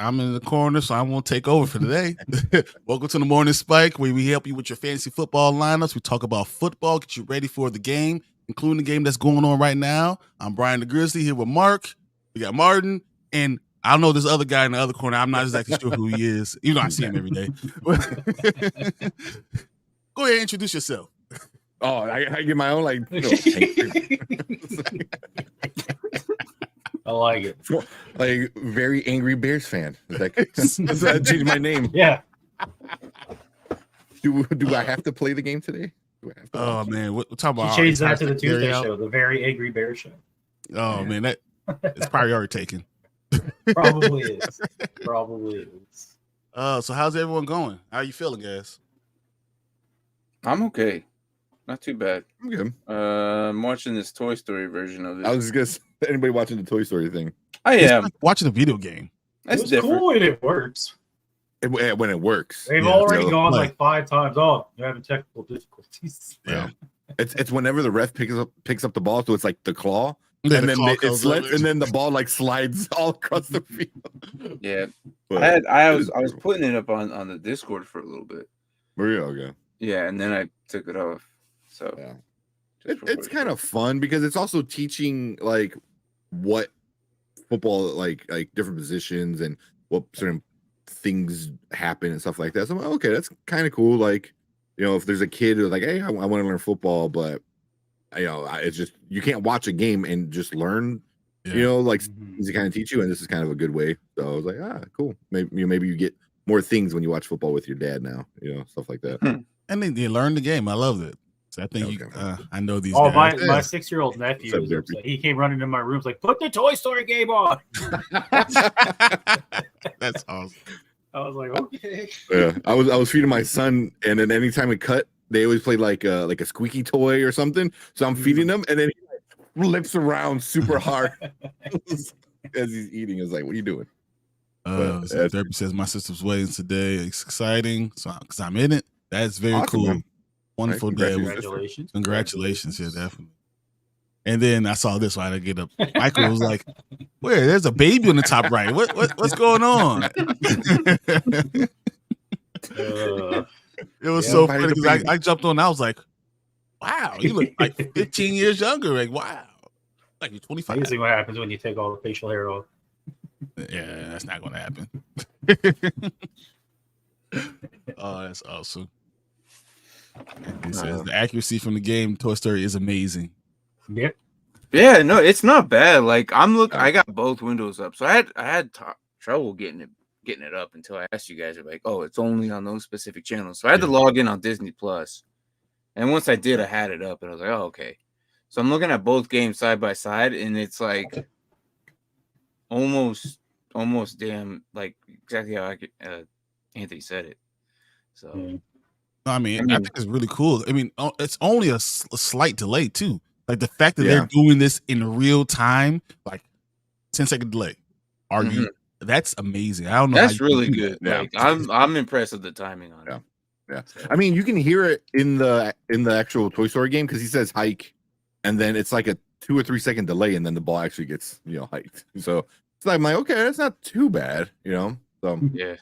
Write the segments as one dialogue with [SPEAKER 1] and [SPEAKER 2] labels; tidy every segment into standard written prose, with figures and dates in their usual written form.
[SPEAKER 1] I'm in the corner, so I won't take over for today. Welcome to the Morning Spike, where we help you with your fantasy football lineups. We talk about football, get you ready for the game, including the game that's going on right now. I'm Brian the Grizzly here with Mark. We got Martin, and I don't know this other guy in the other corner. I'm not exactly sure who he is. You know, I see him every day. Go ahead and introduce yourself.
[SPEAKER 2] Oh, I get my own, like,
[SPEAKER 3] I like it.
[SPEAKER 2] Like, very angry Bears fan. That's I changed my name.
[SPEAKER 3] Yeah.
[SPEAKER 2] Do I have to play the game today?
[SPEAKER 1] Oh man, we're talking about.
[SPEAKER 3] You changed that to the Tuesday show, the Very Angry Bear Show.
[SPEAKER 1] Oh man, that it's probably already taken.
[SPEAKER 3] Probably is. Probably is.
[SPEAKER 1] So how's everyone going? How are you feeling, guys?
[SPEAKER 4] I'm okay. Not too bad.
[SPEAKER 2] I'm good.
[SPEAKER 4] I'm watching this Toy Story version of it.
[SPEAKER 2] I was just gonna say, anybody watching the Toy Story thing?
[SPEAKER 4] I am.
[SPEAKER 1] Like watching a video game.
[SPEAKER 4] That's
[SPEAKER 3] It's
[SPEAKER 4] different.
[SPEAKER 3] cool when it works.
[SPEAKER 2] When it works.
[SPEAKER 3] They've
[SPEAKER 1] Yeah,
[SPEAKER 3] already
[SPEAKER 2] so-
[SPEAKER 3] gone
[SPEAKER 1] like-
[SPEAKER 3] like 5 times. Oh, you're having technical difficulties.
[SPEAKER 1] Yeah.
[SPEAKER 2] It's whenever the ref picks up the ball, so it's like the claw,
[SPEAKER 1] Yeah,
[SPEAKER 2] and
[SPEAKER 1] the
[SPEAKER 2] then
[SPEAKER 1] claw
[SPEAKER 2] it
[SPEAKER 1] comes
[SPEAKER 2] slips,
[SPEAKER 1] over.
[SPEAKER 2] and then the ball like slides all across the field.
[SPEAKER 4] Yeah.
[SPEAKER 2] But
[SPEAKER 4] I was putting it up on the Discord for a little bit.
[SPEAKER 2] okay.
[SPEAKER 4] Yeah, and then I took it off. So
[SPEAKER 2] Yeah.
[SPEAKER 4] just for
[SPEAKER 2] It's
[SPEAKER 4] what
[SPEAKER 2] kind of fun because it's also teaching like what football like different positions and what certain things happen and stuff like that. So I'm like, okay, that's kind of cool. Like, you know, if there's a kid who's like, hey, I want to learn football, but you know, it's just you can't watch a game and just learn.
[SPEAKER 1] Yeah.
[SPEAKER 2] You know, like
[SPEAKER 3] Mhm.
[SPEAKER 2] things to kind of teach you, and this is kind of a good way. So I was like, cool. Maybe you get more things when you watch football with your dad now. You know, stuff like that.
[SPEAKER 1] And they learned the game. I loved it. So I think
[SPEAKER 2] Okay.
[SPEAKER 1] I know these
[SPEAKER 3] Oh,
[SPEAKER 1] guys.
[SPEAKER 3] my 6-year-old nephew
[SPEAKER 2] What's up,
[SPEAKER 3] was
[SPEAKER 2] Derpy?
[SPEAKER 3] upset. He came running in my room, was like, put the Toy Story game on.
[SPEAKER 1] That's awesome.
[SPEAKER 3] I was like, okay.
[SPEAKER 2] Yeah, I was feeding my son, and then anytime it cut, they always play like a squeaky toy or something. So I'm feeding him, and then he like, flips around super hard as he's eating. I was like, "What are you doing?"
[SPEAKER 1] So
[SPEAKER 2] that's-
[SPEAKER 1] Derby says my sister's wedding today. It's exciting. So because I'm in it. That's very
[SPEAKER 2] Awesome,
[SPEAKER 1] cool.
[SPEAKER 2] man.
[SPEAKER 1] Wonderful
[SPEAKER 2] Right,
[SPEAKER 1] day.
[SPEAKER 3] Congratulations.
[SPEAKER 1] Congratulations. Yeah, definitely. And then I saw this. So I had to get up. Michael was like, "Where? There's a baby on the top right. What's going on?" It was
[SPEAKER 3] Yeah,
[SPEAKER 1] so
[SPEAKER 2] find
[SPEAKER 1] funny
[SPEAKER 2] the
[SPEAKER 1] because
[SPEAKER 2] baby.
[SPEAKER 1] I jumped on. I was like, "Wow, you look like 15 years younger." Like, wow, like you're 25.
[SPEAKER 3] Usually what happens when you take all the facial hair off.
[SPEAKER 1] Yeah, that's not going to happen. Oh, that's awesome. And he says the accuracy from the game Toy Story is amazing.
[SPEAKER 3] Yep.
[SPEAKER 4] Yeah, no, it's not bad. Like I got both windows up, so I had trouble getting it up until I asked you guys. Are like, oh, it's only on those specific channels. So I had to log in on Disney Plus, and once I did, I had it up, and I was like, oh, okay. So I'm looking at both games side by side, and it's like almost damn like exactly how Anthony said it. So
[SPEAKER 1] I mean, I think it's really cool. I mean, it's only a slight delay too. Like the fact that they're doing this in real time, like 10-second delay. Are you? That's amazing. I don't know.
[SPEAKER 4] that's
[SPEAKER 1] how you
[SPEAKER 4] really
[SPEAKER 1] do
[SPEAKER 4] good.
[SPEAKER 2] Yeah.
[SPEAKER 4] Like I'm impressed with the timing on it.
[SPEAKER 2] Yeah, I mean, you can hear it in the actual Toy Story game because he says hike, and then it's like a 2 or 3 second delay, and then the ball actually gets hiked. So it's like I'm like, okay, that's not too bad, So
[SPEAKER 4] Yeah.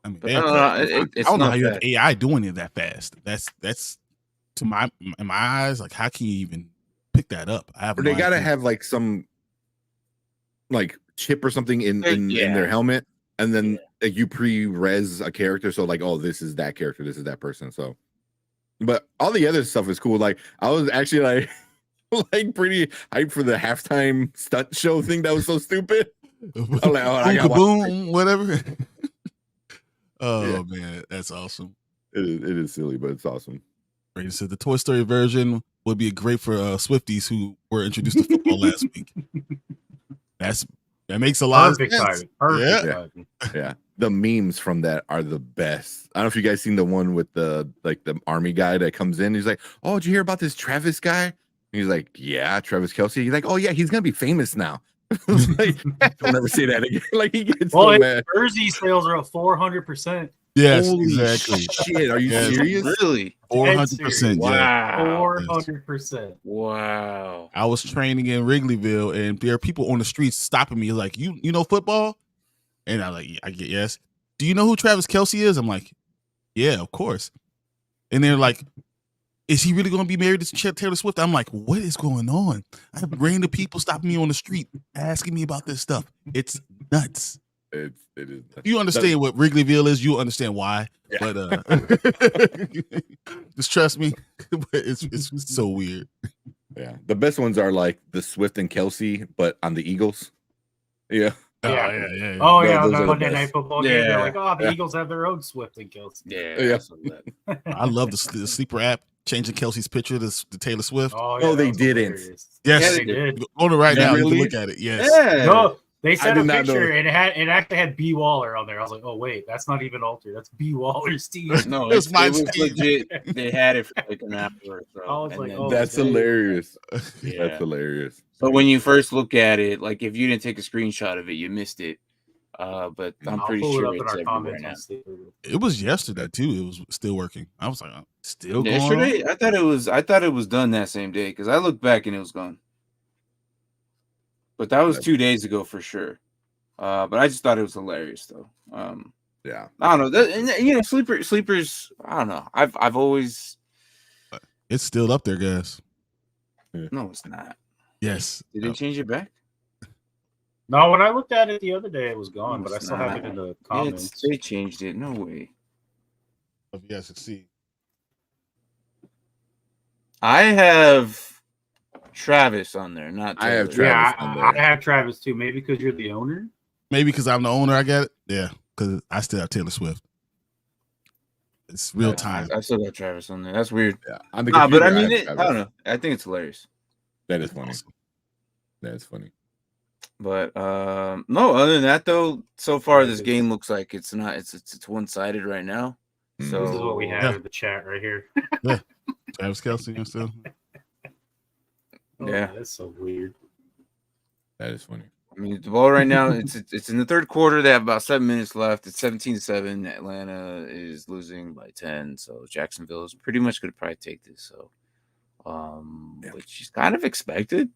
[SPEAKER 1] I mean,
[SPEAKER 4] But
[SPEAKER 1] they're-
[SPEAKER 4] no,
[SPEAKER 1] I
[SPEAKER 4] it's
[SPEAKER 1] don't know
[SPEAKER 4] not
[SPEAKER 1] how you have
[SPEAKER 4] bad.
[SPEAKER 1] AI doing it that fast. That's in my eyes. Like, how can you even pick that up? I have.
[SPEAKER 2] or
[SPEAKER 1] no
[SPEAKER 2] they gotta
[SPEAKER 1] idea.
[SPEAKER 2] have like some like chip or something in
[SPEAKER 4] Yeah.
[SPEAKER 2] their helmet, and then like, you pre-res a character, so like, oh, this is that character, this is that person. So, but all the other stuff is cool. Like I was actually like like pretty hyped for the halftime stunt show thing that was so stupid. I'm like, oh, I gotta watch
[SPEAKER 1] boom, whatever. Oh man, that's awesome.
[SPEAKER 2] it is silly, but it's awesome.
[SPEAKER 1] Brady said the Toy Story version would be great for Swifties who were introduced to football last week. That makes a lot
[SPEAKER 3] Perfect
[SPEAKER 1] of sense.
[SPEAKER 3] timing. Perfect
[SPEAKER 1] Yeah.
[SPEAKER 3] timing.
[SPEAKER 2] Yeah, the memes from that are the best. I don't know if you guys seen the one with the army guy that comes in. He's like, "Oh, did you hear about this Travis guy?" And he's like, "Yeah, Travis Kelce." He's like, "Oh yeah, he's gonna be famous now." Like, don't ever say that again. Like he gets
[SPEAKER 3] Well,
[SPEAKER 2] so
[SPEAKER 3] his
[SPEAKER 2] mad.
[SPEAKER 3] jersey sales are up 400%.
[SPEAKER 1] Yes,
[SPEAKER 2] Holy
[SPEAKER 1] exactly.
[SPEAKER 2] shit, are you
[SPEAKER 1] Yes.
[SPEAKER 2] serious?
[SPEAKER 4] Really?
[SPEAKER 1] 400%. Yeah.
[SPEAKER 4] Wow.
[SPEAKER 3] 400%.
[SPEAKER 4] Wow.
[SPEAKER 1] I was training in Wrigleyville, and there are people on the streets stopping me like, "You know football?" And I'm like, I get yes. Do you know who Travis Kelce is? I'm like, yeah, of course. And they're like, is he really going to be married to Taylor Swift? I'm like, what is going on? I have random people stopping me on the street asking me about this stuff. It's nuts.
[SPEAKER 2] It is.
[SPEAKER 1] You understand what Wrigleyville is, you'll understand why.
[SPEAKER 2] Yeah.
[SPEAKER 1] But just trust me. It's so weird.
[SPEAKER 2] Yeah. The best ones are like the Swift and Kelsey, but on the Eagles. Yeah.
[SPEAKER 3] Yeah.
[SPEAKER 1] Oh,
[SPEAKER 3] Oh, yeah,
[SPEAKER 2] those
[SPEAKER 3] on
[SPEAKER 2] are
[SPEAKER 3] the
[SPEAKER 2] the
[SPEAKER 3] Monday
[SPEAKER 2] best.
[SPEAKER 3] Night Football game. They're like, oh, the Eagles have their own Swift and Kelsey.
[SPEAKER 2] Yeah.
[SPEAKER 1] I love the sleeper app changing Kelsey's picture to Taylor Swift.
[SPEAKER 3] Oh,
[SPEAKER 2] No,
[SPEAKER 3] that
[SPEAKER 2] they
[SPEAKER 3] was
[SPEAKER 2] didn't.
[SPEAKER 3] hilarious.
[SPEAKER 1] Yes,
[SPEAKER 3] they did.
[SPEAKER 1] Go to right
[SPEAKER 2] Yeah,
[SPEAKER 1] now. You
[SPEAKER 2] really?
[SPEAKER 1] can look at it. Yes.
[SPEAKER 4] Yeah.
[SPEAKER 3] No, they
[SPEAKER 2] I
[SPEAKER 3] sent a
[SPEAKER 2] did not know.
[SPEAKER 3] picture and it actually had B. Waller on there. I was like, oh wait, that's not even altered. That's B. Waller's team.
[SPEAKER 4] No,
[SPEAKER 1] It's
[SPEAKER 4] it
[SPEAKER 1] my
[SPEAKER 4] was
[SPEAKER 1] team.
[SPEAKER 4] legit. They had it for like an hour or so.
[SPEAKER 3] I was
[SPEAKER 4] and
[SPEAKER 3] like,
[SPEAKER 4] then-
[SPEAKER 3] oh,
[SPEAKER 2] That's
[SPEAKER 3] dang.
[SPEAKER 2] hilarious.
[SPEAKER 4] Yeah.
[SPEAKER 2] That's hilarious.
[SPEAKER 4] But when you first look at it, like if you didn't take a screenshot of it, you missed it. But I'm
[SPEAKER 3] I'll
[SPEAKER 4] pretty
[SPEAKER 3] pull
[SPEAKER 4] sure
[SPEAKER 3] it up in
[SPEAKER 4] it's
[SPEAKER 3] our
[SPEAKER 4] everywhere
[SPEAKER 3] comments
[SPEAKER 4] now.
[SPEAKER 3] on Sleeper.
[SPEAKER 1] It was yesterday too. It was still working. I was like, still going
[SPEAKER 4] Yesterday,
[SPEAKER 1] on?
[SPEAKER 4] I thought it was done that same day because I looked back and it was gone. But that was 2 days ago for sure. But I just thought it was hilarious though.
[SPEAKER 2] Yeah.
[SPEAKER 4] I don't know. And sleepers. I don't know. I've always
[SPEAKER 1] It's still up there, guys.
[SPEAKER 4] no, it's not.
[SPEAKER 1] Yes.
[SPEAKER 4] Did they change it back?
[SPEAKER 3] No, when I looked at it the other day, it was gone,
[SPEAKER 4] No,
[SPEAKER 3] but I
[SPEAKER 4] it's
[SPEAKER 3] still have it
[SPEAKER 4] not.
[SPEAKER 3] in the comments.
[SPEAKER 4] They changed it. No way.
[SPEAKER 1] Yes, see.
[SPEAKER 4] I have Travis on there, not
[SPEAKER 2] I have
[SPEAKER 4] Taylor.
[SPEAKER 3] Yeah,
[SPEAKER 2] Travis on
[SPEAKER 3] I
[SPEAKER 2] there.
[SPEAKER 3] have Travis too. Maybe because you're the owner.
[SPEAKER 1] Maybe because I'm the owner, I got it. Yeah, because I still have Taylor Swift. It's real time.
[SPEAKER 4] I still got Travis on there. That's weird.
[SPEAKER 2] Yeah. On the
[SPEAKER 4] But I
[SPEAKER 2] computer,
[SPEAKER 4] mean,
[SPEAKER 2] have
[SPEAKER 4] I
[SPEAKER 2] Travis.
[SPEAKER 4] don't know. I think it's hilarious.
[SPEAKER 2] That is funny.
[SPEAKER 1] Awesome.
[SPEAKER 2] That is funny.
[SPEAKER 4] But no, other than that though, so far this game looks like it's not. It's one-sided right now.
[SPEAKER 2] Mm.
[SPEAKER 4] So
[SPEAKER 3] This is what we have
[SPEAKER 1] Yeah.
[SPEAKER 3] in the chat right here.
[SPEAKER 1] Travis Kelce still.
[SPEAKER 3] Oh,
[SPEAKER 4] Yeah.
[SPEAKER 3] that's so weird.
[SPEAKER 2] That is funny.
[SPEAKER 4] I mean, the ball right now, it's in the third quarter. They have about 7 minutes left. It's 17-7. Atlanta is losing by 10. So Jacksonville is pretty much going to probably take this. So, which is kind of expected.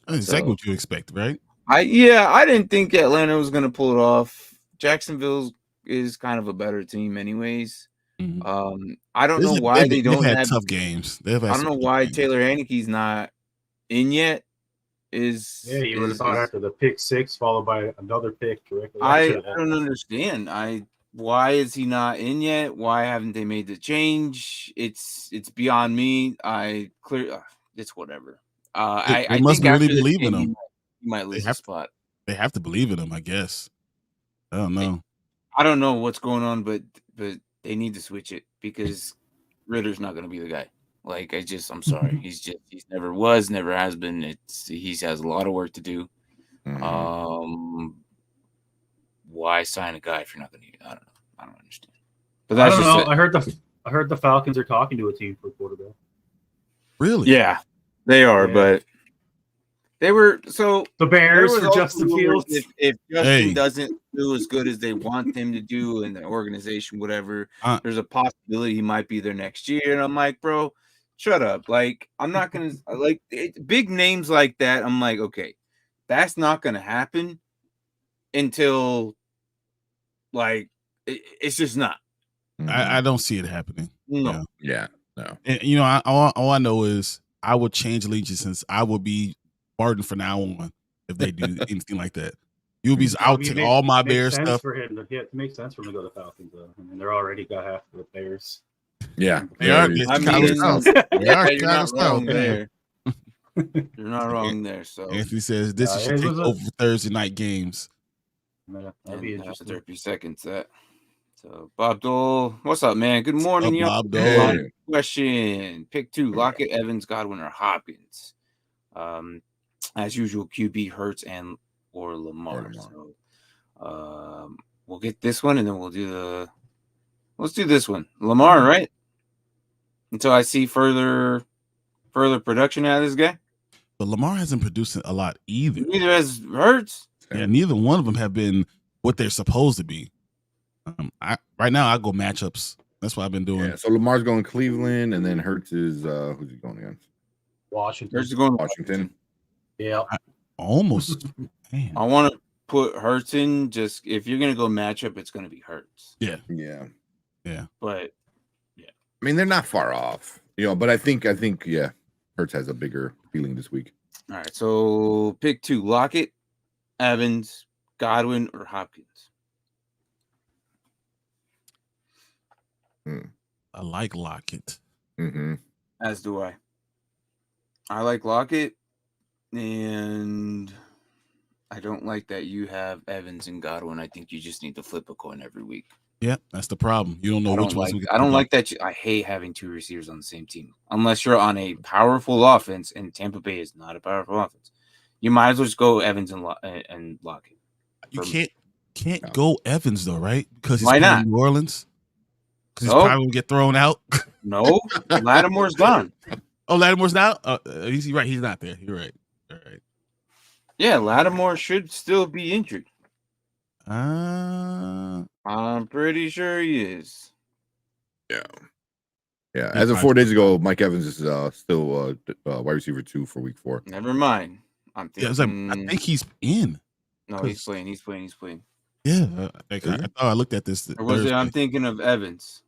[SPEAKER 1] Exactly what you expect, right?
[SPEAKER 4] I didn't think Atlanta was going to pull it off. Jacksonville is kind of a better team, anyways.
[SPEAKER 1] Mhm.
[SPEAKER 4] I don't know why they don't
[SPEAKER 1] had
[SPEAKER 4] have
[SPEAKER 1] tough games. I
[SPEAKER 4] I don't know why Taylor Heineke's not in yet.
[SPEAKER 3] Yeah, you would have thought after the pick 6, followed by another pick directly.
[SPEAKER 4] I
[SPEAKER 3] after that.
[SPEAKER 4] don't understand. Why is he not in yet? Why haven't they made the change? It's beyond me. It's whatever. I
[SPEAKER 1] must
[SPEAKER 4] think
[SPEAKER 1] really
[SPEAKER 4] after this
[SPEAKER 1] believe in
[SPEAKER 4] game,
[SPEAKER 1] him.
[SPEAKER 4] He might lose
[SPEAKER 1] They
[SPEAKER 4] his
[SPEAKER 1] have-
[SPEAKER 4] spot.
[SPEAKER 1] They have to believe in him, I guess. I don't know.
[SPEAKER 4] I don't know what's going on, but they need to switch it because Ritter's not going to be the guy. Like I'm sorry. He's never was, never has been. He has a lot of work to do.
[SPEAKER 2] Mhm.
[SPEAKER 4] Why sign a guy if you're not going to? I don't know. I don't understand. But
[SPEAKER 3] I
[SPEAKER 4] that's
[SPEAKER 3] don't
[SPEAKER 4] just
[SPEAKER 3] know.
[SPEAKER 4] it.
[SPEAKER 3] I heard the Falcons are talking to a team for quarterback.
[SPEAKER 1] Really?
[SPEAKER 4] Yeah, they are,
[SPEAKER 3] Yeah.
[SPEAKER 4] but they were so.
[SPEAKER 3] The
[SPEAKER 4] There
[SPEAKER 3] Bears
[SPEAKER 4] was
[SPEAKER 3] for
[SPEAKER 4] also
[SPEAKER 3] Justin
[SPEAKER 4] rumors
[SPEAKER 3] Fields.
[SPEAKER 4] if Justin
[SPEAKER 1] Hey.
[SPEAKER 4] doesn't do as good as they want him to do in the organization, whatever, there's a possibility he might be there next year. And I'm like, bro, shut up. Like, I'm not gonna big names like that. I'm like, okay, that's not gonna happen until it's just not.
[SPEAKER 1] I don't see it happening.
[SPEAKER 4] No.
[SPEAKER 2] Yeah. No.
[SPEAKER 1] And all I know is I would change allegiances. I would be Barton from now on if they do anything like that. You'll be
[SPEAKER 3] I
[SPEAKER 1] out
[SPEAKER 3] mean,
[SPEAKER 1] to all my
[SPEAKER 3] makes
[SPEAKER 1] Bear
[SPEAKER 3] sense
[SPEAKER 1] stuff.
[SPEAKER 3] for him to it makes sense for him to go to Falcons though. I mean, they're already got half of the Bears.
[SPEAKER 2] Yeah.
[SPEAKER 1] They are.
[SPEAKER 2] it is.
[SPEAKER 4] I
[SPEAKER 1] Chicago
[SPEAKER 4] mean,
[SPEAKER 1] South. They are
[SPEAKER 4] you're
[SPEAKER 1] Chicago
[SPEAKER 4] not
[SPEAKER 1] South,
[SPEAKER 4] wrong
[SPEAKER 1] yeah.
[SPEAKER 4] there. You're not wrong there. So
[SPEAKER 1] Anthony says this
[SPEAKER 3] Yeah,
[SPEAKER 1] should
[SPEAKER 3] it
[SPEAKER 1] take
[SPEAKER 3] was a-
[SPEAKER 1] over Thursday night games.
[SPEAKER 3] Yeah, that'd be
[SPEAKER 4] and
[SPEAKER 3] interesting.
[SPEAKER 4] 30 seconds. So Bob Dole, what's up, man? Good morning,
[SPEAKER 1] Up,
[SPEAKER 4] y'all.
[SPEAKER 1] Bob Dole?
[SPEAKER 2] Hey.
[SPEAKER 4] Question: Pick 2: Lockett, Evans, Godwin, or Hopkins. As usual, QB Hurts or Lamar. So, we'll get this one, and then let's do this one. Lamar, right? Until I see further production out of this guy.
[SPEAKER 1] But Lamar hasn't produced a lot either.
[SPEAKER 4] Neither has Hurts.
[SPEAKER 1] Yeah, neither one of them have been what they're supposed to be. Right now I go matchups. That's what I've been doing.
[SPEAKER 2] Yeah. So Lamar's going Cleveland, and then Hurts is who's he going against?
[SPEAKER 3] Washington.
[SPEAKER 4] Hurts is going.
[SPEAKER 2] Washington.
[SPEAKER 3] Yeah.
[SPEAKER 1] Almost. Man.
[SPEAKER 4] I want to put Hurts in. Just if you're gonna go matchup, it's gonna be Hurts.
[SPEAKER 2] Yeah.
[SPEAKER 4] But
[SPEAKER 2] I mean, they're not far off, but I think yeah, Hurts has a bigger feeling this week.
[SPEAKER 4] all right, so pick 2: Lockett, Evans, Godwin, or Hopkins.
[SPEAKER 1] I like Lockett.
[SPEAKER 2] Mm-hmm.
[SPEAKER 4] As do I. I like Lockett, and I don't like that you have Evans and Godwin. I think you just need to flip a coin every week.
[SPEAKER 1] Yeah, that's the problem. You don't know which one's.
[SPEAKER 4] I don't like that. I hate having 2 receivers on the same team unless you're on a powerful offense, and Tampa Bay is not a powerful offense. You might as well just go Evans and Lockett.
[SPEAKER 1] You can't go Evans though, right? Because he's
[SPEAKER 4] Why
[SPEAKER 1] playing
[SPEAKER 4] not?
[SPEAKER 1] New Orleans. Because he's probably gonna get thrown out.
[SPEAKER 4] No, Lattimore's gone.
[SPEAKER 1] Oh, Lattimore's not. He's right. He's not there. You're right. All right.
[SPEAKER 4] Yeah, Lattimore should still be injured.
[SPEAKER 1] Uh,
[SPEAKER 4] I'm pretty sure he is.
[SPEAKER 2] Yeah. As of 4 days ago, Mike Evans is still wide receiver 2 for week 4.
[SPEAKER 4] Never mind. I'm thinking.
[SPEAKER 1] I think he's in.
[SPEAKER 4] No, he's playing.
[SPEAKER 1] Yeah, I thought I looked at this.
[SPEAKER 4] Or was it? I'm thinking of Evans.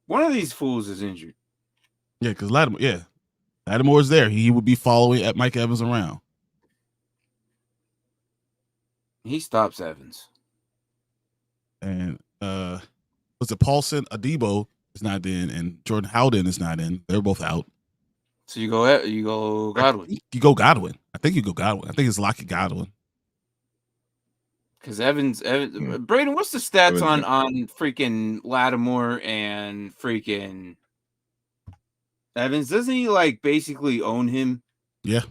[SPEAKER 4] One of these fools is injured.
[SPEAKER 1] Yeah, because Lattimore's there. He would be following at Mike Evans around.
[SPEAKER 4] He stops Evans.
[SPEAKER 1] And was it Paulson? Adebo is not in, and Jordan Howden is not in. They're both out.
[SPEAKER 4] So you go Godwin.
[SPEAKER 1] You go Godwin. I think you go Godwin. I think it's Lockett Godwin.
[SPEAKER 4] Because Evans, Braden, what's the stats on freaking Lattimore and freaking Evans? Doesn't he basically own him?
[SPEAKER 1] Yeah.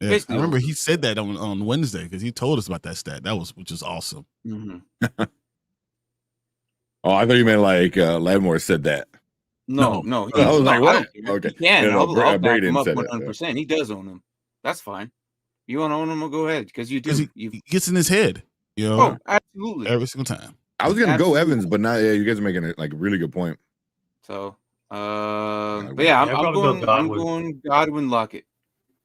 [SPEAKER 1] I remember he said that on Wednesday because he told us about that stat. Which is awesome.
[SPEAKER 4] Mm-hmm.
[SPEAKER 2] Oh, I thought you meant Lattimore said that.
[SPEAKER 4] No.
[SPEAKER 2] I was like, what? Okay.
[SPEAKER 4] He can. I'll back him up
[SPEAKER 2] said
[SPEAKER 4] 100%. He does own him. That's fine. You want to own him? Well, go ahead because you do.
[SPEAKER 1] He gets in his head.
[SPEAKER 4] Oh, absolutely.
[SPEAKER 1] Every single time.
[SPEAKER 2] I was gonna go Evans, but not. Yeah, you guys are making a really good point.
[SPEAKER 4] So, but yeah, I'm going Godwin, Lockett.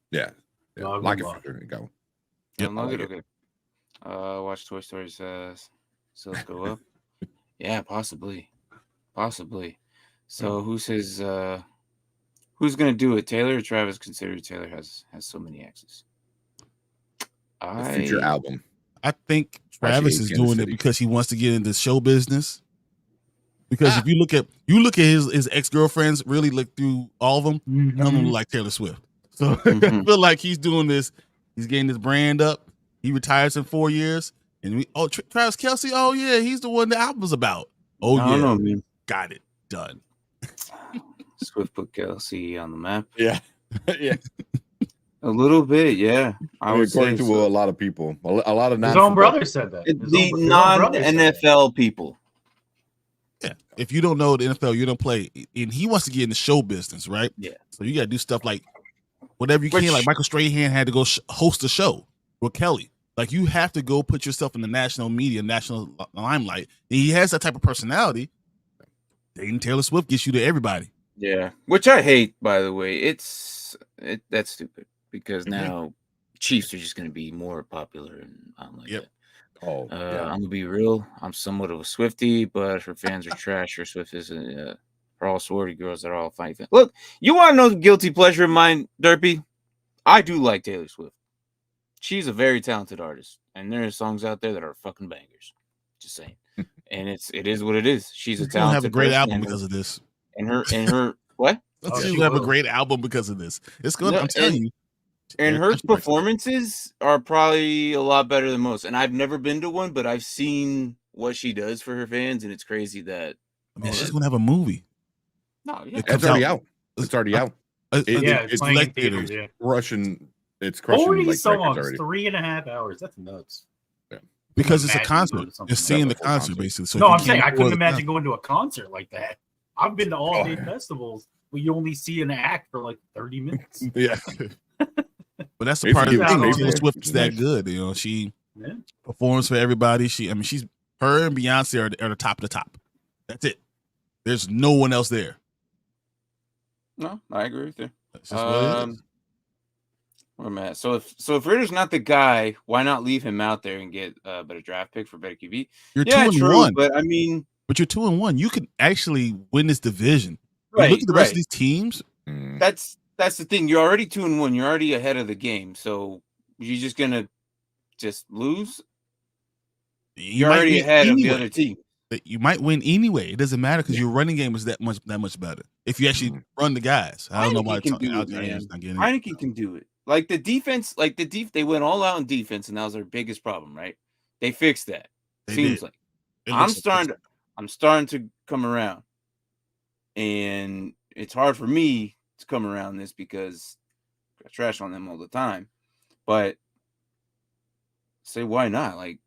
[SPEAKER 2] Yeah, Lockett for sure. Go.
[SPEAKER 4] Yeah, Lockett. Okay. Watch Toy Story says sales go up. Yeah, possibly. So who says who's gonna do it? Taylor or Travis? Considering Taylor has so many X's.
[SPEAKER 2] The future album.
[SPEAKER 1] I think Travis is doing it because he wants to get into show business. Because if you look at his ex-girlfriends, really look through all of them, none of them like Taylor Swift. So I feel like he's doing this. He's getting his brand up. He retires in 4 years, and Travis Kelce. Oh yeah, he's the one the album's about. Oh
[SPEAKER 4] I don't know, man.
[SPEAKER 1] Got it done.
[SPEAKER 4] Swift put Kelce on the map.
[SPEAKER 2] Yeah, yeah.
[SPEAKER 4] A little bit, yeah.
[SPEAKER 2] According to a lot of people, a lot of
[SPEAKER 3] his own brother said that.
[SPEAKER 4] The non-NFL people.
[SPEAKER 1] Yeah. If you don't know the NFL, you don't play, and he wants to get in the show business, right?
[SPEAKER 4] Yeah.
[SPEAKER 1] So you got to do stuff like whatever you can. Like Michael Strahan had to go host a show with Kelly. Like you have to go put yourself in the national media, national limelight. And he has that type of personality. Dating Taylor Swift gets you to everybody.
[SPEAKER 4] Yeah, which I hate, by the way. That's stupid because now Chiefs are just going to be more popular, and I don't like that.
[SPEAKER 2] Oh,
[SPEAKER 4] I'm gonna be real. I'm somewhat of a Swiftie, but her fans are trash. Her Swift is are all sorority girls that are all fighting fans. Look, you want to know the guilty pleasure of mine, Derpy? I do like Taylor Swift. She's a very talented artist, and there are songs out there that are fucking bangers. Just saying. And it is what it is. She's a talented.
[SPEAKER 1] Have a great album because of this.
[SPEAKER 4] And her what?
[SPEAKER 1] She'll have a great album because of this. It's good. I'm telling you.
[SPEAKER 4] And her performances are probably a lot better than most. And I've never been to one, but I've seen what she does for her fans, and it's crazy that.
[SPEAKER 1] I mean, she's gonna have a movie.
[SPEAKER 4] No, yeah,
[SPEAKER 2] it's already out. It's already out.
[SPEAKER 3] It's like theaters. Yeah.
[SPEAKER 2] Russian. It's crushing.
[SPEAKER 3] 40 songs, 3.5 hours. That's nuts.
[SPEAKER 2] Yeah.
[SPEAKER 1] Because it's a concert. You're seeing the concert basically. So
[SPEAKER 3] no, I'm saying I couldn't imagine going to a concert like that. I've been to all day festivals where you only see an act for like 30 minutes.
[SPEAKER 2] Yeah.
[SPEAKER 1] But that's the part of the thing. Taylor Swift is that good. You know, she performs for everybody. She's her and Beyonce are the top of the top. That's it. There's no one else there.
[SPEAKER 4] No, I agree with you.
[SPEAKER 1] That's just what it is.
[SPEAKER 4] where I'm at. So if Ritter's not the guy, why not leave him out there and get a better draft pick for better QB?
[SPEAKER 1] You're
[SPEAKER 4] Yeah,
[SPEAKER 1] 2-1,
[SPEAKER 4] but I mean,
[SPEAKER 1] but you're 2-1. You could actually win this division. You
[SPEAKER 4] right?
[SPEAKER 1] look at the rest of these teams.
[SPEAKER 4] That's the thing. You're already 2-1. You're already ahead of the game. So you're just gonna just lose. You're already ahead of the other team.
[SPEAKER 1] You might win anyway. It doesn't matter because your running game is that much better. If you actually run the guys, I don't know why
[SPEAKER 4] Heineken can do it. Like the defense, they went all out in defense, and that was their biggest problem, right? They fixed that. Seems like I'm starting to come around, and it's hard for me to come around this because I trash on them all the time. But say why not? Like,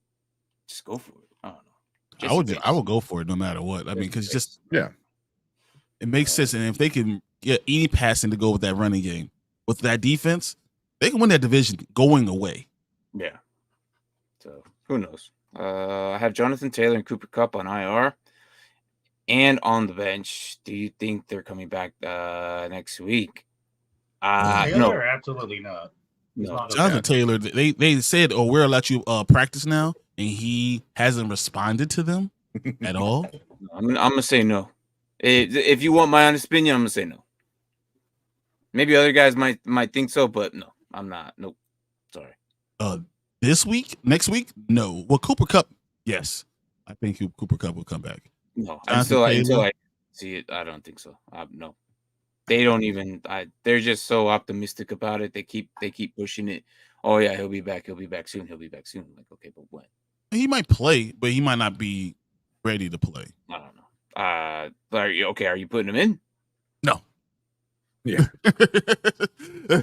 [SPEAKER 4] just go for it. I don't know.
[SPEAKER 1] I would go for it no matter what. I mean, because it makes sense. And if they can get any passing to go with that running game, with that defense, they can win that division going away.
[SPEAKER 4] Yeah. So who knows? I have Jonathan Taylor and Cooper Kupp on IR and on the bench. Do you think they're coming back next week? No,
[SPEAKER 3] absolutely not.
[SPEAKER 4] No.
[SPEAKER 1] Jonathan Taylor, they said, "Oh, we'll let you practice now," and he hasn't responded to them at all.
[SPEAKER 4] I'm gonna say no. If you want my honest opinion, I'm gonna say no. Maybe other guys might think so, but no, I'm not. Nope. Sorry.
[SPEAKER 1] This week, next week, no. Well, Cooper Kupp, yes, I think Cooper Kupp will come back.
[SPEAKER 4] No, until I see it, I don't think so. No, they don't even. They're just so optimistic about it. They keep pushing it. Oh yeah, he'll be back. He'll be back soon. He'll be back soon. I'm like, okay, but when?
[SPEAKER 1] He might play, but he might not be ready to play.
[SPEAKER 4] I don't know. Are you putting him in?
[SPEAKER 1] No.
[SPEAKER 2] Yeah. I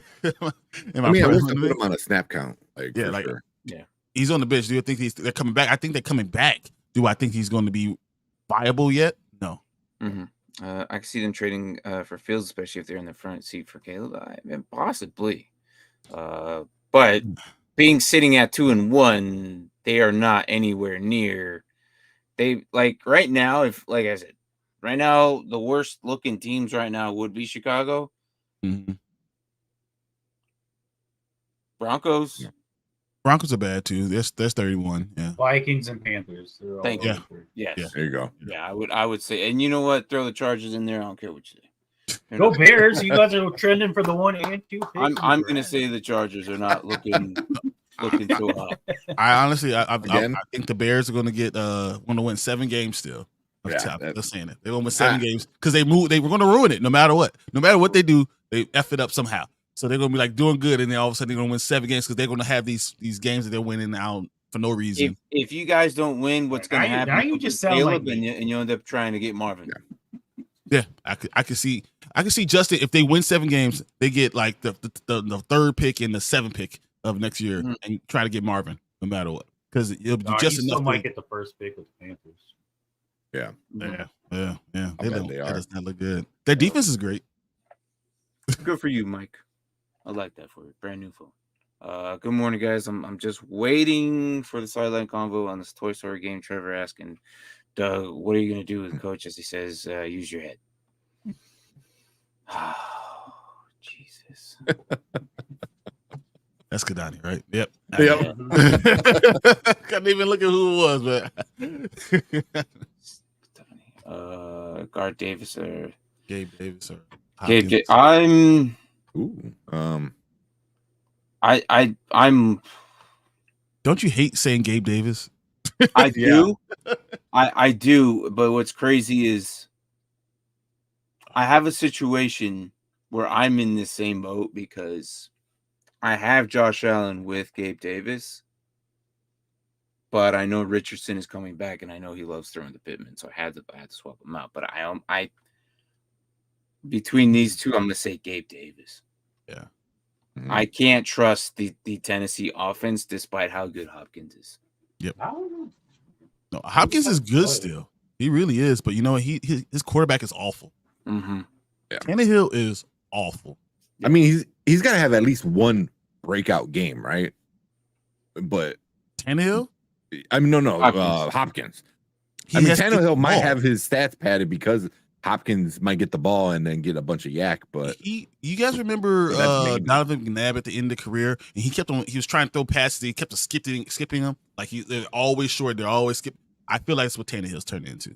[SPEAKER 2] mean, I wish to put him on a snap count. Sure.
[SPEAKER 1] Yeah. He's on the bench. Do you think they're coming back? I think they're coming back. Do I think he's going to be viable yet? No.
[SPEAKER 4] Mm-hmm. I can see them trading for Fields, especially if they're in the front seat for Caleb. Possibly. But being sitting at 2-1, they are not anywhere near. They right now, like I said, right now, the worst looking teams right now would be Chicago.
[SPEAKER 1] Mm-hmm.
[SPEAKER 4] Broncos.
[SPEAKER 1] Yeah. Broncos are bad too. There's 31. Yeah.
[SPEAKER 3] Vikings and Panthers.
[SPEAKER 4] Thank you.
[SPEAKER 3] Yes.
[SPEAKER 4] Yeah.
[SPEAKER 2] There you go.
[SPEAKER 4] Yeah, I would say, and you know what? Throw the Chargers in there. I don't care what you say.
[SPEAKER 3] Go Bears! You guys are trending for the 1 and 2 picks.
[SPEAKER 4] I'm gonna say the Chargers are not looking so hot.
[SPEAKER 1] I honestly, I think the Bears are going to want to win 7 games still. They're saying it. They're going to win 7 games because they were going to ruin it no matter what. No matter what they do, they F it up somehow. So they're going to be doing good, and then all of a sudden they're going to win 7 games because they're going to have these games that they're winning out for no reason.
[SPEAKER 4] If you guys don't win, what's going to happen?
[SPEAKER 3] Now you just sound
[SPEAKER 4] Caleb, and you end up trying to get Marvin.
[SPEAKER 1] Yeah, I can see Justin. If they win 7 games, they get the 3rd pick and the 7th pick of next year, and try to get Marvin no matter what, because it'll be just enough.
[SPEAKER 3] Still might get the first pick with the Panthers.
[SPEAKER 1] Yeah. That does not look good. Their defense is great.
[SPEAKER 4] Good for you, Mike. I like that for you. Brand new phone. Good morning, guys. I'm just waiting for the sideline convo on this Toy Story game. Trevor asking Doug, what are you going to do with coach as he says, use your head? Oh, Jesus.
[SPEAKER 1] That's Kadani, right? Yep.
[SPEAKER 2] Yep.
[SPEAKER 1] Couldn't even look at who it
[SPEAKER 4] was, but Guard Davis or
[SPEAKER 1] Gabe Davis or
[SPEAKER 4] I'm
[SPEAKER 1] Don't you hate saying Gabe Davis?
[SPEAKER 4] I do. I do, but what's crazy is I have a situation where I'm in the same boat because I have Josh Allen with Gabe Davis, but I know Richardson is coming back, and I know he loves throwing to Pittman, so I had to swap him out. But I between these two, I'm gonna say Gabe Davis.
[SPEAKER 1] Yeah,
[SPEAKER 4] I can't trust the Tennessee offense despite how good Hopkins is.
[SPEAKER 1] Yep. No, Hopkins is good still. He really is, but his quarterback is awful.
[SPEAKER 4] Mm-hmm.
[SPEAKER 2] Yeah.
[SPEAKER 1] Tannehill is awful.
[SPEAKER 2] I mean, he's got to have at least one breakout game, right? But
[SPEAKER 1] Tannehill?
[SPEAKER 2] I mean, no, Hopkins. I mean, Tannehill might have his stats padded because Hopkins might get the ball and then get a bunch of yak, but
[SPEAKER 1] you guys remember
[SPEAKER 2] that's maybe.
[SPEAKER 1] Donovan McNabb at the end of the career, and he was trying to throw passes, he kept skipping them, like they're always short, they're always skip. I feel like that's what Tannehill's turned into.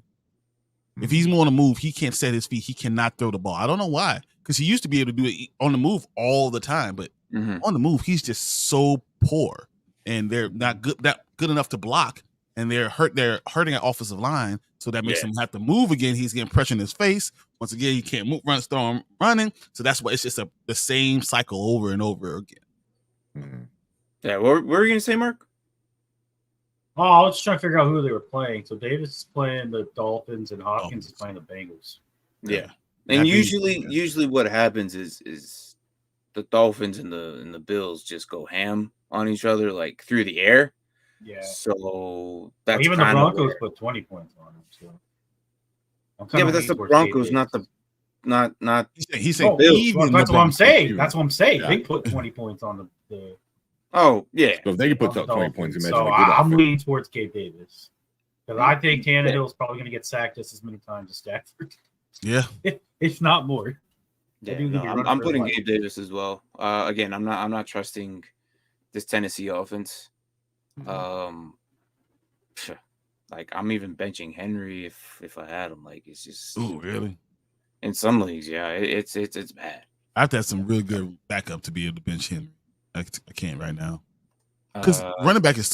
[SPEAKER 1] If he's more on the move, he can't set his feet, he cannot throw the ball. I don't know why, because he used to be able to do it on the move all the time, but on the move he's just so poor, and they're not good enough to block, and they're hurting our offensive line. So that makes him have to move again. He's getting pressure in his face. Once again, he can't move, running. So that's why it's just the same cycle over and over again.
[SPEAKER 4] Yeah, what were you going to say, Mark?
[SPEAKER 3] Oh, I was trying to figure out who they were playing. So Davis is playing the Dolphins, and Hopkins is playing the Bengals.
[SPEAKER 4] Yeah, and usually what happens is the Dolphins and the Bills just go ham on each other, like through the air.
[SPEAKER 3] Yeah.
[SPEAKER 4] So that's
[SPEAKER 3] even the Broncos put 20 points on them. So
[SPEAKER 4] yeah, but that's the Broncos, not.
[SPEAKER 1] He's saying
[SPEAKER 3] even that's what I'm saying. That's what I'm saying.
[SPEAKER 1] Yeah.
[SPEAKER 3] They put 20 points on the.
[SPEAKER 4] Oh yeah.
[SPEAKER 2] So if they can put 20 points, imagine
[SPEAKER 3] so I'm leaning towards Gabe Davis because I think Tannehill is probably going to get sacked just as many times as Stafford.
[SPEAKER 1] Yeah,
[SPEAKER 3] if not more.
[SPEAKER 4] Yeah, I'm putting Gabe Davis as well. Again, I'm not trusting this Tennessee offense. Like I'm even benching Henry if I had him. Like it's just
[SPEAKER 1] really
[SPEAKER 4] in some leagues, yeah, it's bad.
[SPEAKER 1] I have to have some really good backup to be able to bench him. I can't right now because running back it's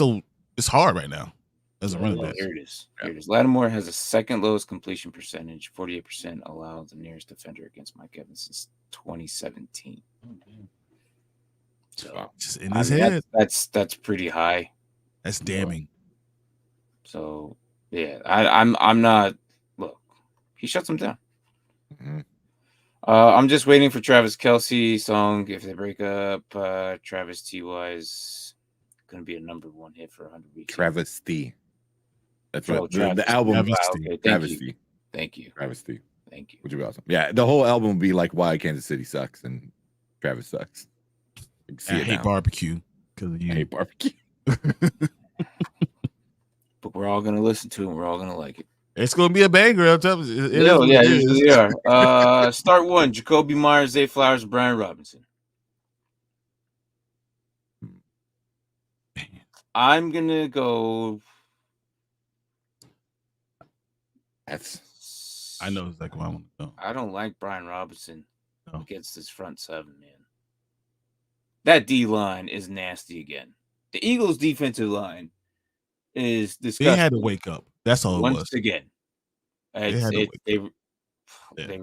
[SPEAKER 1] hard right now as a running back.
[SPEAKER 4] Here it is. Lattimore has the second lowest completion percentage, 48% allowed, the nearest defender against Mike Evans since 2017. So
[SPEAKER 1] just in his head,
[SPEAKER 4] that's pretty high.
[SPEAKER 1] That's damning.
[SPEAKER 4] So yeah, I'm not. Look, he shuts him down. I'm just waiting for Travis Kelce song. If they break up, Travis T.Y. is going to be a #1 hit for 100 weeks.
[SPEAKER 2] Travis T. That's what the album.
[SPEAKER 4] Okay, thank you.
[SPEAKER 2] Travis T.
[SPEAKER 4] Thank you.
[SPEAKER 2] Which would be awesome. Yeah, the whole album would be like why Kansas City sucks and Travis sucks.
[SPEAKER 1] I hate barbecue because of you.
[SPEAKER 2] I hate barbecue.
[SPEAKER 4] But we're all gonna listen to it and we're all gonna like it.
[SPEAKER 1] It's gonna be a banger.
[SPEAKER 4] Yeah, usually are. Start one: Jacoby Myers, Zay Flowers, Brian Robinson. I'm gonna go.
[SPEAKER 1] I know exactly where I want to go.
[SPEAKER 4] I don't like Brian Robinson against this front seven, man. That D line is nasty again. The Eagles' defensive line is disgusting.
[SPEAKER 1] They had to wake up. That's all it was.
[SPEAKER 4] Once again. They were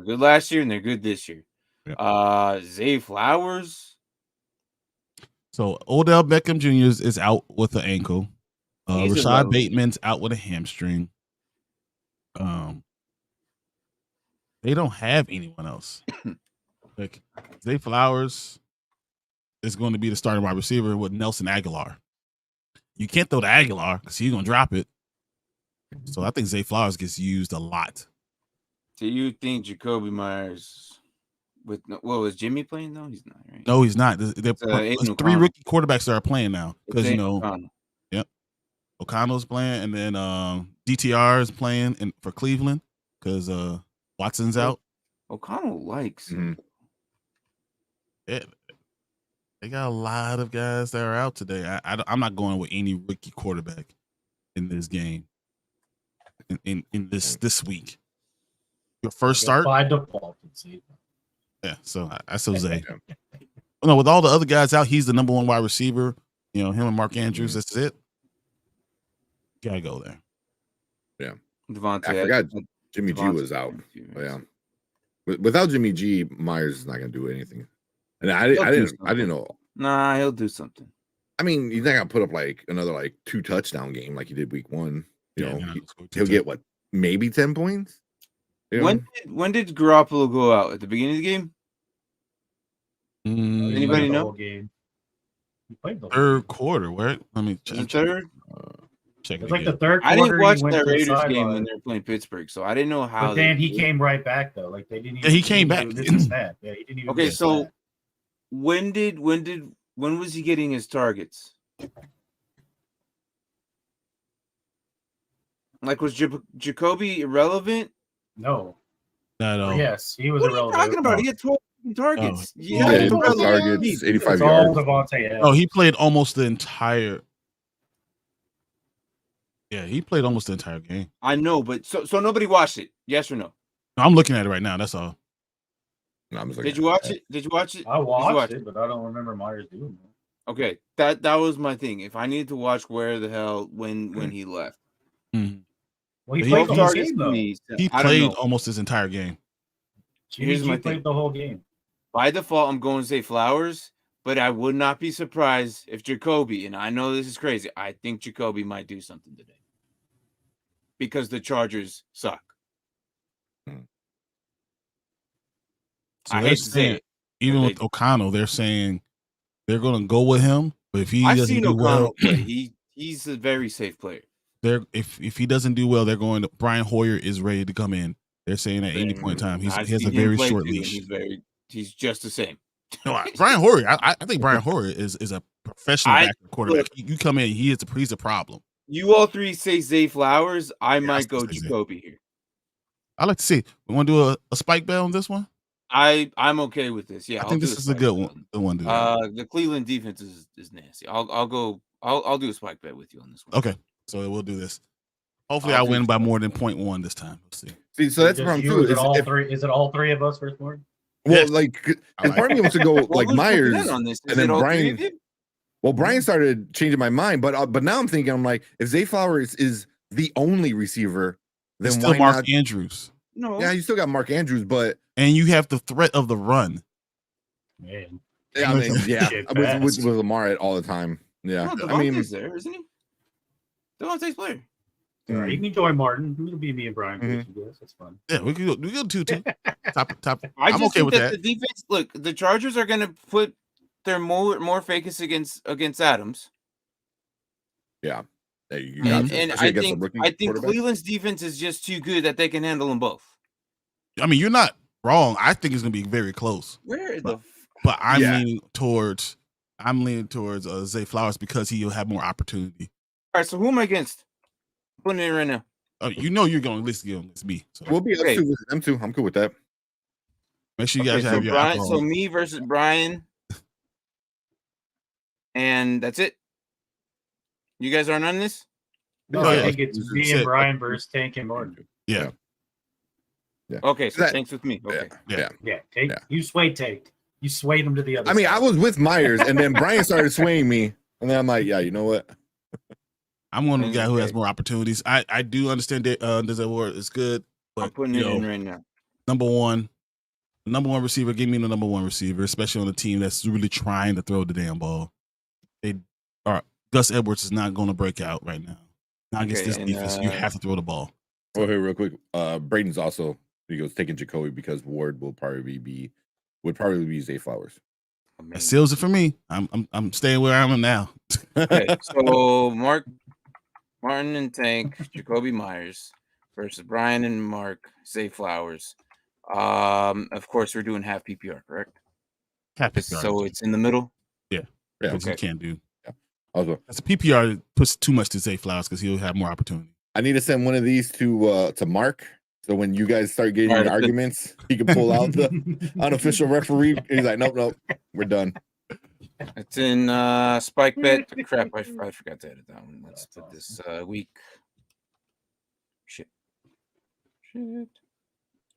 [SPEAKER 4] good last year and they're good this year. Yeah. Zay Flowers.
[SPEAKER 1] So Odell Beckham Jr. is out with an ankle. Rashad Bateman's out with a hamstring. They don't have anyone else. Like Zay Flowers is going to be the starting wide receiver with Nelson Aguilar. You can't throw to Aguilar because he's going to drop it. So I think Zay Flowers gets used a lot.
[SPEAKER 4] Do you think Jacoby Myers was Jimmy playing though? He's not, right?
[SPEAKER 1] No, he's not. There's 3 rookie quarterbacks that are playing now because yep, O'Connell's playing, and then DTR is playing for Cleveland because Watson's out.
[SPEAKER 4] O'Connell likes.
[SPEAKER 1] They got a lot of guys that are out today. I'm not going with any rookie quarterback in this game. In this week, your first start
[SPEAKER 3] by default.
[SPEAKER 1] Yeah, so I said Zay. No, with all the other guys out, he's the #1 wide receiver. You know, him and Mark Andrews. That's it. Gotta go there.
[SPEAKER 2] Yeah,
[SPEAKER 4] Devontae.
[SPEAKER 2] I forgot Jimmy G was out. Yeah, without Jimmy G, Myers is not gonna do anything. And I didn't know.
[SPEAKER 4] Nah, he'll do something.
[SPEAKER 2] I mean, he's not gonna put up like another 2 touchdown game like he did week 1. You know, he'll get what, maybe 10 points. You know?
[SPEAKER 4] When did Garoppolo go out? At the beginning of the game? Anybody know?
[SPEAKER 3] Game. He played the
[SPEAKER 1] third quarter. Where? Let me check.
[SPEAKER 4] Third.
[SPEAKER 1] Check it.
[SPEAKER 3] It's like the third quarter.
[SPEAKER 4] I didn't watch that Raiders game when they were playing Pittsburgh, so I didn't know how.
[SPEAKER 3] But then he came right back though. Like they didn't. Even,
[SPEAKER 1] he came back.
[SPEAKER 3] Yeah, he didn't even.
[SPEAKER 4] Okay, so when was he getting his targets? Like, was Jacoby irrelevant?
[SPEAKER 3] No.
[SPEAKER 1] Not at all.
[SPEAKER 3] Yes, he was
[SPEAKER 4] What are you
[SPEAKER 3] irrelevant.
[SPEAKER 4] talking about? He had 12 targets.
[SPEAKER 2] Yeah,
[SPEAKER 3] Yeah,
[SPEAKER 2] 12 targets, 85
[SPEAKER 3] It's all
[SPEAKER 2] yards.
[SPEAKER 3] Devontae Adams.
[SPEAKER 1] Oh, he played almost the entire. Yeah, he played almost the entire game.
[SPEAKER 4] I know, but so nobody watched it. Yes or no?
[SPEAKER 1] No, I'm looking at it right now. That's all.
[SPEAKER 2] No, I'm just looking
[SPEAKER 4] Did you
[SPEAKER 2] at
[SPEAKER 4] watch it? Did you watch it?
[SPEAKER 3] I
[SPEAKER 4] Did you
[SPEAKER 3] watched
[SPEAKER 4] watch
[SPEAKER 3] it, but I don't remember Myers doing that.
[SPEAKER 4] Okay, that was my thing. If I needed to watch where the hell when he left,
[SPEAKER 1] Mhm.
[SPEAKER 3] Well, he
[SPEAKER 1] He
[SPEAKER 3] played the whole
[SPEAKER 4] targets
[SPEAKER 3] game,
[SPEAKER 4] to
[SPEAKER 3] though.
[SPEAKER 4] me,
[SPEAKER 1] He
[SPEAKER 4] I don't
[SPEAKER 1] played
[SPEAKER 4] know.
[SPEAKER 1] almost his entire game.
[SPEAKER 4] Here's my
[SPEAKER 3] He played
[SPEAKER 4] thing.
[SPEAKER 3] the whole game.
[SPEAKER 4] By default, I'm going to say Flowers, but I would not be surprised if Jacoby, and I know this is crazy, I think Jacoby might do something today because the Chargers suck.
[SPEAKER 1] So
[SPEAKER 4] I
[SPEAKER 1] they're
[SPEAKER 4] hate to say
[SPEAKER 1] saying,
[SPEAKER 4] it.
[SPEAKER 1] even
[SPEAKER 4] but
[SPEAKER 1] with O'Connell, they're saying they're going to go with him. But if he
[SPEAKER 4] I've
[SPEAKER 1] doesn't
[SPEAKER 4] seen
[SPEAKER 1] do
[SPEAKER 4] O'Connell
[SPEAKER 1] well,
[SPEAKER 4] play. He's a very safe player.
[SPEAKER 1] if he doesn't do well, they're going to Brian Hoyer is ready to come in. They're saying at any point in time he
[SPEAKER 4] I've
[SPEAKER 1] has a
[SPEAKER 4] seen him
[SPEAKER 1] very
[SPEAKER 4] play
[SPEAKER 1] short
[SPEAKER 4] too, and
[SPEAKER 1] leash.
[SPEAKER 4] He's just the same.
[SPEAKER 1] No, Brian Hoyer, I think Brian Hoyer is a professional backup quarterback.
[SPEAKER 4] Look,
[SPEAKER 1] You come in, he's a problem.
[SPEAKER 4] You all three say Zay Flowers. I
[SPEAKER 1] Yeah,
[SPEAKER 4] might
[SPEAKER 1] I
[SPEAKER 4] go
[SPEAKER 1] still say Zay.
[SPEAKER 4] Jacoby here.
[SPEAKER 1] I like to see. We want to do a spike bet on this one.
[SPEAKER 4] I'm okay with this. Yeah,
[SPEAKER 1] I think this is a good one. Good one to do.
[SPEAKER 4] The Cleveland defense is nasty. I'll go. I'll do a spike bet with you on this one.
[SPEAKER 1] Okay, so we'll do this. Hopefully, I
[SPEAKER 4] I'll do
[SPEAKER 1] win by
[SPEAKER 4] spike.
[SPEAKER 1] more than 0.1 this time. Let's see.
[SPEAKER 2] See, so that's the
[SPEAKER 3] Just
[SPEAKER 2] problem
[SPEAKER 3] you,
[SPEAKER 2] too.
[SPEAKER 3] Is it all three of us versus Morgan?
[SPEAKER 2] Well,
[SPEAKER 1] Yes.
[SPEAKER 2] like,
[SPEAKER 1] I like
[SPEAKER 2] part of me wants to go
[SPEAKER 4] Well,
[SPEAKER 2] like
[SPEAKER 4] who's looking
[SPEAKER 2] Myers,
[SPEAKER 4] in on this? Is
[SPEAKER 2] and then
[SPEAKER 4] it all three
[SPEAKER 2] Brian.
[SPEAKER 4] of you?
[SPEAKER 2] Well, Brian started changing my mind, but now I'm thinking, I'm like, if Zay Flowers is the only receiver, then
[SPEAKER 1] It's
[SPEAKER 2] why
[SPEAKER 1] still Mark
[SPEAKER 2] not?
[SPEAKER 1] Andrews,
[SPEAKER 4] No.
[SPEAKER 2] Yeah, you still got Mark Andrews, but
[SPEAKER 1] and you have the threat of the run.
[SPEAKER 3] Man,
[SPEAKER 2] yeah, I mean, yeah,
[SPEAKER 3] Shit
[SPEAKER 2] with
[SPEAKER 3] fast.
[SPEAKER 2] Lamar at all the time. Yeah,
[SPEAKER 4] No,
[SPEAKER 2] I mean,
[SPEAKER 4] Devontae's there, isn't he? Devontae's player.
[SPEAKER 3] all right, you can join Martin. It'll be me and Brian.
[SPEAKER 2] Mhm.
[SPEAKER 3] I guess that's fun.
[SPEAKER 1] Yeah, we could go 2-2. Top.
[SPEAKER 4] I
[SPEAKER 1] I'm
[SPEAKER 4] just
[SPEAKER 1] okay
[SPEAKER 4] think
[SPEAKER 1] with
[SPEAKER 4] that
[SPEAKER 1] that.
[SPEAKER 4] the defense. Look, the Chargers are going to put their more focus against Adams,
[SPEAKER 2] yeah. You
[SPEAKER 1] Mhm.
[SPEAKER 2] got to,
[SPEAKER 4] and
[SPEAKER 2] especially
[SPEAKER 4] I
[SPEAKER 2] against a
[SPEAKER 4] think
[SPEAKER 2] rookie quarterback.
[SPEAKER 4] Cleveland's defense is just too good that they can handle them both.
[SPEAKER 1] I mean, you're not wrong. I think it's going to be very close.
[SPEAKER 4] Where the
[SPEAKER 1] But I'm
[SPEAKER 2] Yeah.
[SPEAKER 1] leaning towards Zay Flowers because he'll have more opportunity.
[SPEAKER 4] All right, so who am I against? I'm putting it in right now.
[SPEAKER 1] You know you're going to listen against me. So
[SPEAKER 2] We'll be us
[SPEAKER 4] Okay.
[SPEAKER 2] two versus them too. I'm cool with that.
[SPEAKER 1] make sure you
[SPEAKER 4] Okay,
[SPEAKER 1] guys
[SPEAKER 4] so
[SPEAKER 1] have your
[SPEAKER 4] Brian,
[SPEAKER 1] alcohol.
[SPEAKER 4] so me versus Brian, and that's it. You guys aren't on this?
[SPEAKER 3] No,
[SPEAKER 1] Oh,
[SPEAKER 3] I
[SPEAKER 1] yeah.
[SPEAKER 3] think it's
[SPEAKER 2] This is
[SPEAKER 3] me
[SPEAKER 1] it.
[SPEAKER 3] and Brian versus Tank and Martin.
[SPEAKER 1] Yeah.
[SPEAKER 4] Okay, so
[SPEAKER 2] That-
[SPEAKER 4] thanks with me. Okay.
[SPEAKER 1] Yeah.
[SPEAKER 3] Yeah, Tank.
[SPEAKER 2] Yeah.
[SPEAKER 3] You swayed Tank. You swayed him to the other.
[SPEAKER 2] I mean,
[SPEAKER 3] side.
[SPEAKER 2] I was with Myers, and then Brian started swaying me, and then I'm like, yeah, you know what?
[SPEAKER 1] I'm one of the guy who has
[SPEAKER 4] Okay.
[SPEAKER 1] more opportunities. I do understand that this award is good,
[SPEAKER 4] I'm
[SPEAKER 1] but
[SPEAKER 4] putting
[SPEAKER 1] you
[SPEAKER 4] it in
[SPEAKER 1] know,
[SPEAKER 4] right now.
[SPEAKER 1] number one receiver. Give me the number one receiver, especially on a team that's really trying to throw the damn ball. Gus Edwards is not going to break out right now. Not against
[SPEAKER 4] Okay,
[SPEAKER 1] this
[SPEAKER 4] and,
[SPEAKER 1] defense. You have to throw the ball.
[SPEAKER 2] Oh, here, real quick. Braden's also he goes taking Jacoby because Ward would probably be Zay Flowers.
[SPEAKER 1] That seals it for me. I'm staying where I am now.
[SPEAKER 4] Okay, so Martin and Tank, Jacoby Meyers versus Brian and Mark, Zay Flowers. Of course, we're doing half PPR, correct? So it's in the middle.
[SPEAKER 2] Yeah,
[SPEAKER 1] Because you
[SPEAKER 4] okay.
[SPEAKER 1] can't do.
[SPEAKER 2] also,
[SPEAKER 1] As a PPR, it puts too much to Zay Flowers because he'll have more opportunity.
[SPEAKER 2] I need to send one of these to Mark. So when you guys start getting
[SPEAKER 4] All right,
[SPEAKER 2] your
[SPEAKER 4] good.
[SPEAKER 2] arguments, he can pull out the unofficial referee. He's like, nope, we're done.
[SPEAKER 4] It's in spike bet. Crap, I forgot to edit that one. Let's put this week. Shit. All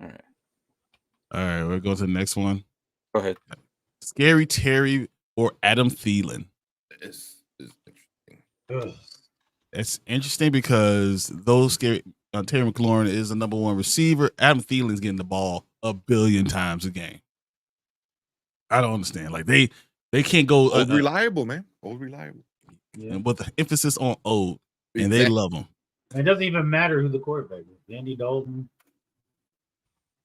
[SPEAKER 4] right.
[SPEAKER 1] All right, we'll go to the next one.
[SPEAKER 4] Go ahead.
[SPEAKER 1] Scary Terry or Adam Thielen.
[SPEAKER 2] It's interesting.
[SPEAKER 3] Ugh.
[SPEAKER 1] It's interesting because Terry McLaurin is the number one receiver. Adam Thielen's getting the ball a billion times a game. I don't understand. Like they can't go
[SPEAKER 2] Old reliable, man. Old reliable.
[SPEAKER 3] Yeah.
[SPEAKER 1] with the emphasis on old, and they love him.
[SPEAKER 3] It doesn't even matter who the quarterback is. Andy Dalton,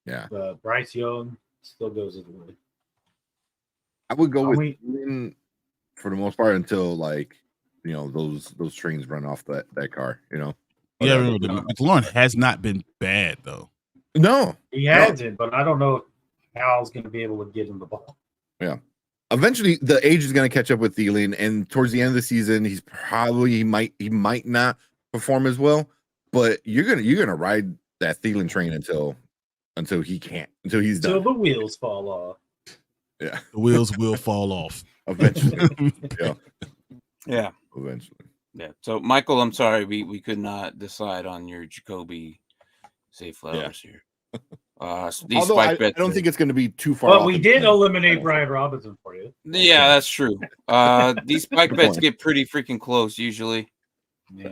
[SPEAKER 2] Yeah.
[SPEAKER 3] Bryce Young still goes his way.
[SPEAKER 2] I would go
[SPEAKER 3] I
[SPEAKER 2] with
[SPEAKER 3] mean-
[SPEAKER 2] Thielen for the most part until those trains run off that car.
[SPEAKER 1] Yeah, remember McLaurin has not been bad though.
[SPEAKER 2] No,
[SPEAKER 3] He hasn't, but I don't know if Hal's going to be able to get him the ball.
[SPEAKER 2] eventually the age is going to catch up with Thielen, and towards the end of the season, he might not perform as well. But you're gonna ride that Thielen train until until he can't, until he's
[SPEAKER 3] Till
[SPEAKER 2] done.
[SPEAKER 3] the wheels fall off.
[SPEAKER 2] Yeah,
[SPEAKER 1] The wheels will fall off.
[SPEAKER 2] eventually.
[SPEAKER 4] Yeah.
[SPEAKER 2] Eventually.
[SPEAKER 4] Yeah. So Michael, I'm sorry, we could not decide on your Jacoby safe flowers here. These
[SPEAKER 2] Although I
[SPEAKER 4] spike bets
[SPEAKER 2] don't think it's going to be too far.
[SPEAKER 3] But
[SPEAKER 2] off
[SPEAKER 3] we
[SPEAKER 2] in
[SPEAKER 3] did
[SPEAKER 2] time.
[SPEAKER 3] eliminate Brian Robinson for you.
[SPEAKER 4] Yeah, that's true. These spike
[SPEAKER 2] Good
[SPEAKER 4] bets
[SPEAKER 2] point.
[SPEAKER 4] get pretty freaking close usually.
[SPEAKER 3] Yeah.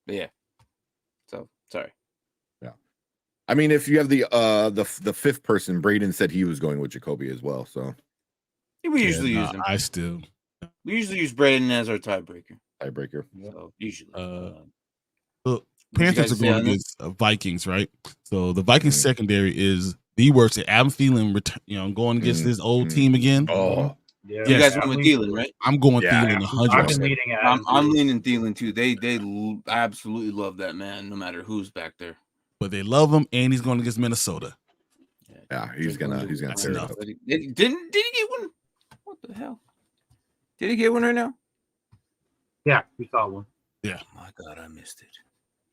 [SPEAKER 4] But yeah. So sorry.
[SPEAKER 2] I mean, if you have the fifth person, Braden said he was going with Jacoby as well. So
[SPEAKER 4] We usually use them. We usually use Braden as our tiebreaker.
[SPEAKER 2] tiebreaker.
[SPEAKER 4] So usually.
[SPEAKER 1] Look, Panthers are
[SPEAKER 4] guys say
[SPEAKER 1] going
[SPEAKER 4] on
[SPEAKER 1] against Vikings, right? So the Vikings secondary is the worst. Adam Thielen, going against this old team again.
[SPEAKER 2] Oh,
[SPEAKER 3] Yeah.
[SPEAKER 4] You
[SPEAKER 1] Yes.
[SPEAKER 4] guys went with Thielen, right?
[SPEAKER 1] I'm going
[SPEAKER 2] Yeah.
[SPEAKER 1] Thielen
[SPEAKER 3] I've been
[SPEAKER 1] 100%.
[SPEAKER 3] leading at
[SPEAKER 4] I'm leaning Thielen too. They absolutely love that man, no matter who's back there.
[SPEAKER 1] But they love him, and he's going against Minnesota.
[SPEAKER 2] yeah, he's gonna
[SPEAKER 1] That's
[SPEAKER 2] tear it
[SPEAKER 1] enough.
[SPEAKER 2] up.
[SPEAKER 4] Did he get one? What the hell? Did he get one right now?
[SPEAKER 3] Yeah, we saw one.
[SPEAKER 4] Oh my god, I missed it.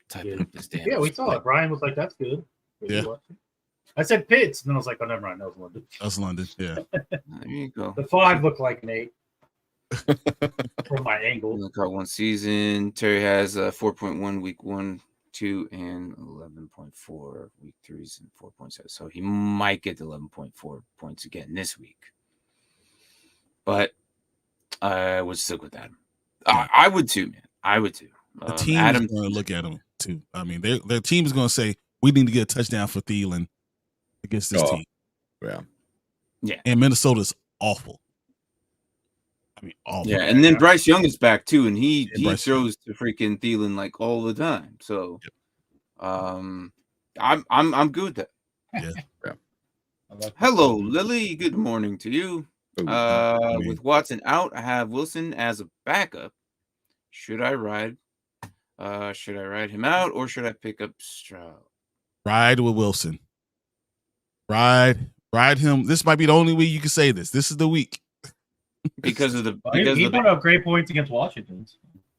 [SPEAKER 4] Typing
[SPEAKER 3] Yeah.
[SPEAKER 4] up this damn.
[SPEAKER 3] Yeah, we saw it. Brian was like, "That's good."
[SPEAKER 1] Yeah.
[SPEAKER 3] I said Pitts, and then I was like, "Oh, never mind. That was London."
[SPEAKER 1] That's London. Yeah.
[SPEAKER 4] There you go.
[SPEAKER 3] The 5 looked like an 8 from my angle.
[SPEAKER 4] Look at one season. Terry has 4.1 week 1, 2, and 11.4 week 3s and 4.7. So he might get 11.4 points again this week. But I would stick with Adam. I would too, man. I would too.
[SPEAKER 1] The team
[SPEAKER 4] Adam
[SPEAKER 1] is going to look at him too. I mean, their team is going to say, we need to get a touchdown for Thielen against this team.
[SPEAKER 2] Yeah.
[SPEAKER 1] And Minnesota's awful. I mean, awful.
[SPEAKER 4] Yeah, and then Bryce Young is back too, and he
[SPEAKER 1] Bryce
[SPEAKER 4] throws to freaking Thielen like all the time. So, I'm good with that.
[SPEAKER 1] Yeah.
[SPEAKER 4] Hello, Lily. Good morning to you.
[SPEAKER 2] Oh,
[SPEAKER 4] With Watson out, I have Wilson as a backup. Should I ride him out, or should I pick up Stroud?
[SPEAKER 1] Ride with Wilson. Ride him. This might be the only week you can say this. This is the week.
[SPEAKER 4] Because of the
[SPEAKER 3] He put up great points against Washington.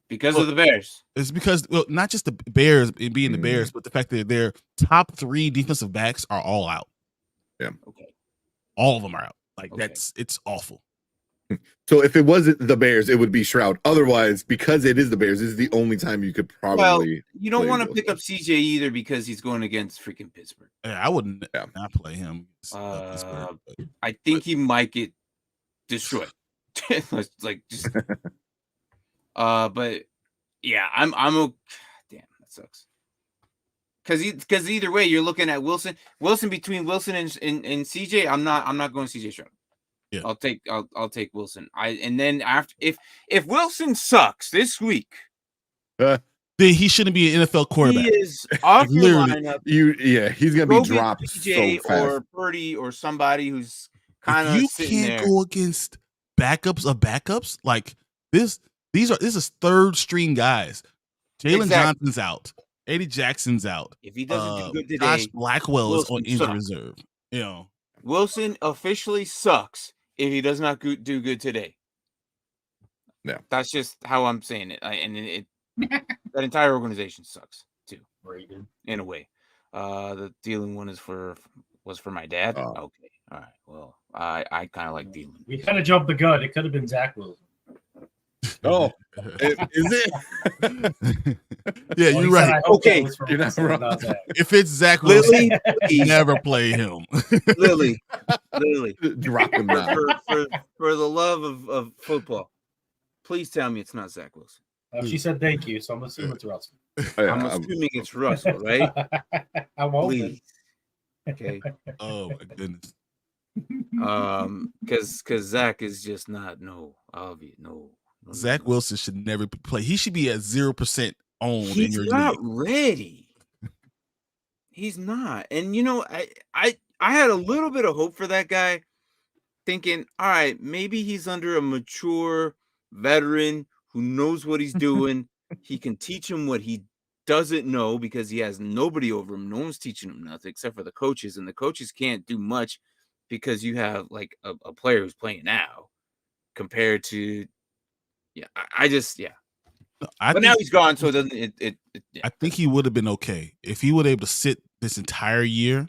[SPEAKER 4] because of the Bears.
[SPEAKER 1] It's because, well, not just the Bears being the Bears, but the fact that their top 3 defensive backs are all out.
[SPEAKER 2] Yeah.
[SPEAKER 4] Okay.
[SPEAKER 1] All of them are out. Like,
[SPEAKER 4] Okay.
[SPEAKER 1] it's awful.
[SPEAKER 2] So if it wasn't the Bears, it would be Stroud. Otherwise, because it is the Bears, this is the only time you could probably.
[SPEAKER 4] Well, you don't
[SPEAKER 2] play
[SPEAKER 4] want to
[SPEAKER 2] Wilson.
[SPEAKER 4] pick up CJ either because he's going against freaking Pittsburgh.
[SPEAKER 1] Yeah, I wouldn't
[SPEAKER 2] Yeah.
[SPEAKER 1] not play him. Pittsburgh, but-
[SPEAKER 4] I think he might get destroyed. Like just but yeah, I'm damn, that sucks. Because either way, you're looking at Wilson between Wilson and CJ. I'm not going CJ Stroud.
[SPEAKER 1] Yeah.
[SPEAKER 4] I'll take Wilson. And then after if Wilson sucks this week,
[SPEAKER 1] then he shouldn't be an NFL quarterback.
[SPEAKER 4] he is off your
[SPEAKER 1] Literally,
[SPEAKER 4] lineup.
[SPEAKER 2] He's gonna
[SPEAKER 4] Go
[SPEAKER 2] be
[SPEAKER 4] get
[SPEAKER 2] dropped
[SPEAKER 4] CJ
[SPEAKER 2] so fast.
[SPEAKER 4] or Purdy or somebody who's kind
[SPEAKER 1] If
[SPEAKER 4] of
[SPEAKER 1] you
[SPEAKER 4] sitting
[SPEAKER 1] can't
[SPEAKER 4] there.
[SPEAKER 1] go against backups of backups like this. This is third string guys. Jalen
[SPEAKER 4] Exactly.
[SPEAKER 1] Johnson's out. Eddie Jackson's out.
[SPEAKER 4] If he doesn't do good
[SPEAKER 1] Josh
[SPEAKER 4] today,
[SPEAKER 1] Blackwell is on
[SPEAKER 4] Wilson
[SPEAKER 1] injury
[SPEAKER 4] sucks.
[SPEAKER 1] reserve.
[SPEAKER 4] Wilson officially sucks if he does not do good today.
[SPEAKER 2] Yeah.
[SPEAKER 4] That's just how I'm saying it. That entire organization sucks too, in a way. The Thielen one was for my dad.
[SPEAKER 2] Oh.
[SPEAKER 4] Okay, all right. Well, I kind of like Thielen.
[SPEAKER 3] We kind of jumped the gun. It could have been Zach Wilson.
[SPEAKER 2] Oh, is it?
[SPEAKER 1] Yeah,
[SPEAKER 3] Well,
[SPEAKER 1] you're
[SPEAKER 3] he said,
[SPEAKER 1] right.
[SPEAKER 3] "I hope
[SPEAKER 4] Okay,
[SPEAKER 3] that was from
[SPEAKER 2] you're not
[SPEAKER 3] Wilson,
[SPEAKER 2] wrong.
[SPEAKER 3] not Zach."
[SPEAKER 1] If it's Zach Wilson,
[SPEAKER 4] Lily,
[SPEAKER 1] never play him.
[SPEAKER 4] Lily,
[SPEAKER 2] Drop him now.
[SPEAKER 4] for the love of football, please tell me it's not Zach Wilson.
[SPEAKER 3] She said thank you, so I'm assuming it's Russell.
[SPEAKER 2] Oh, yeah,
[SPEAKER 4] I'm assuming it's Russell, right?
[SPEAKER 3] I'm hoping.
[SPEAKER 4] Please. Okay.
[SPEAKER 1] Oh my goodness.
[SPEAKER 4] Because Zach is just not obvious. No.
[SPEAKER 1] Zach Wilson should never play. He should be at 0% owned in
[SPEAKER 4] He's
[SPEAKER 1] your
[SPEAKER 4] not
[SPEAKER 1] league.
[SPEAKER 4] ready. He's not. And I had a little bit of hope for that guy, thinking, all right, maybe he's under a mature veteran who knows what he's doing. He can teach him what he doesn't know because he has nobody over him. No one's teaching him nothing except for the coaches, and the coaches can't do much because you have like a player who's playing now compared to but now he's gone, so it doesn't.
[SPEAKER 1] I think he would have been okay if he would have able to sit this entire year,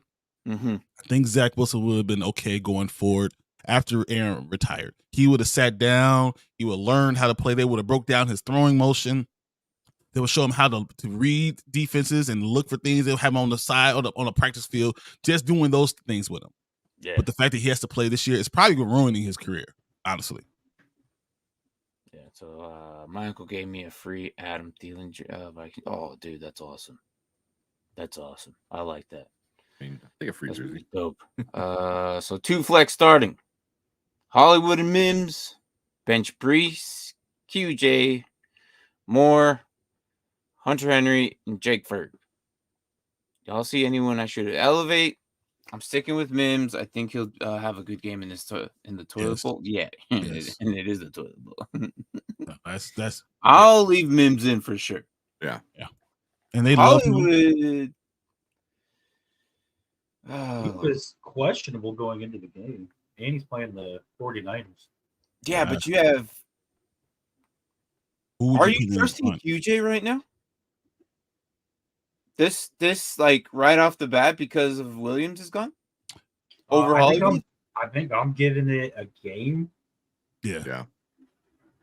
[SPEAKER 1] I think Zach Wilson would have been okay going forward after Aaron retired. He would have sat down. He would learn how to play. They would have broke down his throwing motion. They would show him how to read defenses and look for things. They'll have him on the side on the practice field, just doing those things with him.
[SPEAKER 5] Yeah.
[SPEAKER 1] But the fact that he has to play this year is probably ruining his career, honestly.
[SPEAKER 5] Yeah. So my uncle gave me a free Adam Thielen Viking. Oh, dude, that's awesome. That's awesome. I like that.
[SPEAKER 2] I mean, I think a free
[SPEAKER 5] That's
[SPEAKER 2] jersey.
[SPEAKER 5] pretty dope. So 2 flex starting. Hollywood and Mims, bench Brees, QJ, Moore, Hunter Henry, and Jake Ferg. Y'all see anyone I should elevate? I'm sticking with Mims. I think he'll have a good game in this in the toilet bowl. Yeah,
[SPEAKER 1] Yes.
[SPEAKER 5] and it is the toilet bowl.
[SPEAKER 1] No, that's.
[SPEAKER 5] I'll leave Mims in for sure.
[SPEAKER 2] Yeah.
[SPEAKER 1] And they love him.
[SPEAKER 5] Hollywood.
[SPEAKER 3] He
[SPEAKER 5] Oh,
[SPEAKER 3] was questionable going into the game, and he's playing the 49ers.
[SPEAKER 5] yeah, but you have.
[SPEAKER 1] Who would
[SPEAKER 5] Are
[SPEAKER 1] put
[SPEAKER 5] you
[SPEAKER 1] in
[SPEAKER 5] trusting
[SPEAKER 1] front?
[SPEAKER 5] QJ right now? This like right off the bat because of Williams is gone over Hollywood.
[SPEAKER 3] I think I'm giving it a game
[SPEAKER 1] Yeah.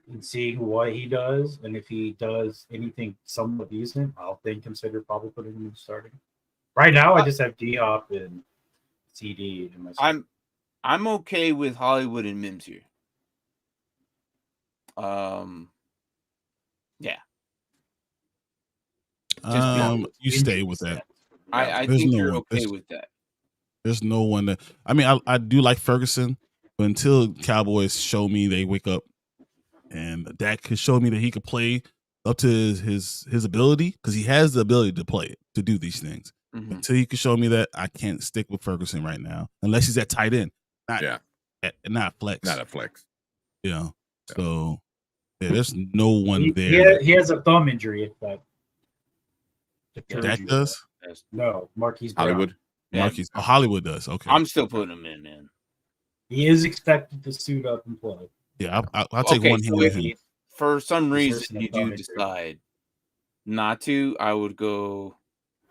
[SPEAKER 3] and see what he does, and if he does anything somewhat decent, I'll then consider probably putting him in starting. Right now, I just have D-Hop and CD in my.
[SPEAKER 5] I'm okay with Hollywood and Mims here. Yeah.
[SPEAKER 1] You stay with that.
[SPEAKER 5] I
[SPEAKER 1] There's
[SPEAKER 5] think
[SPEAKER 1] no
[SPEAKER 5] you're
[SPEAKER 1] one-
[SPEAKER 5] okay
[SPEAKER 1] there's-
[SPEAKER 5] with that.
[SPEAKER 1] There's no one that. I mean, I do like Ferguson, but until Cowboys show me they wake up, and Dak could show me that he could play up to his ability, because he has the ability to play it, to do these things.
[SPEAKER 5] Mhm.
[SPEAKER 1] Until he can show me that, I can't stick with Ferguson right now, unless he's at tight end, not flex.
[SPEAKER 2] Not a flex.
[SPEAKER 1] You know, so there's no one there.
[SPEAKER 3] He has a thumb injury. If that.
[SPEAKER 1] Dak does.
[SPEAKER 3] No, Marquise Brown.
[SPEAKER 2] Hollywood.
[SPEAKER 5] Yeah.
[SPEAKER 1] Marquise, Hollywood does. Okay,
[SPEAKER 5] I'm still putting him in, man.
[SPEAKER 3] He is expected to suit up and play.
[SPEAKER 1] yeah, I'll take one hand
[SPEAKER 5] so
[SPEAKER 1] with
[SPEAKER 5] if
[SPEAKER 1] him.
[SPEAKER 5] for some reason
[SPEAKER 3] Position
[SPEAKER 5] you
[SPEAKER 3] of
[SPEAKER 5] do
[SPEAKER 3] thumb injury.
[SPEAKER 5] decide not to, I would go.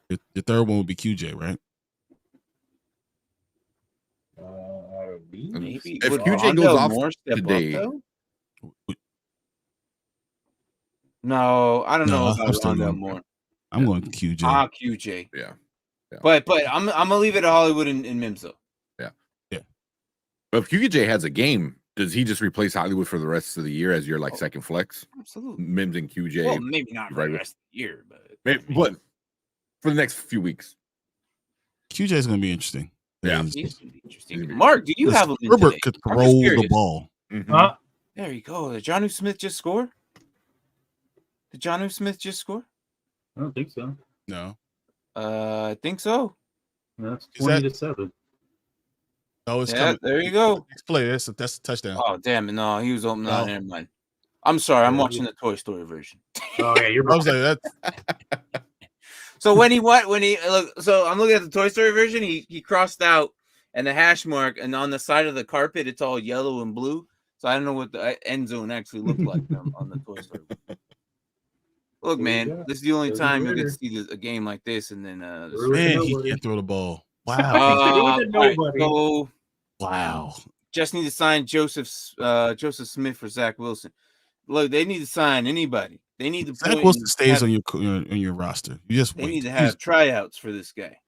[SPEAKER 1] The third one would be QJ, right?
[SPEAKER 5] Maybe
[SPEAKER 2] If
[SPEAKER 5] would
[SPEAKER 2] QJ goes
[SPEAKER 5] Rondale
[SPEAKER 2] off
[SPEAKER 5] Moore step
[SPEAKER 2] today-
[SPEAKER 5] up, though? No, I don't
[SPEAKER 1] No,
[SPEAKER 5] know
[SPEAKER 1] I'm
[SPEAKER 5] about
[SPEAKER 1] still
[SPEAKER 5] Rondale
[SPEAKER 1] going-
[SPEAKER 5] Moore.
[SPEAKER 1] I'm going QJ.
[SPEAKER 5] QJ.
[SPEAKER 2] Yeah.
[SPEAKER 5] But I'm gonna leave it at Hollywood and Mims though.
[SPEAKER 2] But if QJ has a game, does he just replace Hollywood for the rest of the year as your
[SPEAKER 5] Oh.
[SPEAKER 2] second flex?
[SPEAKER 5] Absolutely.
[SPEAKER 2] Mims and QJ.
[SPEAKER 5] Well, maybe not for
[SPEAKER 2] right
[SPEAKER 5] the
[SPEAKER 2] with-
[SPEAKER 5] rest of the year, but
[SPEAKER 2] But for the next few weeks.
[SPEAKER 1] QJ is going to be interesting.
[SPEAKER 2] Yeah.
[SPEAKER 5] he's gonna be interesting.
[SPEAKER 2] He's gonna be-
[SPEAKER 5] Mark, do you have him in
[SPEAKER 1] Herbert
[SPEAKER 5] today?
[SPEAKER 1] could
[SPEAKER 5] I'm just
[SPEAKER 1] throw the
[SPEAKER 5] curious.
[SPEAKER 1] ball.
[SPEAKER 2] Mhm.
[SPEAKER 3] Huh?
[SPEAKER 5] There you go. Did Jonnu Smith just score? Did Jonnu Smith just score?
[SPEAKER 3] I don't think so.
[SPEAKER 1] No,
[SPEAKER 5] I think so.
[SPEAKER 3] That's
[SPEAKER 1] Is that-
[SPEAKER 3] 20-7.
[SPEAKER 1] no, it's
[SPEAKER 5] Yeah,
[SPEAKER 1] coming.
[SPEAKER 5] there you go.
[SPEAKER 1] Next play. That's a touchdown.
[SPEAKER 5] Oh damn it! No, he was open. No,
[SPEAKER 1] No.
[SPEAKER 5] never mind. I'm sorry. I'm
[SPEAKER 3] Yeah,
[SPEAKER 5] watching the Toy Story version.
[SPEAKER 3] Oh yeah, you're
[SPEAKER 1] I was like, that.
[SPEAKER 5] So when he look, so I'm looking at the Toy Story version. He crossed out and the hash mark, and on the side of the carpet, it's all yellow and blue. So I don't know what the end zone actually looked like on the Toy Story. Look,
[SPEAKER 3] There you
[SPEAKER 5] man,
[SPEAKER 3] go.
[SPEAKER 5] this is the only
[SPEAKER 3] There's the
[SPEAKER 5] time you'll get to
[SPEAKER 3] winner.
[SPEAKER 5] see a game like this, and then
[SPEAKER 3] Ruin
[SPEAKER 1] Man,
[SPEAKER 3] it.
[SPEAKER 1] he
[SPEAKER 3] Nobody.
[SPEAKER 1] can't throw the ball. Wow.
[SPEAKER 5] all right,
[SPEAKER 3] Nobody.
[SPEAKER 5] so
[SPEAKER 1] Wow.
[SPEAKER 5] just need to sign Joseph Smith for Zach Wilson. Look, they need to sign anybody. They need to
[SPEAKER 1] Zach
[SPEAKER 5] put
[SPEAKER 1] Wilson
[SPEAKER 5] in-
[SPEAKER 1] stays
[SPEAKER 5] have-
[SPEAKER 1] on your roster. You just
[SPEAKER 5] They
[SPEAKER 1] wait.
[SPEAKER 5] need to have tryouts for this guy.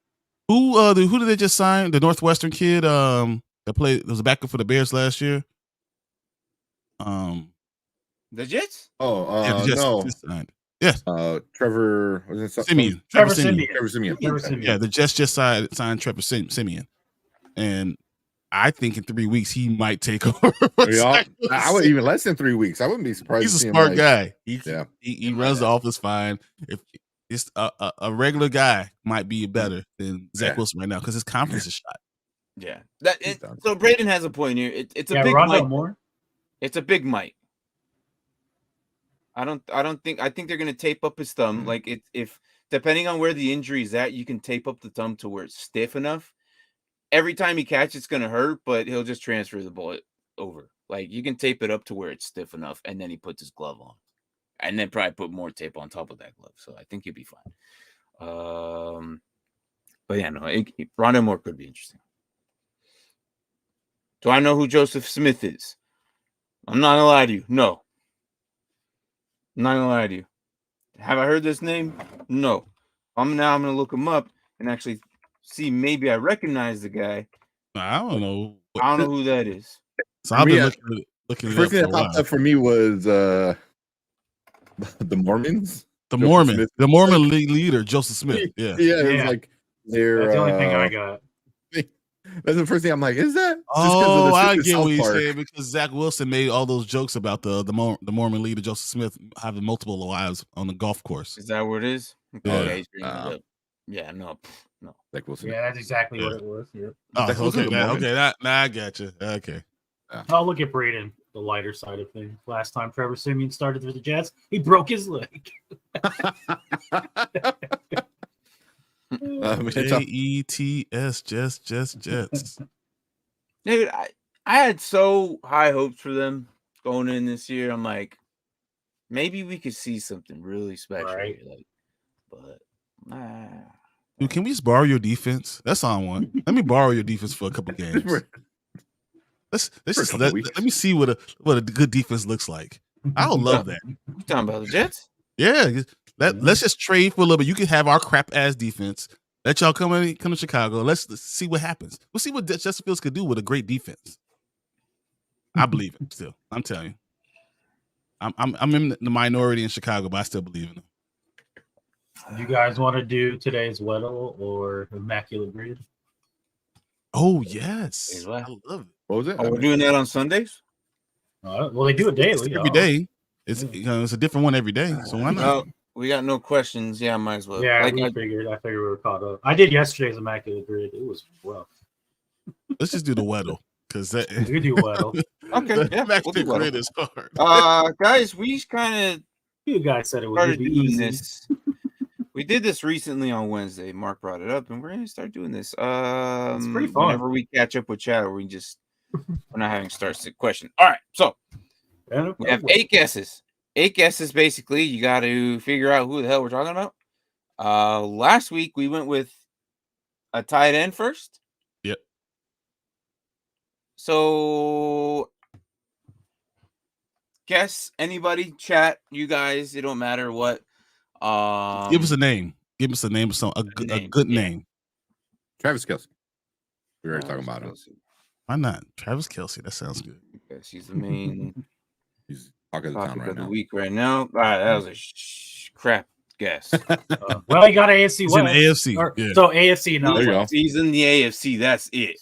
[SPEAKER 1] Who did they just sign? The Northwestern kid that played was a backup for the Bears last year.
[SPEAKER 5] The Jets?
[SPEAKER 2] Oh,
[SPEAKER 1] the Jets
[SPEAKER 2] no.
[SPEAKER 1] just signed.
[SPEAKER 2] Trevor was it
[SPEAKER 1] Simeon.
[SPEAKER 3] Trevor
[SPEAKER 1] Simeon.
[SPEAKER 3] Simeon.
[SPEAKER 2] Trevor Simeon.
[SPEAKER 3] Trevor Simeon.
[SPEAKER 1] Yeah, the Jets just signed Trevor Simeon, and I think in 3 weeks he might take over.
[SPEAKER 2] Yeah, I would even less than 3 weeks. I wouldn't be surprised.
[SPEAKER 1] He's
[SPEAKER 2] to
[SPEAKER 1] a
[SPEAKER 2] see him,
[SPEAKER 1] smart
[SPEAKER 2] like-
[SPEAKER 1] guy. He
[SPEAKER 2] Yeah.
[SPEAKER 1] runs the office fine. If it's a regular guy might be better than Zach
[SPEAKER 2] Yeah.
[SPEAKER 1] Wilson right now because his confidence is shot.
[SPEAKER 5] Yeah.
[SPEAKER 2] He's done.
[SPEAKER 5] So Braden has a point here. It's a
[SPEAKER 3] Yeah,
[SPEAKER 5] big
[SPEAKER 3] Rondale
[SPEAKER 5] mic.
[SPEAKER 3] Moore.
[SPEAKER 5] It's a big mic. I think they're gonna tape up his thumb.
[SPEAKER 2] Mm-hmm.
[SPEAKER 5] Like if depending on where the injury is at, you can tape up the thumb to where it's stiff enough. Every time he catches, it's gonna hurt, but he'll just transfer the ball over. Like you can tape it up to where it's stiff enough, and then he puts his glove on, and then probably put more tape on top of that glove. So I think he'll be fine. But yeah, no, Rondale Moore could be interesting. Do I know who Joseph Smith is? I'm not gonna lie to you. No. I'm not gonna lie to you. Have I heard this name? No. I'm gonna look him up and actually see. Maybe I recognize the guy.
[SPEAKER 1] I don't know.
[SPEAKER 5] I don't know who that is.
[SPEAKER 1] So I've been looking
[SPEAKER 2] The
[SPEAKER 1] it
[SPEAKER 2] first
[SPEAKER 1] up
[SPEAKER 2] thing
[SPEAKER 1] for
[SPEAKER 2] that
[SPEAKER 1] a
[SPEAKER 2] popped
[SPEAKER 1] while.
[SPEAKER 2] up for me was the Mormons.
[SPEAKER 1] The
[SPEAKER 2] Joseph
[SPEAKER 1] Mormon,
[SPEAKER 2] Smith.
[SPEAKER 1] the Mormon leader, Joseph Smith. Yeah.
[SPEAKER 2] Yeah, it was
[SPEAKER 3] Yeah.
[SPEAKER 2] like they're.
[SPEAKER 3] That's the only thing I got.
[SPEAKER 2] That's the first thing I'm like, is that?
[SPEAKER 1] Oh, I
[SPEAKER 2] Stupid
[SPEAKER 1] get
[SPEAKER 2] South
[SPEAKER 1] what you're
[SPEAKER 2] Park.
[SPEAKER 1] saying because Zach Wilson made all those jokes about the Mormon leader Joseph Smith having multiple wives on the golf course.
[SPEAKER 5] Is that what it is?
[SPEAKER 1] Yeah.
[SPEAKER 5] Okay, he's bringing it up. Yeah, no.
[SPEAKER 2] Like Wilson.
[SPEAKER 3] Yeah, that's exactly what it was. Yeah.
[SPEAKER 1] Oh,
[SPEAKER 2] Zach Wilson's
[SPEAKER 1] okay,
[SPEAKER 2] a Mormon.
[SPEAKER 1] okay, I got you. Okay.
[SPEAKER 3] I'll look at Braden, the lighter side of things. Last time Trevor Siemian started with the Jets, he broke his leg.
[SPEAKER 1] Jets, Jets.
[SPEAKER 5] Dude, I had so high hopes for them going in this year. I'm like, maybe we could see something really special.
[SPEAKER 3] Right.
[SPEAKER 5] Here, like, but
[SPEAKER 1] Dude, can we just borrow your defense? That's all I want. Let me borrow your defense for a couple games. Let's
[SPEAKER 2] For a
[SPEAKER 1] just
[SPEAKER 2] couple
[SPEAKER 1] let
[SPEAKER 2] weeks.
[SPEAKER 1] me see what a good defense looks like. I would love that.
[SPEAKER 5] you talking about the Jets?
[SPEAKER 1] Yeah, let's just trade for a little bit. You can have our crap ass defense. Let y'all come to Chicago. Let's see what happens. We'll see what Justin Fields could do with a great defense. I believe him still. I'm telling you. I'm in the minority in Chicago, but I still believe in him.
[SPEAKER 3] You guys want to do today's Weddle or Immaculate Grid?
[SPEAKER 1] Oh yes,
[SPEAKER 5] What?
[SPEAKER 1] I love it.
[SPEAKER 2] What was it?
[SPEAKER 5] Oh, we're doing that on Sundays?
[SPEAKER 3] Well, they do it daily.
[SPEAKER 1] Every day. It's it's a different one every day. So why not?
[SPEAKER 5] No, we got no questions. Yeah, might as well.
[SPEAKER 3] Yeah,
[SPEAKER 5] Like,
[SPEAKER 3] I figured we were caught up. I did yesterday's Immaculate Grid. It was rough.
[SPEAKER 1] Let's just do the Weddle because that
[SPEAKER 3] We could do Weddle.
[SPEAKER 5] okay, yeah, we'll do
[SPEAKER 1] Immaculate Grid
[SPEAKER 5] Weddle.
[SPEAKER 1] is hard.
[SPEAKER 5] Guys, we kind
[SPEAKER 3] You guys said it
[SPEAKER 5] of
[SPEAKER 3] would
[SPEAKER 5] started
[SPEAKER 3] be
[SPEAKER 5] doing
[SPEAKER 3] easy.
[SPEAKER 5] this. We did this recently on Wednesday. Mark brought it up, and we're gonna start doing this.
[SPEAKER 3] It's pretty fun.
[SPEAKER 5] Whenever we catch up with chat, or we're not having start sick question. All right, so
[SPEAKER 3] Yeah,
[SPEAKER 5] we have 8 guesses. 8 guesses, basically. You got to figure out who the hell we're talking about. Last week we went with a tight end first.
[SPEAKER 1] Yep.
[SPEAKER 5] So guess anybody, chat, you guys, it don't matter what.
[SPEAKER 1] Give us a name. Give us a name of a good
[SPEAKER 5] yeah.
[SPEAKER 1] name.
[SPEAKER 2] Travis Kelce. We were talking about him.
[SPEAKER 1] Why not? Travis Kelce. That sounds good.
[SPEAKER 5] Yes, he's the main
[SPEAKER 2] He's talk of the town
[SPEAKER 5] topic
[SPEAKER 2] right
[SPEAKER 5] of the
[SPEAKER 2] now.
[SPEAKER 5] week right now. All right, that was a crap guess.
[SPEAKER 3] well, he got AFC
[SPEAKER 1] He's in
[SPEAKER 3] West.
[SPEAKER 1] the AFC.
[SPEAKER 3] Or-
[SPEAKER 1] Yeah.
[SPEAKER 3] So AFC now.
[SPEAKER 2] There you go.
[SPEAKER 5] He's in the AFC. That's it.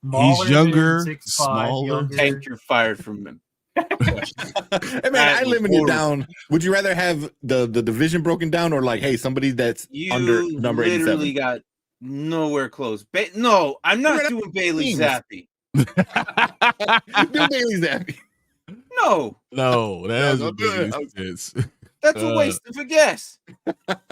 [SPEAKER 3] Smaller than
[SPEAKER 1] younger,
[SPEAKER 3] 6'5",
[SPEAKER 1] smaller.
[SPEAKER 3] younger.
[SPEAKER 5] Tank, you're fired from him.
[SPEAKER 2] Hey man,
[SPEAKER 5] That
[SPEAKER 2] I
[SPEAKER 5] was
[SPEAKER 2] limited
[SPEAKER 5] horrible.
[SPEAKER 2] down. Would you rather have the division broken down or like, hey, somebody that's
[SPEAKER 5] You
[SPEAKER 2] under number
[SPEAKER 5] literally
[SPEAKER 2] 87?
[SPEAKER 5] got nowhere close. No, I'm not
[SPEAKER 2] We're not
[SPEAKER 5] doing Bailey
[SPEAKER 2] teams.
[SPEAKER 5] Zappi.
[SPEAKER 2] Do Bailey's happy.
[SPEAKER 5] No,
[SPEAKER 1] No, that
[SPEAKER 2] Yeah,
[SPEAKER 1] doesn't
[SPEAKER 2] don't do it.
[SPEAKER 1] make any sense.
[SPEAKER 5] that's a waste of a guess.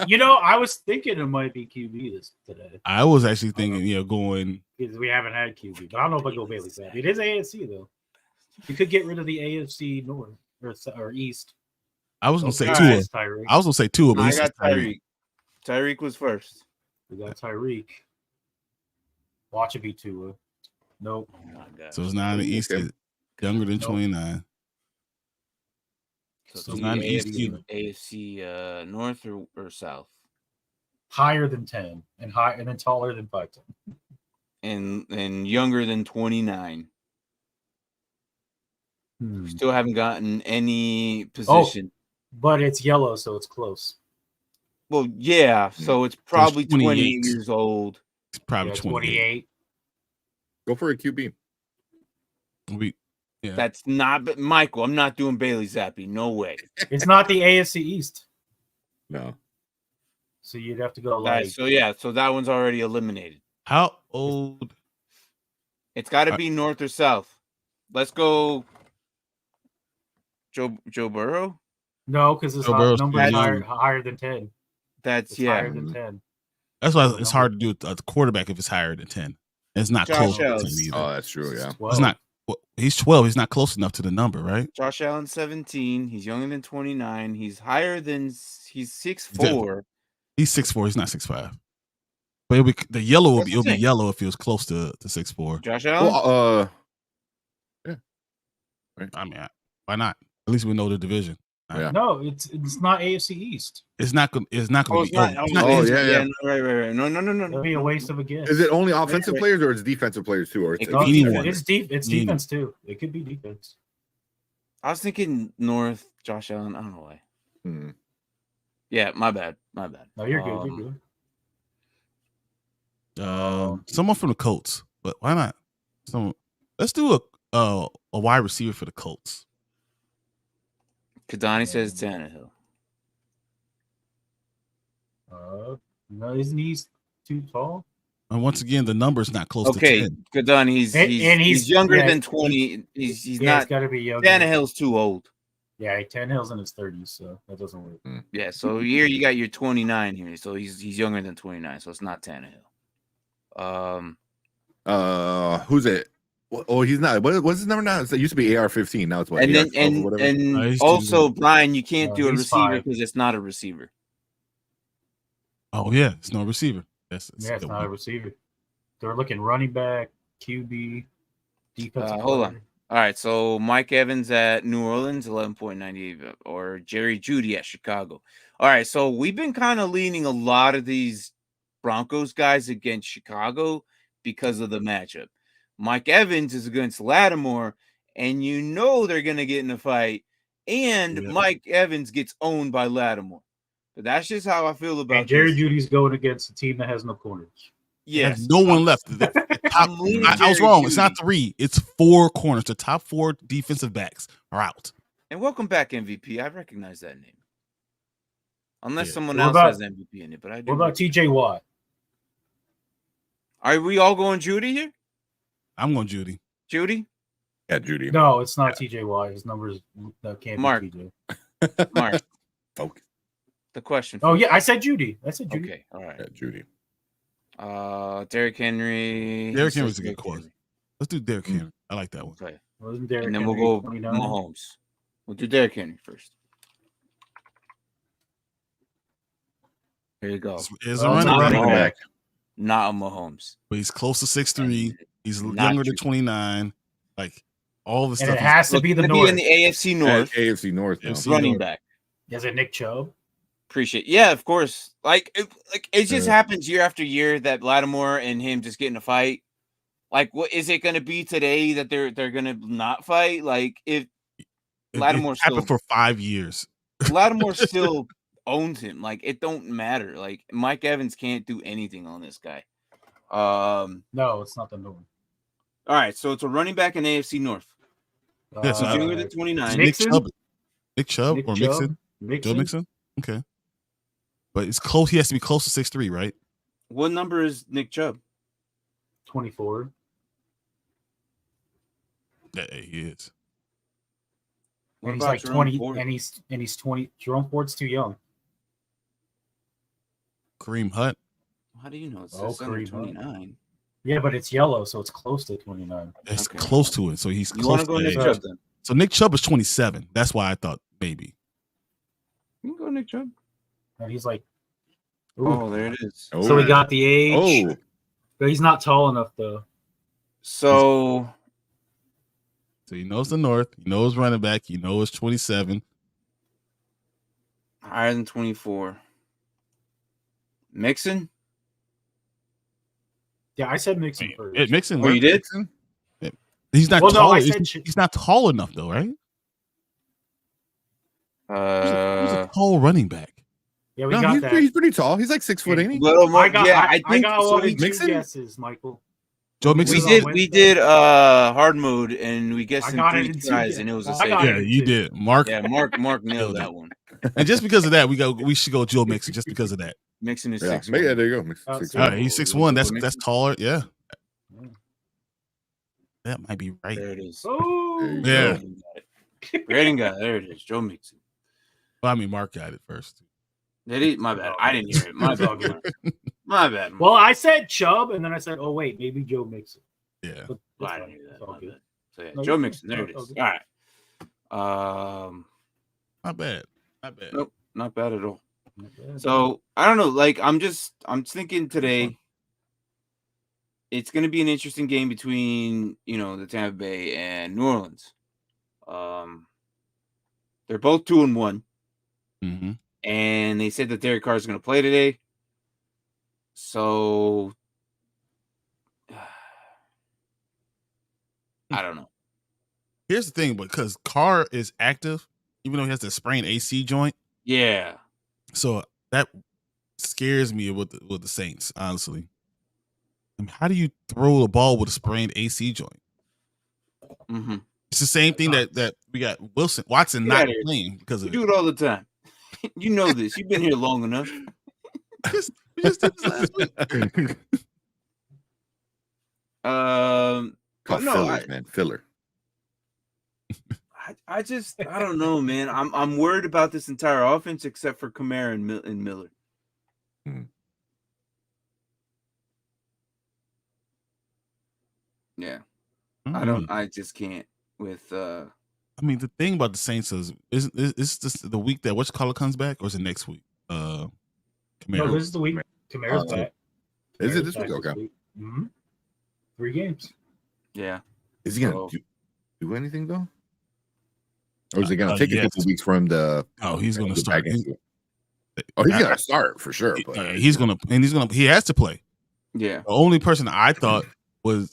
[SPEAKER 3] You know, I was thinking it might be QB today
[SPEAKER 1] I was actually thinking, going.
[SPEAKER 3] because we haven't had QB. But I don't know if I go Bailey Zappi. It is AFC though. You could get rid of the AFC North or East.
[SPEAKER 1] I was gonna say
[SPEAKER 5] Okay.
[SPEAKER 1] Tua.
[SPEAKER 3] Nice, Tyreek.
[SPEAKER 1] I was gonna say Tua, but
[SPEAKER 5] I
[SPEAKER 1] he said
[SPEAKER 5] got Tyreek. Tyreek was first.
[SPEAKER 3] We got Tyreek. Watch it be Tua. Nope.
[SPEAKER 5] Oh my God.
[SPEAKER 1] So it's not in the East.
[SPEAKER 2] Okay.
[SPEAKER 1] It's younger than
[SPEAKER 3] Nope.
[SPEAKER 1] 29.
[SPEAKER 5] So
[SPEAKER 1] it's
[SPEAKER 5] it's
[SPEAKER 1] not an East
[SPEAKER 5] AFC,
[SPEAKER 1] either.
[SPEAKER 5] AFC North or South,
[SPEAKER 3] Higher than 10 and then taller than 5'10".
[SPEAKER 5] and younger than 29. Still haven't gotten any position.
[SPEAKER 3] But it's yellow, so it's close.
[SPEAKER 5] Well, yeah. So it's probably
[SPEAKER 1] 28.
[SPEAKER 5] 28 years old.
[SPEAKER 1] It's probably
[SPEAKER 3] Yeah,
[SPEAKER 1] 28.
[SPEAKER 2] Go for a QB.
[SPEAKER 1] Yeah.
[SPEAKER 5] That's not. But Michael, I'm not doing Bailey Zappi. No way.
[SPEAKER 3] It's not the AFC East,
[SPEAKER 2] No.
[SPEAKER 3] so you'd have to go like.
[SPEAKER 5] So yeah. So that one's already eliminated.
[SPEAKER 1] How old?
[SPEAKER 5] It's got to be North or South. Let's go. Joe Burrow.
[SPEAKER 3] No, because it's
[SPEAKER 1] Joe Burrow's
[SPEAKER 3] number
[SPEAKER 1] pretty
[SPEAKER 3] higher,
[SPEAKER 1] young.
[SPEAKER 3] higher than 10.
[SPEAKER 5] That's
[SPEAKER 3] It's
[SPEAKER 5] yeah.
[SPEAKER 3] higher than 10.
[SPEAKER 1] That's why it's hard to do with a quarterback if it's higher than 10. It's not
[SPEAKER 5] Josh
[SPEAKER 1] close to 10
[SPEAKER 5] Allen.
[SPEAKER 1] either.
[SPEAKER 2] Oh, that's true. Yeah.
[SPEAKER 3] It's 12.
[SPEAKER 1] It's not. Well, he's 12. He's not close enough to the number, right?
[SPEAKER 5] Josh Allen 17. He's younger than 29. He's higher than. He's 6'4".
[SPEAKER 1] He's 6'4". He's not 6'5". But the yellow
[SPEAKER 4] That's
[SPEAKER 1] it'll
[SPEAKER 4] the
[SPEAKER 1] be
[SPEAKER 4] thing.
[SPEAKER 1] yellow if he was close to 6'4".
[SPEAKER 5] Josh Allen.
[SPEAKER 2] Well,
[SPEAKER 1] I mean, why not? At least we know the division.
[SPEAKER 2] Yeah.
[SPEAKER 3] No, it's not AFC East.
[SPEAKER 1] It's not gonna. It's not
[SPEAKER 5] Oh,
[SPEAKER 1] gonna
[SPEAKER 5] it's
[SPEAKER 1] be.
[SPEAKER 5] not.
[SPEAKER 1] It's
[SPEAKER 5] Oh,
[SPEAKER 1] not.
[SPEAKER 2] Oh,
[SPEAKER 1] it's-
[SPEAKER 2] yeah.
[SPEAKER 5] No, right. No.
[SPEAKER 3] That'd be a waste of a guess.
[SPEAKER 2] Is it only offensive players or it's defensive players too? Or it's
[SPEAKER 5] It
[SPEAKER 3] No,
[SPEAKER 5] could be
[SPEAKER 1] anyone.
[SPEAKER 3] it's defense too. It could be defense.
[SPEAKER 5] I was thinking North. Josh Allen. I don't know why.
[SPEAKER 2] Hmm.
[SPEAKER 5] Yeah, my bad.
[SPEAKER 3] No, you're good. You're good.
[SPEAKER 1] Someone from the Colts, but why not? Let's do a wide receiver for the Colts.
[SPEAKER 5] Kadani says Tannehill.
[SPEAKER 3] No, isn't he too tall?
[SPEAKER 1] And once again, the number's not close
[SPEAKER 5] Okay,
[SPEAKER 1] to 10.
[SPEAKER 5] Kadani. He's younger
[SPEAKER 3] yeah,
[SPEAKER 5] than 20. He's
[SPEAKER 3] Yeah,
[SPEAKER 5] not.
[SPEAKER 3] it's got to be younger.
[SPEAKER 5] Tannehill's too old.
[SPEAKER 3] Yeah, Tannehill's in his 30s, so that doesn't work.
[SPEAKER 5] Yeah, so here you got your 29 here. So he's younger than 29, so it's not Tannehill.
[SPEAKER 2] Who's it? Oh, he's not. What's his number now? It used to be AR-15. Now it's what?
[SPEAKER 5] And then
[SPEAKER 2] AR-12 or whatever?
[SPEAKER 5] and
[SPEAKER 1] he's
[SPEAKER 5] also Brian, you can't
[SPEAKER 3] No,
[SPEAKER 5] do a
[SPEAKER 3] he's
[SPEAKER 5] receiver
[SPEAKER 3] 5.
[SPEAKER 5] because it's not a receiver.
[SPEAKER 1] Oh yeah, it's no receiver. It's
[SPEAKER 3] It's not a receiver. They're looking running back, QB, defensive.
[SPEAKER 5] Hold on.
[SPEAKER 3] player.
[SPEAKER 5] All right, so Mike Evans at New Orleans, 11.98, or Jerry Judy at Chicago. All right, so we've been kind of leaning a lot of these Broncos guys against Chicago because of the matchup. Mike Evans is against Lattimore, and you know they're going to get in a fight, and
[SPEAKER 1] Yeah.
[SPEAKER 5] Mike Evans gets owned by Lattimore. But that's just how I feel about
[SPEAKER 3] And Jerry
[SPEAKER 5] this.
[SPEAKER 3] Judy's going against a team that has no corners.
[SPEAKER 1] Yes.
[SPEAKER 5] Yes.
[SPEAKER 1] No one left. The top,
[SPEAKER 5] I'm leaning
[SPEAKER 1] I was
[SPEAKER 5] Jerry
[SPEAKER 1] wrong. It's not
[SPEAKER 5] Jeudy.
[SPEAKER 1] 3. It's 4 corners. The top 4 defensive backs are out.
[SPEAKER 5] And welcome back, MVP. I recognize that name. Unless
[SPEAKER 1] Yeah.
[SPEAKER 5] someone
[SPEAKER 3] What
[SPEAKER 5] else
[SPEAKER 3] about-
[SPEAKER 5] has MVP in it, but I do.
[SPEAKER 3] What about TJ Watt?
[SPEAKER 5] Are we all going Judy here?
[SPEAKER 1] I'm going Judy.
[SPEAKER 5] Judy?
[SPEAKER 2] Yeah, Judy.
[SPEAKER 3] No, it's not TJ Watt. His numbers can't
[SPEAKER 5] Mark.
[SPEAKER 3] be TJ.
[SPEAKER 5] Mark,
[SPEAKER 2] Focus.
[SPEAKER 5] the question.
[SPEAKER 3] Oh, yeah, I said Judy. I said Judy.
[SPEAKER 5] Okay, all right.
[SPEAKER 2] Yeah, Judy.
[SPEAKER 5] Derrick Henry.
[SPEAKER 1] Derrick
[SPEAKER 5] He
[SPEAKER 1] Henry's
[SPEAKER 5] says
[SPEAKER 1] a good
[SPEAKER 5] Derrick
[SPEAKER 1] corner.
[SPEAKER 5] Henry.
[SPEAKER 1] Let's do Derrick Henry. I like that one.
[SPEAKER 5] Okay.
[SPEAKER 3] Wasn't Derrick
[SPEAKER 5] And then
[SPEAKER 3] Henry
[SPEAKER 5] we'll go
[SPEAKER 3] 29?
[SPEAKER 5] Mahomes. We'll do Derrick Henry first. Here you go.
[SPEAKER 1] Is
[SPEAKER 3] Oh,
[SPEAKER 1] a
[SPEAKER 3] it's
[SPEAKER 1] running
[SPEAKER 3] a
[SPEAKER 1] back,
[SPEAKER 3] running
[SPEAKER 2] back.
[SPEAKER 5] Not a Mahomes.
[SPEAKER 1] but he's close to 6'3". He's
[SPEAKER 5] Not
[SPEAKER 1] younger than
[SPEAKER 5] Judy.
[SPEAKER 1] 29. Like all the
[SPEAKER 3] And
[SPEAKER 1] stuff.
[SPEAKER 3] it has to
[SPEAKER 5] Look,
[SPEAKER 3] be the
[SPEAKER 5] gonna
[SPEAKER 3] North.
[SPEAKER 5] in the AFC North.
[SPEAKER 2] AFC North. now.
[SPEAKER 1] AFC
[SPEAKER 5] Running
[SPEAKER 1] North.
[SPEAKER 5] back.
[SPEAKER 3] Is it Nick Chubb?
[SPEAKER 5] Appreciate. Yeah, of course. Like it just
[SPEAKER 2] Yeah.
[SPEAKER 5] happens year after year that Lattimore and him just get in a fight. Like, what is it going to be today that they're going to not fight? Like, if Lattimore
[SPEAKER 1] It happened
[SPEAKER 5] still-
[SPEAKER 1] for 5 years.
[SPEAKER 5] Lattimore still owns him, like it don't matter. Like Mike Evans can't do anything on this guy.
[SPEAKER 3] No, it's not the North.
[SPEAKER 5] All right, so it's a running back in AFC North.
[SPEAKER 1] Yeah, so
[SPEAKER 5] He's
[SPEAKER 1] I-
[SPEAKER 5] younger than 29.
[SPEAKER 3] Nick-
[SPEAKER 1] Nick
[SPEAKER 3] Mixon?
[SPEAKER 1] Chubb. Nick Chubb
[SPEAKER 3] Nick
[SPEAKER 1] or
[SPEAKER 3] Chubb?
[SPEAKER 1] Mixon? Joe
[SPEAKER 3] Mixon?
[SPEAKER 1] Mixon? Okay. But it's close. He has to be close to 6'3", right?
[SPEAKER 5] What number is Nick Chubb?
[SPEAKER 3] 24.
[SPEAKER 1] Yeah, he is.
[SPEAKER 5] What
[SPEAKER 3] And he's
[SPEAKER 5] about
[SPEAKER 3] like
[SPEAKER 5] Jerome
[SPEAKER 3] 20
[SPEAKER 5] Ford?
[SPEAKER 3] and he's 20. Jerome Ford's too young.
[SPEAKER 1] Kareem Hunt.
[SPEAKER 5] How do you know? It's
[SPEAKER 3] Oh,
[SPEAKER 5] under
[SPEAKER 3] Kareem Hunt.
[SPEAKER 5] 29.
[SPEAKER 3] Yeah, but it's yellow, so it's close to 29.
[SPEAKER 1] It's
[SPEAKER 5] Okay.
[SPEAKER 1] close to it. So he's
[SPEAKER 5] You
[SPEAKER 1] close
[SPEAKER 5] want
[SPEAKER 1] to
[SPEAKER 5] to go
[SPEAKER 1] that
[SPEAKER 5] Nick
[SPEAKER 1] age.
[SPEAKER 5] Chubb then?
[SPEAKER 1] So Nick Chubb is 27. That's why I thought maybe.
[SPEAKER 5] You can go Nick Chubb.
[SPEAKER 3] And he's like, ooh.
[SPEAKER 5] Oh, there it is.
[SPEAKER 2] Oh,
[SPEAKER 3] So we got the age.
[SPEAKER 2] Oh,
[SPEAKER 3] But he's not tall enough though.
[SPEAKER 5] So
[SPEAKER 1] So he knows the North. He knows running back. He knows 27.
[SPEAKER 5] higher than 24. Mixon?
[SPEAKER 3] Yeah, I said Mixon first.
[SPEAKER 1] Mixon.
[SPEAKER 5] Oh, you did?
[SPEAKER 1] He's not
[SPEAKER 3] Well, no,
[SPEAKER 1] tall.
[SPEAKER 3] I said
[SPEAKER 1] he's not tall enough though, right? Who's a tall running back?
[SPEAKER 3] Yeah, we
[SPEAKER 2] no,
[SPEAKER 3] got
[SPEAKER 2] he's,
[SPEAKER 3] that.
[SPEAKER 2] he's pretty tall. He's like 6 foot, ain't he?
[SPEAKER 5] Little more,
[SPEAKER 3] I got,
[SPEAKER 5] yeah,
[SPEAKER 3] I,
[SPEAKER 5] think
[SPEAKER 3] got
[SPEAKER 5] so.
[SPEAKER 3] only two
[SPEAKER 2] Mixon?
[SPEAKER 3] guesses, Michael.
[SPEAKER 1] Joe
[SPEAKER 5] We
[SPEAKER 1] Mixon.
[SPEAKER 3] Mixon's
[SPEAKER 5] did
[SPEAKER 3] on
[SPEAKER 5] we
[SPEAKER 3] Wednesday.
[SPEAKER 5] did hard mode and we guessed
[SPEAKER 3] I
[SPEAKER 5] in
[SPEAKER 3] got it
[SPEAKER 5] 3
[SPEAKER 3] in two,
[SPEAKER 5] tries
[SPEAKER 3] yeah.
[SPEAKER 5] and it was a
[SPEAKER 3] I
[SPEAKER 5] safe.
[SPEAKER 3] got
[SPEAKER 1] Yeah,
[SPEAKER 3] it.
[SPEAKER 1] you did. Mark.
[SPEAKER 5] Yeah, Mark nailed that one.
[SPEAKER 1] And just because of that, we should go Joe Mixon just because of that.
[SPEAKER 5] Mixon is
[SPEAKER 2] Yeah,
[SPEAKER 5] 6.
[SPEAKER 2] yeah, there you go. Mix-
[SPEAKER 3] Oh,
[SPEAKER 2] 6'1".
[SPEAKER 1] All right, he's 6'1". That's taller. Yeah.
[SPEAKER 3] Yeah.
[SPEAKER 1] That might be right.
[SPEAKER 5] There it is.
[SPEAKER 3] Oh,
[SPEAKER 2] There you
[SPEAKER 1] Yeah.
[SPEAKER 2] go.
[SPEAKER 5] Grading guy. There it is. Joe Mixon.
[SPEAKER 1] Well, I mean, Mark got it first.
[SPEAKER 5] Did he? My bad. I didn't hear it. My bad. My bad.
[SPEAKER 3] well, I said Chubb, and then I said, oh wait, maybe Joe Mixon.
[SPEAKER 1] Yeah.
[SPEAKER 3] But
[SPEAKER 5] Well,
[SPEAKER 3] it's
[SPEAKER 5] I
[SPEAKER 3] fine.
[SPEAKER 5] didn't hear that.
[SPEAKER 3] It's all
[SPEAKER 5] My
[SPEAKER 3] good.
[SPEAKER 5] bad. So yeah,
[SPEAKER 3] No,
[SPEAKER 5] Joe
[SPEAKER 3] you're
[SPEAKER 5] Mixon.
[SPEAKER 3] good.
[SPEAKER 5] There it
[SPEAKER 3] It's
[SPEAKER 5] is.
[SPEAKER 3] all
[SPEAKER 5] All right.
[SPEAKER 1] Not bad. Not bad.
[SPEAKER 5] Nope, not bad at all.
[SPEAKER 3] Okay.
[SPEAKER 5] So I don't know. Like I'm thinking today, it's going to be an interesting game between, the Tampa Bay and New Orleans. They're both 2-1.
[SPEAKER 1] Mm-hmm.
[SPEAKER 5] And they said that Derek Carr is going to play today. So I don't know.
[SPEAKER 1] Here's the thing, because Carr is active, even though he has the sprained AC joint.
[SPEAKER 5] Yeah.
[SPEAKER 1] So that scares me with the Saints, honestly. I mean, how do you throw the ball with a sprained AC joint?
[SPEAKER 5] Mm-hmm.
[SPEAKER 1] It's the same thing that we got Watson not playing because of
[SPEAKER 5] it. You do it all the time. You know this. You've been here long enough.
[SPEAKER 1] We just did this last week.
[SPEAKER 2] Filler.
[SPEAKER 5] I don't know, man. I'm worried about this entire offense except for Kamara and Miller. Yeah. I just can't with
[SPEAKER 1] I mean, the thing about the Saints is this the week that whatchamacallit comes back, or is it next week? Kamara.
[SPEAKER 3] No, this is the week Kamara's back.
[SPEAKER 2] Is it this week? Okay.
[SPEAKER 3] Mm-hmm. 3 games.
[SPEAKER 5] Yeah.
[SPEAKER 2] Is he gonna do anything though? Or is he gonna take a couple weeks for him to?
[SPEAKER 1] Oh, he's gonna start.
[SPEAKER 2] He's gonna start for sure. But
[SPEAKER 1] he has to play.
[SPEAKER 5] Yeah.
[SPEAKER 1] The only person I thought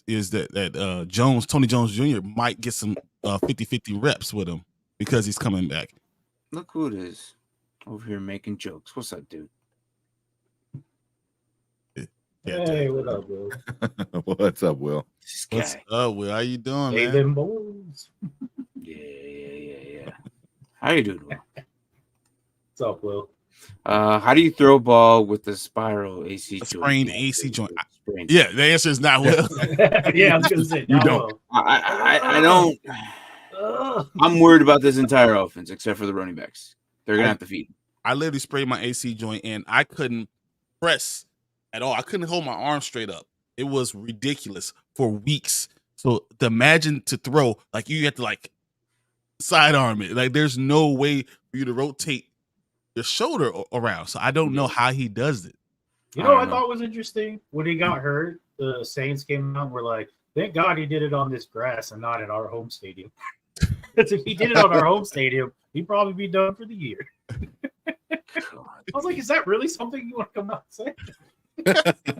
[SPEAKER 1] is that Tony Jones Jr. might get some 50-50 reps with him because he's coming back.
[SPEAKER 5] Look who it is over here making jokes. What's up, dude?
[SPEAKER 3] Hey, what up, Will?
[SPEAKER 2] What's up, Will?
[SPEAKER 1] What's up, Will? How you doing,
[SPEAKER 3] man? Them boys.
[SPEAKER 5] Yeah. How you doing, Will?
[SPEAKER 3] What's up, Will?
[SPEAKER 5] How do you throw a ball with the spiral AC joint?
[SPEAKER 1] Sprained AC joint. Yeah, the answer is not Will.
[SPEAKER 3] Yeah, I was gonna say
[SPEAKER 2] you don't.
[SPEAKER 5] I don't. I'm worried about this entire offense except for the running backs. They're gonna have to feed.
[SPEAKER 1] I literally sprayed my AC joint and I couldn't press at all. I couldn't hold my arm straight up. It was ridiculous for weeks. So to imagine to throw, like you have to like sidearm it. Like there's no way for you to rotate your shoulder around. So I don't know how he does it.
[SPEAKER 3] You know what I thought was interesting? When he got hurt, the Saints came out and were like, thank God he did it on this grass and not at our home stadium. Because if he did it on our home stadium, he'd probably be done for the year. I was like, is that really something you want to come out and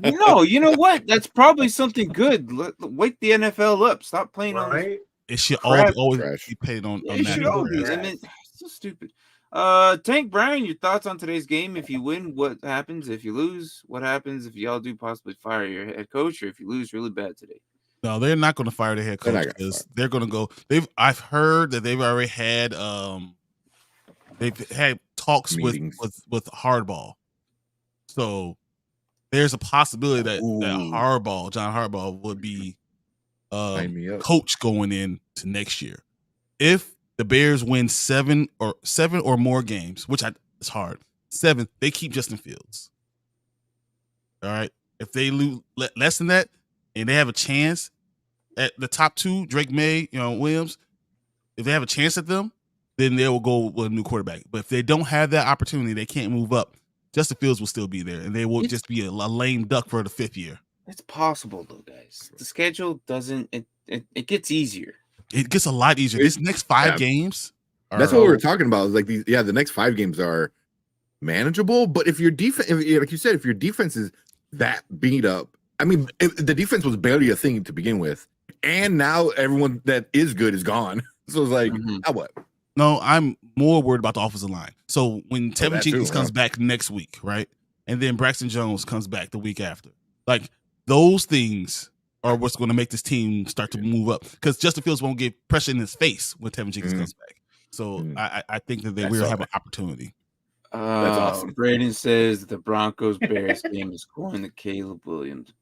[SPEAKER 3] say?
[SPEAKER 5] No, you know what? That's probably something good. Wake the NFL up. Stop playing on this.
[SPEAKER 1] It should always be paid on
[SPEAKER 5] it
[SPEAKER 1] that.
[SPEAKER 5] Should always. I mean, it's so stupid. Tank Brian, your thoughts on today's game? If you win, what happens? If you lose, what happens? If y'all do possibly fire your head coach, or if you lose really bad today?
[SPEAKER 1] No, they're not going to fire the head coach because they're going to go. I've heard that they've already had talks with Hardball. So there's a possibility that John Harbaugh would be coach going into next year. If the Bears win 7 or more games, which it's hard. 7, they keep Justin Fields. All right. If they lose less than that, and they have a chance at the top 2, Drake May, Williams, if they have a chance at them, then they will go with a new quarterback. But if they don't have that opportunity, they can't move up. Justin Fields will still be there, and they will just be a lame duck for the 5th year.
[SPEAKER 5] It's possible, though, guys. The schedule doesn't. It gets easier.
[SPEAKER 1] It gets a lot easier. These next 5 games.
[SPEAKER 2] That's what we were talking about. Like the next 5 games are manageable. But if your defense, like you said, if your defense is that beat up, I mean, the defense was barely a thing to begin with, and now everyone that is good is gone. So it's like, now what?
[SPEAKER 1] No, I'm more worried about the offensive line. So when Tevin Jenkins comes back next week, right, and then Braxton Jones comes back the week after, like those things are what's going to make this team start to move up, because Justin Fields won't get pressure in his face when Tevin Jenkins comes back. So I think that they will have an opportunity.
[SPEAKER 2] That's awesome.
[SPEAKER 5] Braden says the Broncos Bears game is going to Caleb Williams.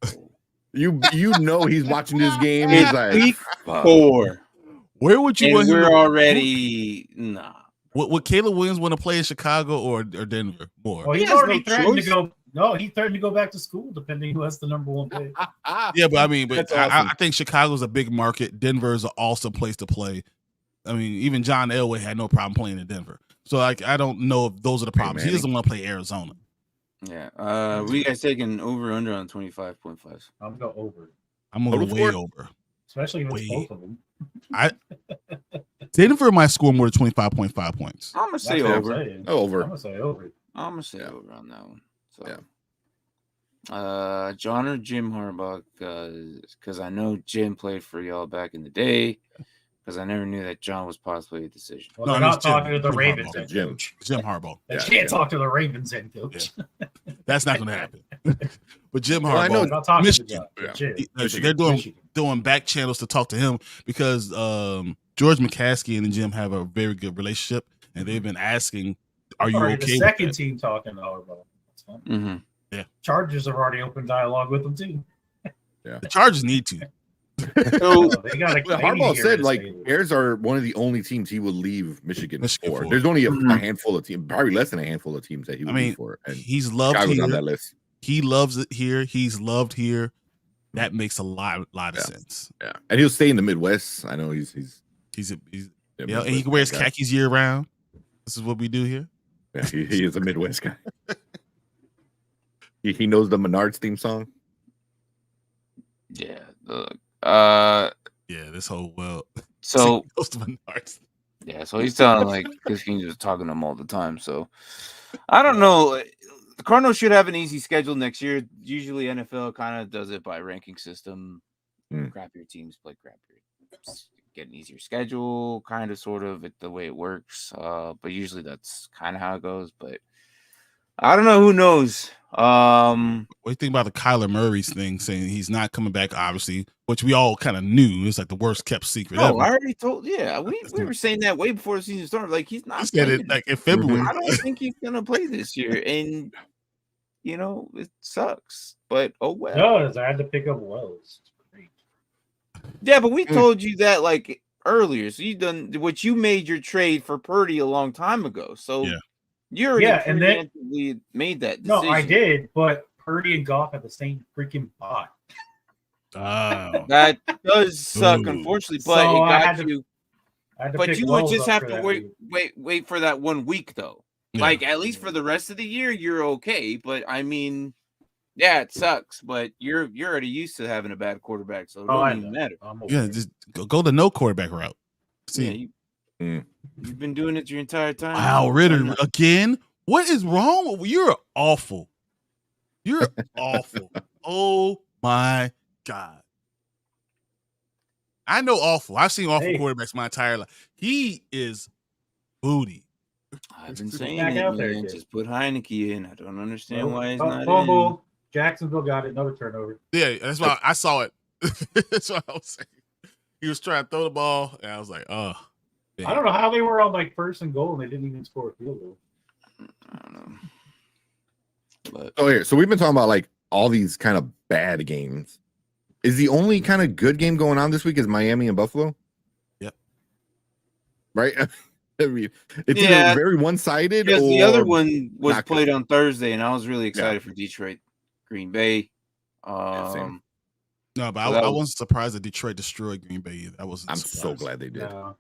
[SPEAKER 2] You know he's watching this game. He's like
[SPEAKER 5] week 4.
[SPEAKER 1] Where would you?
[SPEAKER 5] And we're already nah.
[SPEAKER 1] Would Caleb Williams want to play in Chicago or Denver more?
[SPEAKER 3] Well, he's already threatened to go. No, he threatened to go back to school, depending who has the number 1 pick.
[SPEAKER 1] Yeah, but I mean,
[SPEAKER 2] awesome.
[SPEAKER 1] I think Chicago's a big market. Denver is an awesome place to play. I mean, even John Elway had no problem playing in Denver. So, like, I don't know if those are the problems. He doesn't want to play Arizona.
[SPEAKER 5] Yeah. We guys taking over/under on 25.5.
[SPEAKER 3] I'm going over.
[SPEAKER 1] I'm
[SPEAKER 2] Total
[SPEAKER 1] going way
[SPEAKER 2] score?
[SPEAKER 1] over.
[SPEAKER 3] Especially if it's
[SPEAKER 1] Wait.
[SPEAKER 3] both of them.
[SPEAKER 1] Denver might score more than 25.5 points.
[SPEAKER 4] I'm gonna say
[SPEAKER 3] That's what I'm
[SPEAKER 4] over.
[SPEAKER 3] saying.
[SPEAKER 2] Over.
[SPEAKER 3] I'm gonna say over.
[SPEAKER 4] I'm gonna say
[SPEAKER 2] Yeah.
[SPEAKER 4] over on that one. So,
[SPEAKER 2] Yeah.
[SPEAKER 4] John or Jim Harbaugh, because I know Jim played for y'all back in the day. Because I never knew that John was possibly a decision.
[SPEAKER 3] Well,
[SPEAKER 1] No,
[SPEAKER 3] they're
[SPEAKER 1] I mean,
[SPEAKER 3] not
[SPEAKER 1] it's Jim.
[SPEAKER 3] talking to the
[SPEAKER 1] Jim
[SPEAKER 3] Ravens
[SPEAKER 1] Harbaugh.
[SPEAKER 3] head
[SPEAKER 2] Jim.
[SPEAKER 3] coach.
[SPEAKER 1] Jim Harbaugh.
[SPEAKER 3] They
[SPEAKER 2] Yeah,
[SPEAKER 3] can't
[SPEAKER 2] Jim.
[SPEAKER 3] talk to the Ravens head coach.
[SPEAKER 1] That's not going to happen. But Jim
[SPEAKER 2] Well, I know-
[SPEAKER 1] Harbaugh,
[SPEAKER 3] They're not talking
[SPEAKER 1] Michigan.
[SPEAKER 3] to John.
[SPEAKER 2] Yeah.
[SPEAKER 3] Jim.
[SPEAKER 1] They're doing
[SPEAKER 3] Michigan.
[SPEAKER 1] back channels to talk to him because George McCaskey and Jim have a very good relationship, and they've been asking, "Are you
[SPEAKER 3] Already
[SPEAKER 1] okay
[SPEAKER 3] the
[SPEAKER 1] with
[SPEAKER 3] second
[SPEAKER 1] that?"
[SPEAKER 3] team talking to Harbaugh. That's fine.
[SPEAKER 4] Mm-hmm.
[SPEAKER 3] Chargers have already opened dialogue with them too.
[SPEAKER 1] The Chargers need to.
[SPEAKER 4] So
[SPEAKER 3] They got
[SPEAKER 2] Well, Harbaugh said like Bears are one of the only teams he would leave Michigan for.
[SPEAKER 1] for.
[SPEAKER 2] There's only a
[SPEAKER 4] Mhm.
[SPEAKER 2] handful of teams, probably less than a handful of teams that he would leave for. And
[SPEAKER 1] He's loved
[SPEAKER 2] Chicago's on
[SPEAKER 1] here.
[SPEAKER 2] that list.
[SPEAKER 1] He loves it here. He's loved here. That makes a lot of
[SPEAKER 2] Yeah.
[SPEAKER 1] sense.
[SPEAKER 2] Yeah, and he'll stay in the Midwest. I know he's
[SPEAKER 1] He's
[SPEAKER 2] yeah,
[SPEAKER 1] and he can wear his khakis year round. This is what we do here.
[SPEAKER 2] Yeah, he is a Midwest guy. he knows the Menards theme song.
[SPEAKER 4] yeah,
[SPEAKER 1] Yeah, this whole world.
[SPEAKER 4] so
[SPEAKER 1] Most of Menards.
[SPEAKER 4] yeah, so he's telling like Chris King's just talking to him all the time. So I don't know. The Cardinals should have an easy schedule next year. Usually NFL kind of does it by ranking system. Crappier teams play crappier. Get an easier schedule, kind of, sort of, the way it works. But usually that's kind of how it goes. But I don't know. Who knows?
[SPEAKER 1] What do you think about the Kyler Murray's thing, saying he's not coming back, obviously, which we all kind of knew. It's like the worst kept secret
[SPEAKER 4] No,
[SPEAKER 1] ever.
[SPEAKER 4] I already told. Yeah, we were saying that way before the season started. Like, he's not.
[SPEAKER 1] He said it
[SPEAKER 4] playing.
[SPEAKER 1] like in February.
[SPEAKER 4] I don't think he's gonna play this year, and it sucks. But oh well.
[SPEAKER 3] No, I had to pick up Wells. Great.
[SPEAKER 4] Yeah, but we told you that like earlier. So you made your trade for Purdy a long time ago. So
[SPEAKER 1] Yeah.
[SPEAKER 4] you already
[SPEAKER 3] and then
[SPEAKER 4] made that decision.
[SPEAKER 3] no, I did, but Purdy and Goff have the same freaking bot.
[SPEAKER 1] Oh.
[SPEAKER 4] That does suck,
[SPEAKER 1] Ooh.
[SPEAKER 4] unfortunately.
[SPEAKER 3] So
[SPEAKER 4] But it
[SPEAKER 3] I
[SPEAKER 4] got
[SPEAKER 3] had to-
[SPEAKER 4] you.
[SPEAKER 3] I had to
[SPEAKER 4] But
[SPEAKER 3] pick
[SPEAKER 4] you would
[SPEAKER 3] Wells
[SPEAKER 4] just
[SPEAKER 3] up
[SPEAKER 4] have
[SPEAKER 3] for
[SPEAKER 4] to
[SPEAKER 3] that week.
[SPEAKER 4] wait for that 1 week though.
[SPEAKER 1] Yeah.
[SPEAKER 4] Like at least for the rest of the year, you're okay. But I mean, yeah, it sucks. But you're already used to having a bad quarterback, so it
[SPEAKER 3] I
[SPEAKER 4] don't even
[SPEAKER 3] know.
[SPEAKER 4] matter.
[SPEAKER 3] I'm
[SPEAKER 1] Yeah,
[SPEAKER 3] okay.
[SPEAKER 1] just go the no quarterback route. See,
[SPEAKER 4] Yeah, you've been doing it your entire time.
[SPEAKER 1] wow,
[SPEAKER 4] so why
[SPEAKER 1] Ritter
[SPEAKER 4] not?
[SPEAKER 1] again. What is wrong with you? You're awful. You're awful. Oh my God. I know awful. I've seen awful
[SPEAKER 3] Hey.
[SPEAKER 1] quarterbacks my entire life. He is booty.
[SPEAKER 4] I've been saying
[SPEAKER 3] Back
[SPEAKER 4] it,
[SPEAKER 3] out there,
[SPEAKER 4] man.
[SPEAKER 3] kid.
[SPEAKER 4] Just put Heineke in. I don't understand why he's
[SPEAKER 3] Oh,
[SPEAKER 4] not in.
[SPEAKER 3] fumble. Jacksonville got it. Another turnover.
[SPEAKER 1] Yeah, that's why I saw it. That's what I was saying. He was trying to throw the ball, and I was like, oh. Man.
[SPEAKER 3] I don't know how they were on like first and goal and they didn't even score a field goal.
[SPEAKER 4] I don't know. But
[SPEAKER 2] Oh, here. So we've been talking about like all these kind of bad games. Is the only kind of good game going on this week is Miami and Buffalo?
[SPEAKER 1] Yep.
[SPEAKER 2] Right? I mean, it's
[SPEAKER 4] Yeah.
[SPEAKER 2] either very one-sided
[SPEAKER 4] because
[SPEAKER 2] or
[SPEAKER 4] the other one was
[SPEAKER 2] not
[SPEAKER 4] played
[SPEAKER 2] good.
[SPEAKER 4] on Thursday, and I was really excited for Detroit, Green Bay.
[SPEAKER 2] same.
[SPEAKER 1] No, but
[SPEAKER 4] So that
[SPEAKER 1] I
[SPEAKER 4] was-
[SPEAKER 1] wasn't surprised that Detroit destroyed Green Bay either. I wasn't
[SPEAKER 2] I'm
[SPEAKER 1] surprised.
[SPEAKER 2] so glad they did.
[SPEAKER 3] No.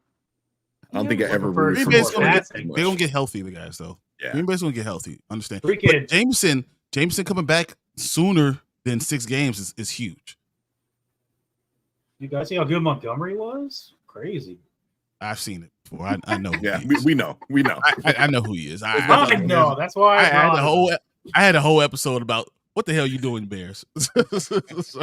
[SPEAKER 2] I don't think I ever
[SPEAKER 3] prefer
[SPEAKER 2] rooted
[SPEAKER 1] Green
[SPEAKER 2] for
[SPEAKER 1] Bay's
[SPEAKER 3] more
[SPEAKER 1] gonna
[SPEAKER 2] Detroit
[SPEAKER 1] get,
[SPEAKER 3] passing.
[SPEAKER 2] much.
[SPEAKER 1] they're gonna get healthy, the guys, though.
[SPEAKER 2] Yeah.
[SPEAKER 1] Green Bay's gonna get healthy. Understand.
[SPEAKER 3] Freaking-
[SPEAKER 1] But Jameson coming back sooner than 6 games is huge.
[SPEAKER 3] You guys see how good Montgomery was? Crazy.
[SPEAKER 1] I've seen it before. I know. Who
[SPEAKER 2] Yeah,
[SPEAKER 1] he is.
[SPEAKER 2] we know. We know.
[SPEAKER 1] I know who he is. I
[SPEAKER 3] know. That's why
[SPEAKER 1] I had
[SPEAKER 3] brought
[SPEAKER 1] the
[SPEAKER 3] him.
[SPEAKER 1] whole. I had a whole episode about what the hell you doing, Bears. So,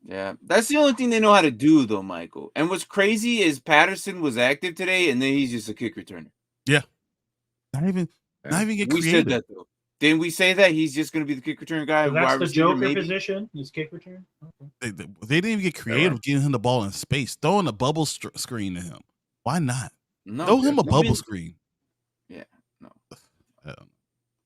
[SPEAKER 4] Yeah, that's the only thing they know how to do, though, Michael. And what's crazy is Patterson was active today, and then he's just a kick returner.
[SPEAKER 1] not even get
[SPEAKER 4] We said
[SPEAKER 1] creative.
[SPEAKER 4] that, though. Didn't we say that he's just going to be the kick return guy?
[SPEAKER 3] So that's
[SPEAKER 4] wide
[SPEAKER 3] the
[SPEAKER 4] receiver,
[SPEAKER 3] Joker
[SPEAKER 4] maybe?
[SPEAKER 3] position. His kick return. Okay.
[SPEAKER 1] They didn't even get creative getting him the ball in space, throwing a bubble screen to him. Why not?
[SPEAKER 4] No,
[SPEAKER 1] Throw him a
[SPEAKER 4] I
[SPEAKER 1] bubble
[SPEAKER 4] mean,
[SPEAKER 1] screen.
[SPEAKER 4] Yeah, no.
[SPEAKER 1] I don't know.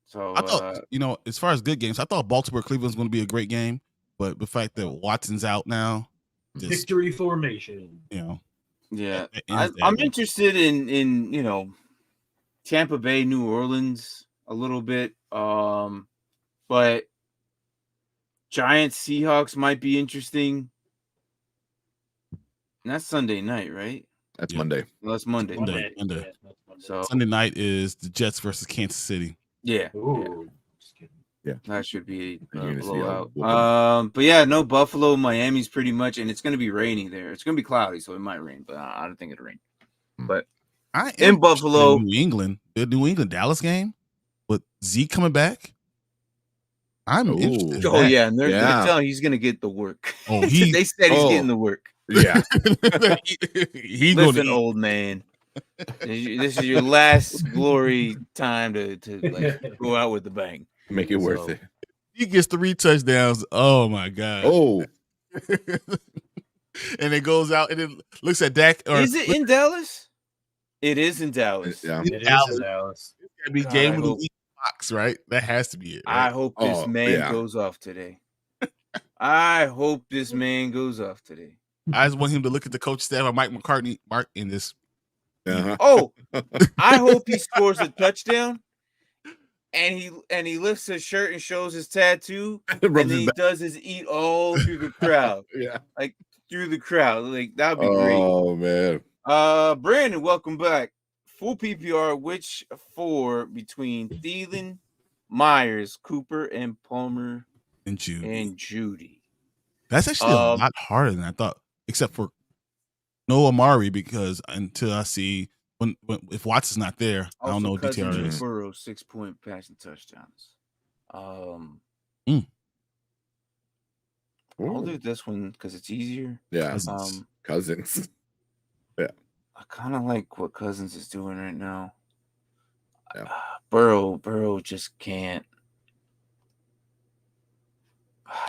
[SPEAKER 4] So
[SPEAKER 1] I thought, as far as good games, I thought Baltimore Cleveland was going to be a great game, but the fact that Watson's out now, just,
[SPEAKER 3] Victory formation.
[SPEAKER 4] yeah,
[SPEAKER 1] that ends that
[SPEAKER 4] I'm
[SPEAKER 1] game.
[SPEAKER 4] interested in Tampa Bay, New Orleans a little bit, but Giants Seahawks might be interesting. And that's Sunday night, right?
[SPEAKER 2] That's
[SPEAKER 1] Yeah.
[SPEAKER 2] Monday.
[SPEAKER 4] Well, that's Monday.
[SPEAKER 1] Monday.
[SPEAKER 3] Yeah, that's Monday.
[SPEAKER 4] So
[SPEAKER 1] Sunday night is the Jets versus Kansas City.
[SPEAKER 4] yeah,
[SPEAKER 3] Ooh, just kidding.
[SPEAKER 4] That should be a
[SPEAKER 2] You're gonna see a
[SPEAKER 4] blowout.
[SPEAKER 2] whooping.
[SPEAKER 4] But yeah, no Buffalo, Miami's pretty much, and it's going to be raining there. It's going to be cloudy, so it might rain, but I don't think it'll rain. But
[SPEAKER 1] I am
[SPEAKER 4] in Buffalo,
[SPEAKER 1] New England, the New England Dallas game with Zeke coming back. I'm
[SPEAKER 2] Ooh.
[SPEAKER 1] interested.
[SPEAKER 4] oh yeah, and they're
[SPEAKER 2] Yeah.
[SPEAKER 4] telling he's going to get the work.
[SPEAKER 1] Oh,
[SPEAKER 4] they said he's getting the work.
[SPEAKER 2] Yeah.
[SPEAKER 1] He's
[SPEAKER 4] Listen,
[SPEAKER 1] going to
[SPEAKER 4] old man, this is your last glory time to like go out with the bang.
[SPEAKER 2] Make it worth
[SPEAKER 4] So-
[SPEAKER 2] it.
[SPEAKER 1] He gets 3 touchdowns. Oh my god!
[SPEAKER 2] Oh,
[SPEAKER 1] And it goes out and it looks at Dak. Or
[SPEAKER 4] Is it in Dallas? It is in Dallas.
[SPEAKER 2] yeah.
[SPEAKER 3] It is
[SPEAKER 1] Dallas.
[SPEAKER 3] in Dallas.
[SPEAKER 1] That'd be
[SPEAKER 4] God,
[SPEAKER 1] game
[SPEAKER 4] I
[SPEAKER 1] of the
[SPEAKER 4] hope-
[SPEAKER 1] week box, right? That has to be it.
[SPEAKER 4] I
[SPEAKER 1] Right?
[SPEAKER 4] hope this
[SPEAKER 2] Oh,
[SPEAKER 4] man
[SPEAKER 2] yeah.
[SPEAKER 4] goes off today. I hope this man goes off today.
[SPEAKER 1] I just want him to look at the coach staff of Mike McCartney, Mark, in this.
[SPEAKER 2] Uh-huh.
[SPEAKER 4] Oh, I hope he scores a touchdown and he lifts his shirt and shows his tattoo and
[SPEAKER 2] Rubs
[SPEAKER 4] then
[SPEAKER 2] his
[SPEAKER 4] he
[SPEAKER 2] back.
[SPEAKER 4] does his eat all through the crowd.
[SPEAKER 2] Yeah.
[SPEAKER 4] Through the crowd. Like that'd be great.
[SPEAKER 2] Oh man.
[SPEAKER 4] Brandon, welcome back. Full PPR, which 4 between Thielen, Meyers, Cooper, and Palmer
[SPEAKER 1] And Jude.
[SPEAKER 4] and Judy.
[SPEAKER 1] That's actually a lot harder than I thought, except for no Amari, because until I see when if Watson's not there, I don't know what
[SPEAKER 4] Cousins
[SPEAKER 1] DTR
[SPEAKER 4] and
[SPEAKER 1] is.
[SPEAKER 4] Burrow 6-point passing touchdowns. I'll do this one because it's easier.
[SPEAKER 2] Yeah.
[SPEAKER 1] Cousins.
[SPEAKER 2] Cousins.
[SPEAKER 4] I kind of like what Cousins is doing right now.
[SPEAKER 2] Yeah.
[SPEAKER 4] Burrow just can't.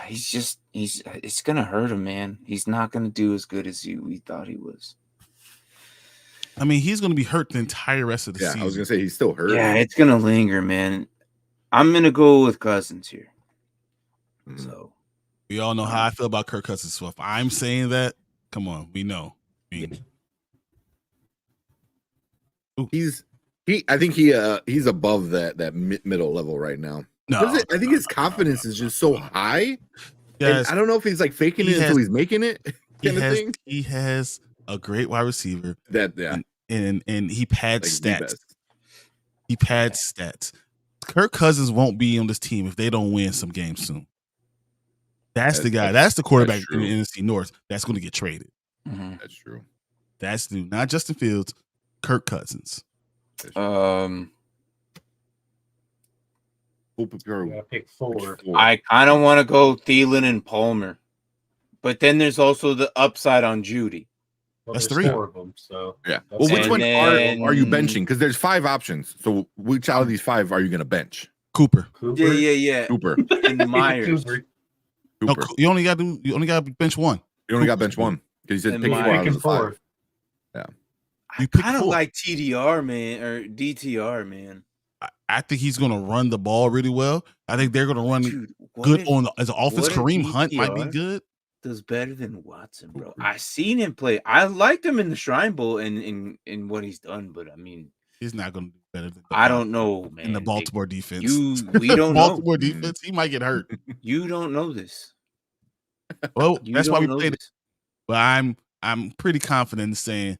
[SPEAKER 4] It's gonna hurt him, man. He's not gonna do as good as we thought he was.
[SPEAKER 1] I mean, he's going to be hurt the entire rest of the
[SPEAKER 2] Yeah,
[SPEAKER 1] season.
[SPEAKER 2] I was gonna say he's still hurt.
[SPEAKER 4] Yeah, it's gonna linger, man. I'm gonna go with Cousins here.
[SPEAKER 2] Mhm.
[SPEAKER 4] So
[SPEAKER 1] We all know how I feel about Kirk Cousins. So if I'm saying that, come on, we know. I mean,
[SPEAKER 2] I think he's above that middle level right now.
[SPEAKER 1] no,
[SPEAKER 2] I think his confidence is just so high.
[SPEAKER 1] yes,
[SPEAKER 2] And I don't know if he's like faking it until he's making it. Kind of thing.
[SPEAKER 1] he has a great wide receiver,
[SPEAKER 2] That yeah.
[SPEAKER 1] and he pads
[SPEAKER 2] Like the
[SPEAKER 1] stats.
[SPEAKER 2] best.
[SPEAKER 1] He pads stats. Kirk Cousins won't be on this team if they don't win some games soon. That's the guy. That's the quarterback in the NFC North that's going to get traded.
[SPEAKER 2] That's true.
[SPEAKER 1] That's the not Justin Fields, Kirk Cousins.
[SPEAKER 2] Full
[SPEAKER 3] You
[SPEAKER 2] PPR.
[SPEAKER 3] gotta pick 4.
[SPEAKER 4] I kind of want to go Thielen and Palmer, but then there's also the upside on Judy.
[SPEAKER 3] Well,
[SPEAKER 1] That's
[SPEAKER 3] there's
[SPEAKER 1] 3.
[SPEAKER 3] 4 of them. So
[SPEAKER 2] Yeah.
[SPEAKER 3] that's
[SPEAKER 2] Well, which
[SPEAKER 4] And
[SPEAKER 2] one
[SPEAKER 4] then-
[SPEAKER 2] are you benching? Because there's 5 options. So which out of these 5 are you going to bench?
[SPEAKER 1] Cooper.
[SPEAKER 3] Cooper?
[SPEAKER 4] Yeah.
[SPEAKER 2] Cooper.
[SPEAKER 4] And Myers.
[SPEAKER 3] Cooper.
[SPEAKER 1] No,
[SPEAKER 2] Cooper.
[SPEAKER 1] you only got to bench one.
[SPEAKER 2] You only got bench 1 because he said
[SPEAKER 4] And
[SPEAKER 2] pick 4 out of
[SPEAKER 3] Picking
[SPEAKER 2] the 5.
[SPEAKER 3] 4.
[SPEAKER 4] I
[SPEAKER 1] You pick
[SPEAKER 4] kind of
[SPEAKER 1] 4.
[SPEAKER 4] like TDR, man, or DTR, man.
[SPEAKER 1] I think he's going to run the ball really well. I think they're going to run
[SPEAKER 4] Dude, what
[SPEAKER 1] good
[SPEAKER 4] if
[SPEAKER 1] on as an offense.
[SPEAKER 4] what if
[SPEAKER 1] Kareem Hunt might be
[SPEAKER 4] DTR
[SPEAKER 1] good.
[SPEAKER 4] does better than Watson, bro? I seen him play. I liked him in the Shrine Bowl and in what he's done, but I mean,
[SPEAKER 1] He's not going to do better than
[SPEAKER 4] I don't know, man.
[SPEAKER 1] in the Baltimore defense.
[SPEAKER 4] We don't know.
[SPEAKER 1] Baltimore defense, he might get hurt.
[SPEAKER 4] You don't know this.
[SPEAKER 1] Well,
[SPEAKER 4] You
[SPEAKER 1] that's why we
[SPEAKER 4] don't know
[SPEAKER 1] played it.
[SPEAKER 4] this.
[SPEAKER 1] But I'm pretty confident in saying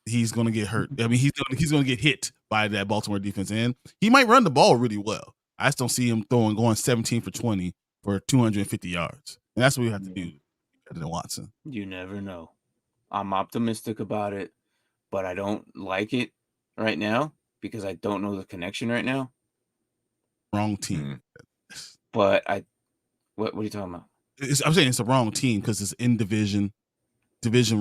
[SPEAKER 1] he's going to get hurt. I mean, he's going to get hit by that Baltimore defense, and he might run the ball really well. I just don't see him going 17 for 20 for 250 yards, and that's what we have to do better than Watson.
[SPEAKER 4] You never know. I'm optimistic about it, but I don't like it right now because I don't know the connection right now.
[SPEAKER 1] Wrong team.
[SPEAKER 4] But what are you talking about?
[SPEAKER 1] I'm saying it's the wrong team because it's in division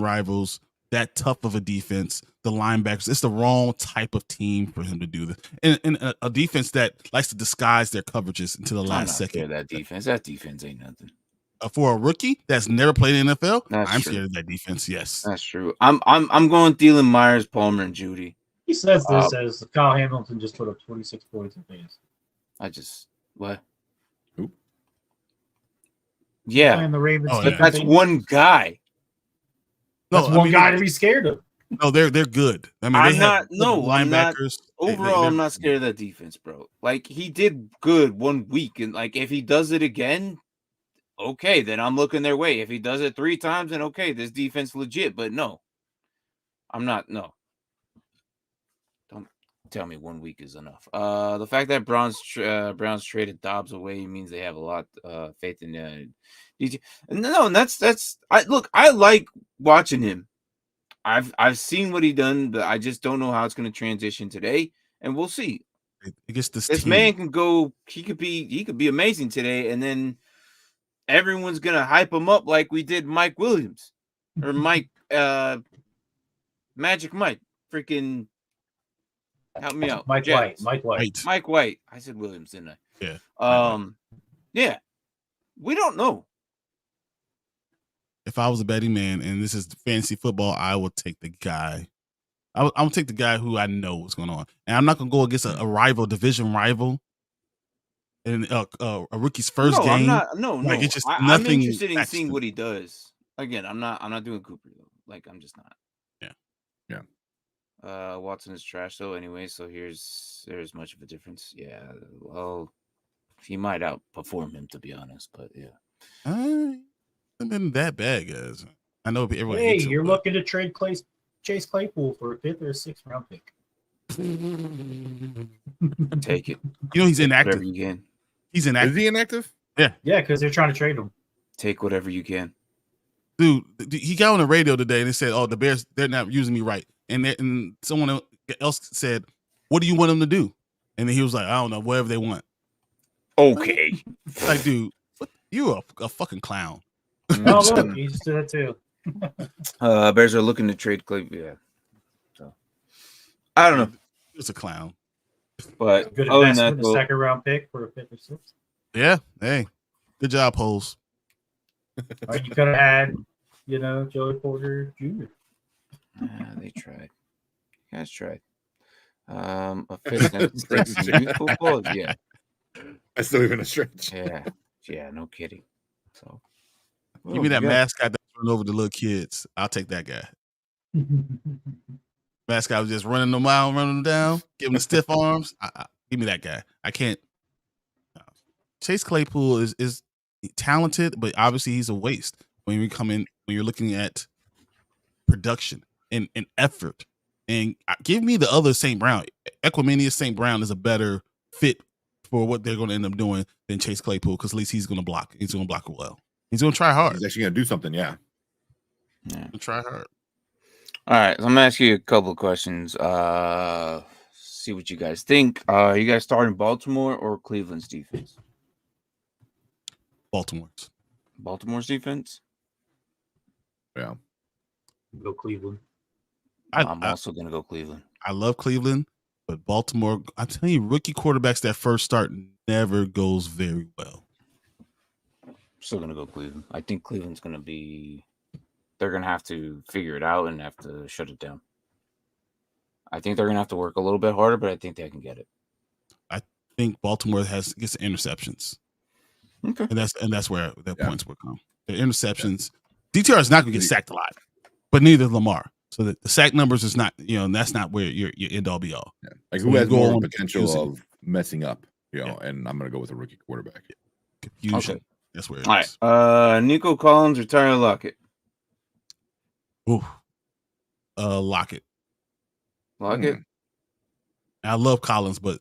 [SPEAKER 1] rivals, that tough of a defense, the linebackers. It's the wrong type of team for him to do this. And a defense that likes to disguise their coverages into the
[SPEAKER 4] I'm
[SPEAKER 1] last
[SPEAKER 4] not
[SPEAKER 1] second.
[SPEAKER 4] scared of that defense. That defense ain't nothing.
[SPEAKER 1] For a rookie that's never played in the NFL,
[SPEAKER 4] That's
[SPEAKER 1] I'm
[SPEAKER 4] true.
[SPEAKER 1] scared of that defense. Yes.
[SPEAKER 4] That's true. I'm going Thielen, Myers, Palmer, and Judy.
[SPEAKER 3] He says this as Kyle Hamilton just put up 26 points in fantasy.
[SPEAKER 4] What?
[SPEAKER 2] Who?
[SPEAKER 4] Yeah,
[SPEAKER 3] Playing the Ravens.
[SPEAKER 1] Oh,
[SPEAKER 3] defense
[SPEAKER 1] yeah.
[SPEAKER 4] that's
[SPEAKER 3] ain't-
[SPEAKER 4] one guy.
[SPEAKER 3] That's
[SPEAKER 1] I
[SPEAKER 3] one
[SPEAKER 1] mean,
[SPEAKER 3] guy to be scared of.
[SPEAKER 1] No, they're good. I mean,
[SPEAKER 4] I'm
[SPEAKER 1] they
[SPEAKER 4] not-
[SPEAKER 1] have good
[SPEAKER 4] no, I'm not-
[SPEAKER 1] linebackers.
[SPEAKER 4] Overall, I'm not scared of that defense, bro. Like, he did good 1 week, and like if he does it again, okay, then I'm looking their way. If he does it 3 times, then okay, this defense legit. But no, I'm not. No,
[SPEAKER 5] tell me 1 week is enough. The fact that Browns traded Dobbs away means they have a lot faith in DJ. No, and that's I like watching him. I've seen what he done, but I just don't know how it's going to transition today, and we'll see.
[SPEAKER 1] Against
[SPEAKER 5] This man can go. He could be amazing today, and then everyone's gonna hype him up like we did Mike Williams or Magic Mike. Freaking help me out,
[SPEAKER 3] Mike
[SPEAKER 5] Jets.
[SPEAKER 3] White.
[SPEAKER 5] Mike White. I said Williams, didn't I?
[SPEAKER 1] Yeah.
[SPEAKER 5] Yeah. We don't know.
[SPEAKER 1] If I was a betting man and this is fantasy football, I would take the guy. I would take the guy who I know what's going on, and I'm not gonna go against a rival, division rival, in a rookie's first game.
[SPEAKER 5] I'm not. No.
[SPEAKER 1] Like, it's just
[SPEAKER 5] I'm
[SPEAKER 1] nothing
[SPEAKER 5] interested in
[SPEAKER 1] extra.
[SPEAKER 5] seeing what he does. Again, I'm not doing Cooper though. Like, I'm just not.
[SPEAKER 2] Yeah.
[SPEAKER 5] Watson is trash though. Anyway, so there's much of a difference. Yeah. Well, he might outperform him, to be honest, but yeah.
[SPEAKER 1] And then that bad, guys. I know everyone.
[SPEAKER 3] Hey,
[SPEAKER 1] hates him,
[SPEAKER 3] you're
[SPEAKER 1] but
[SPEAKER 3] looking to trade Chase Claypool for a 5th or a 6th round pick.
[SPEAKER 5] Take it.
[SPEAKER 1] You know he's
[SPEAKER 5] Whatever
[SPEAKER 1] inactive.
[SPEAKER 5] you can.
[SPEAKER 1] He's
[SPEAKER 2] Is
[SPEAKER 1] inactive,
[SPEAKER 2] he inactive?
[SPEAKER 3] Yeah, because they're trying to trade him.
[SPEAKER 5] Take whatever you can.
[SPEAKER 1] dude. He got on the radio today and they said, "Oh, the Bears, they're not using me right." And someone else said, "What do you want them to do?" And then he was like, "I don't know, whatever they want."
[SPEAKER 5] Okay.
[SPEAKER 1] Like, dude, you a fucking clown.
[SPEAKER 3] Oh, look, he's to that too.
[SPEAKER 5] Bears are looking to trade Clay. Yeah. So I don't know.
[SPEAKER 1] It's a clown.
[SPEAKER 5] But
[SPEAKER 3] Good
[SPEAKER 5] other than
[SPEAKER 3] investment,
[SPEAKER 5] that,
[SPEAKER 3] a 2nd round pick for a 5th or 6th.
[SPEAKER 1] Yeah. Hey, good job, Holes.
[SPEAKER 3] Or you could have had, Joey Porter Jr.
[SPEAKER 5] they tried. You guys tried. A 5th and 6th in youth football. Yeah.
[SPEAKER 2] That's still even a stretch.
[SPEAKER 5] Yeah. No kidding. So
[SPEAKER 1] Give me that mascot that run over the little kids. I'll take that guy. Mascot was just running them out, running them down, giving the stiff arms. Give me that guy. I can't. Chase Claypool is talented, but obviously he's a waste when you're looking at production and effort. And give me the other St. Brown. Equiminius St. Brown is a better fit for what they're going to end up doing than Chase Claypool, because at least he's going to block. He's going to block well. He's going to try hard.
[SPEAKER 2] He's actually going to do something, yeah.
[SPEAKER 1] Try hard.
[SPEAKER 5] All right, so I'm gonna ask you a couple of questions. See what you guys think. Are you guys starting Baltimore or Cleveland's defense? Baltimore's defense.
[SPEAKER 2] Yeah.
[SPEAKER 3] Go Cleveland.
[SPEAKER 5] I'm also gonna go Cleveland.
[SPEAKER 1] I love Cleveland, but Baltimore, I tell you, rookie quarterbacks that first start never goes very well.
[SPEAKER 5] Still gonna go Cleveland. I think Cleveland's gonna be. They're gonna have to figure it out and have to shut it down. I think they're gonna have to work a little bit harder, but I think they can get it.
[SPEAKER 1] I think Baltimore gets interceptions.
[SPEAKER 5] Okay,
[SPEAKER 1] and that's where the points will come. The interceptions. DTR is not gonna get sacked a lot, but neither is Lamar. So the sack numbers is not, that's not where your end all be all.
[SPEAKER 2] Yeah. Like,
[SPEAKER 1] So
[SPEAKER 2] who has
[SPEAKER 1] go
[SPEAKER 2] more
[SPEAKER 1] on
[SPEAKER 2] potential
[SPEAKER 1] confusing.
[SPEAKER 2] of messing up, and I'm going to go with a rookie quarterback.
[SPEAKER 1] Confusion.
[SPEAKER 5] Okay.
[SPEAKER 1] That's where it
[SPEAKER 5] all
[SPEAKER 1] is.
[SPEAKER 5] right. Nico Collins or Tyler Lockett?
[SPEAKER 1] Ooh. Lockett.
[SPEAKER 5] Lockett.
[SPEAKER 1] I love Collins, but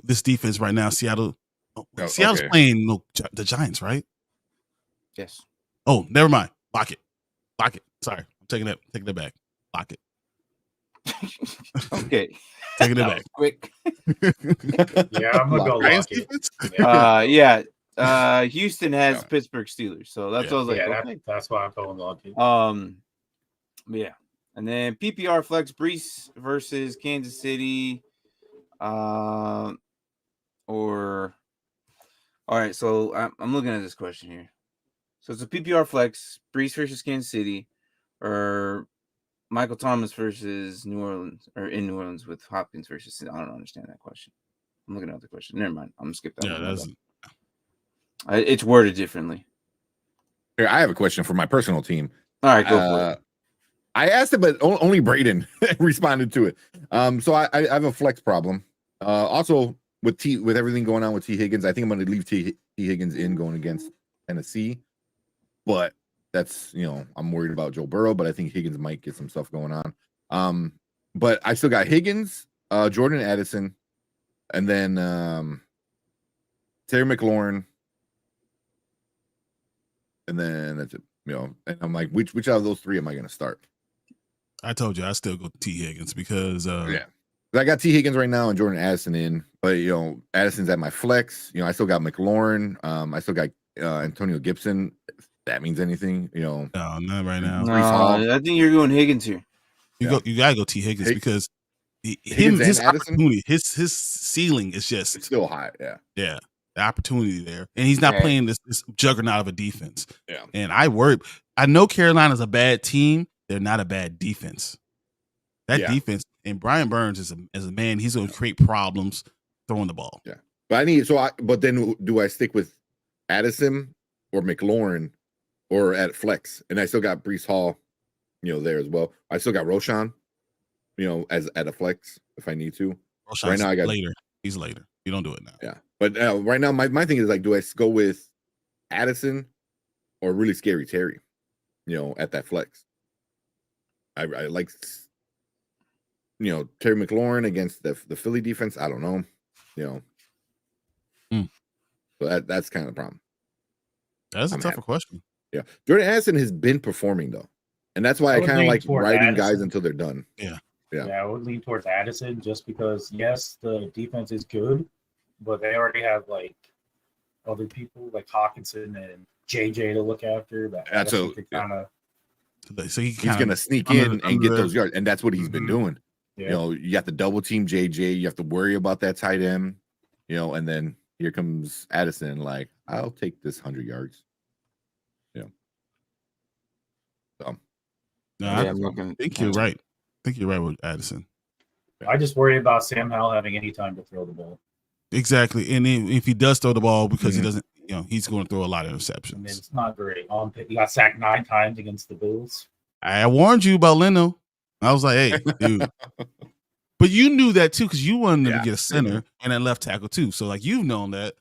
[SPEAKER 1] this defense right now, Seattle's
[SPEAKER 2] okay.
[SPEAKER 1] playing the Giants, right?
[SPEAKER 5] Yes.
[SPEAKER 1] Oh, never mind. Lockett. Sorry, I'm taking that back. Lockett.
[SPEAKER 5] Okay.
[SPEAKER 1] Taking it
[SPEAKER 5] That
[SPEAKER 1] back.
[SPEAKER 5] was quick.
[SPEAKER 3] Yeah, I'm gonna go
[SPEAKER 1] Giants
[SPEAKER 3] Lockett.
[SPEAKER 1] defense?
[SPEAKER 5] Houston has
[SPEAKER 2] Yeah.
[SPEAKER 5] Pittsburgh Steelers, so that's what I was like. Okay.
[SPEAKER 3] That's why I'm going Lockett.
[SPEAKER 5] Yeah. And then PPR flex Brees versus Kansas City. All right, so I'm looking at this question here. So it's a PPR flex, Brees versus Kansas City, or Michael Thomas versus New Orleans, or in New Orleans with Hopkins versus. I don't understand that question. I'm looking at the question. Never mind. I'm gonna skip that.
[SPEAKER 1] Yeah,
[SPEAKER 5] it's worded differently.
[SPEAKER 2] Here, I have a question for my personal team.
[SPEAKER 5] All right, go for it.
[SPEAKER 2] I asked it, but only Braden responded to it. So I have a flex problem. Also with everything going on with T. Higgins, I think I'm going to leave T. Higgins in going against Tennessee. But that's, I'm worried about Joe Burrow, but I think Higgins might get some stuff going on. But I still got Higgins, Jordan Addison, and then Terry McLaurin, and then that's it. And I'm like, which out of those three am I going to start?
[SPEAKER 1] I told you I still go T Higgins because
[SPEAKER 2] I got T Higgins right now and Jordan Addison in, but Addison's at my flex. I still got McLaurin. I still got Antonio Gibson. If that means anything,
[SPEAKER 1] No, not right now.
[SPEAKER 4] No, I think you're going Higgins here.
[SPEAKER 1] You gotta go T Higgins because
[SPEAKER 2] Higgins
[SPEAKER 1] his
[SPEAKER 2] and Addison?
[SPEAKER 1] opportunity, his ceiling is just
[SPEAKER 2] it's still high.
[SPEAKER 1] the opportunity there, and he's not playing this juggernaut of a defense.
[SPEAKER 2] Yeah,
[SPEAKER 1] and I know Carolina's a bad team. They're not a bad defense. That defense, and Brian Burns is a man. He's going to create problems throwing the ball.
[SPEAKER 2] Yeah, but but then do I stick with Addison or McLaurin or at flex? And I still got Breece Hall, there as well. I still got Roshan, as at a flex if I need to.
[SPEAKER 1] Roshan's right now, I got later. He's later. You don't do it now.
[SPEAKER 2] Yeah, but right now my thing is like, do I go with Addison or really scary Terry? At that flex. I like, Terry McLaurin against the Philly defense. I don't know, So that's kind of the problem.
[SPEAKER 1] That's a tougher question.
[SPEAKER 2] Yeah, Jordan Addison has been performing though, and that's why I kind of like riding guys until they're done.
[SPEAKER 3] Yeah, I would lean towards Addison just because yes, the defense is good, but they already have like other people like Hawkinson and JJ to look after.
[SPEAKER 2] That's
[SPEAKER 1] kind of. So
[SPEAKER 2] he's going to sneak in and get those yards, and that's what he's been doing.
[SPEAKER 3] Yeah.
[SPEAKER 2] You have to double team JJ. You have to worry about that tight end. And then here comes Addison. Like, I'll take this 100 yards. So,
[SPEAKER 1] I think you're right. I think you're right with Addison.
[SPEAKER 3] I just worry about Sam Howell having any time to throw the ball.
[SPEAKER 1] Exactly, and then if he does throw the ball, because he doesn't, he's going to throw a lot of interceptions.
[SPEAKER 3] I mean, it's not great. He got sacked 9 times against the Bills.
[SPEAKER 1] I warned you about Leno. I was like, hey, dude. But you knew that too, because you wanted him to get a center and a left tackle too. So like you've known that.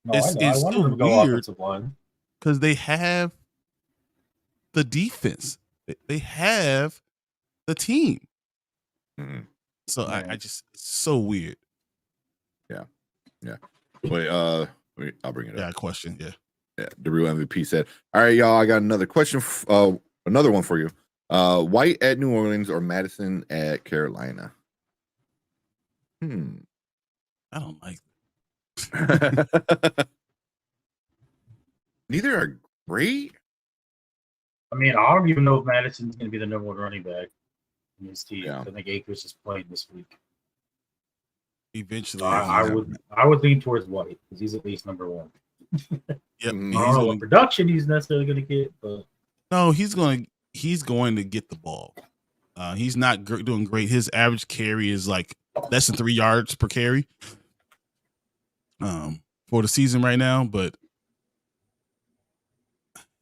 [SPEAKER 3] No, I wanted him to go offensive line
[SPEAKER 1] because they have the defense. They have the team.
[SPEAKER 2] Mm-hmm.
[SPEAKER 1] So I just, it's so weird.
[SPEAKER 2] Yeah. Wait, I'll bring it up.
[SPEAKER 1] Yeah, question. Yeah.
[SPEAKER 2] The real MVP said, all right, y'all, I got another question. Another one for you. White at New Orleans or Mattison at Carolina?
[SPEAKER 1] I don't like that.
[SPEAKER 2] Neither are great.
[SPEAKER 3] I mean, I don't even know if Mattison's going to be the number 1 running back in his team.
[SPEAKER 2] Yeah.
[SPEAKER 3] I think Akers is playing this week.
[SPEAKER 1] Eventually,
[SPEAKER 3] so I would lean towards White because he's at least number 1.
[SPEAKER 1] Yep.
[SPEAKER 3] I don't know what production he's necessarily going to get, but
[SPEAKER 1] no, he's going to get the ball. He's not doing great. His average carry is like less than 3 yards per carry for the season right now. But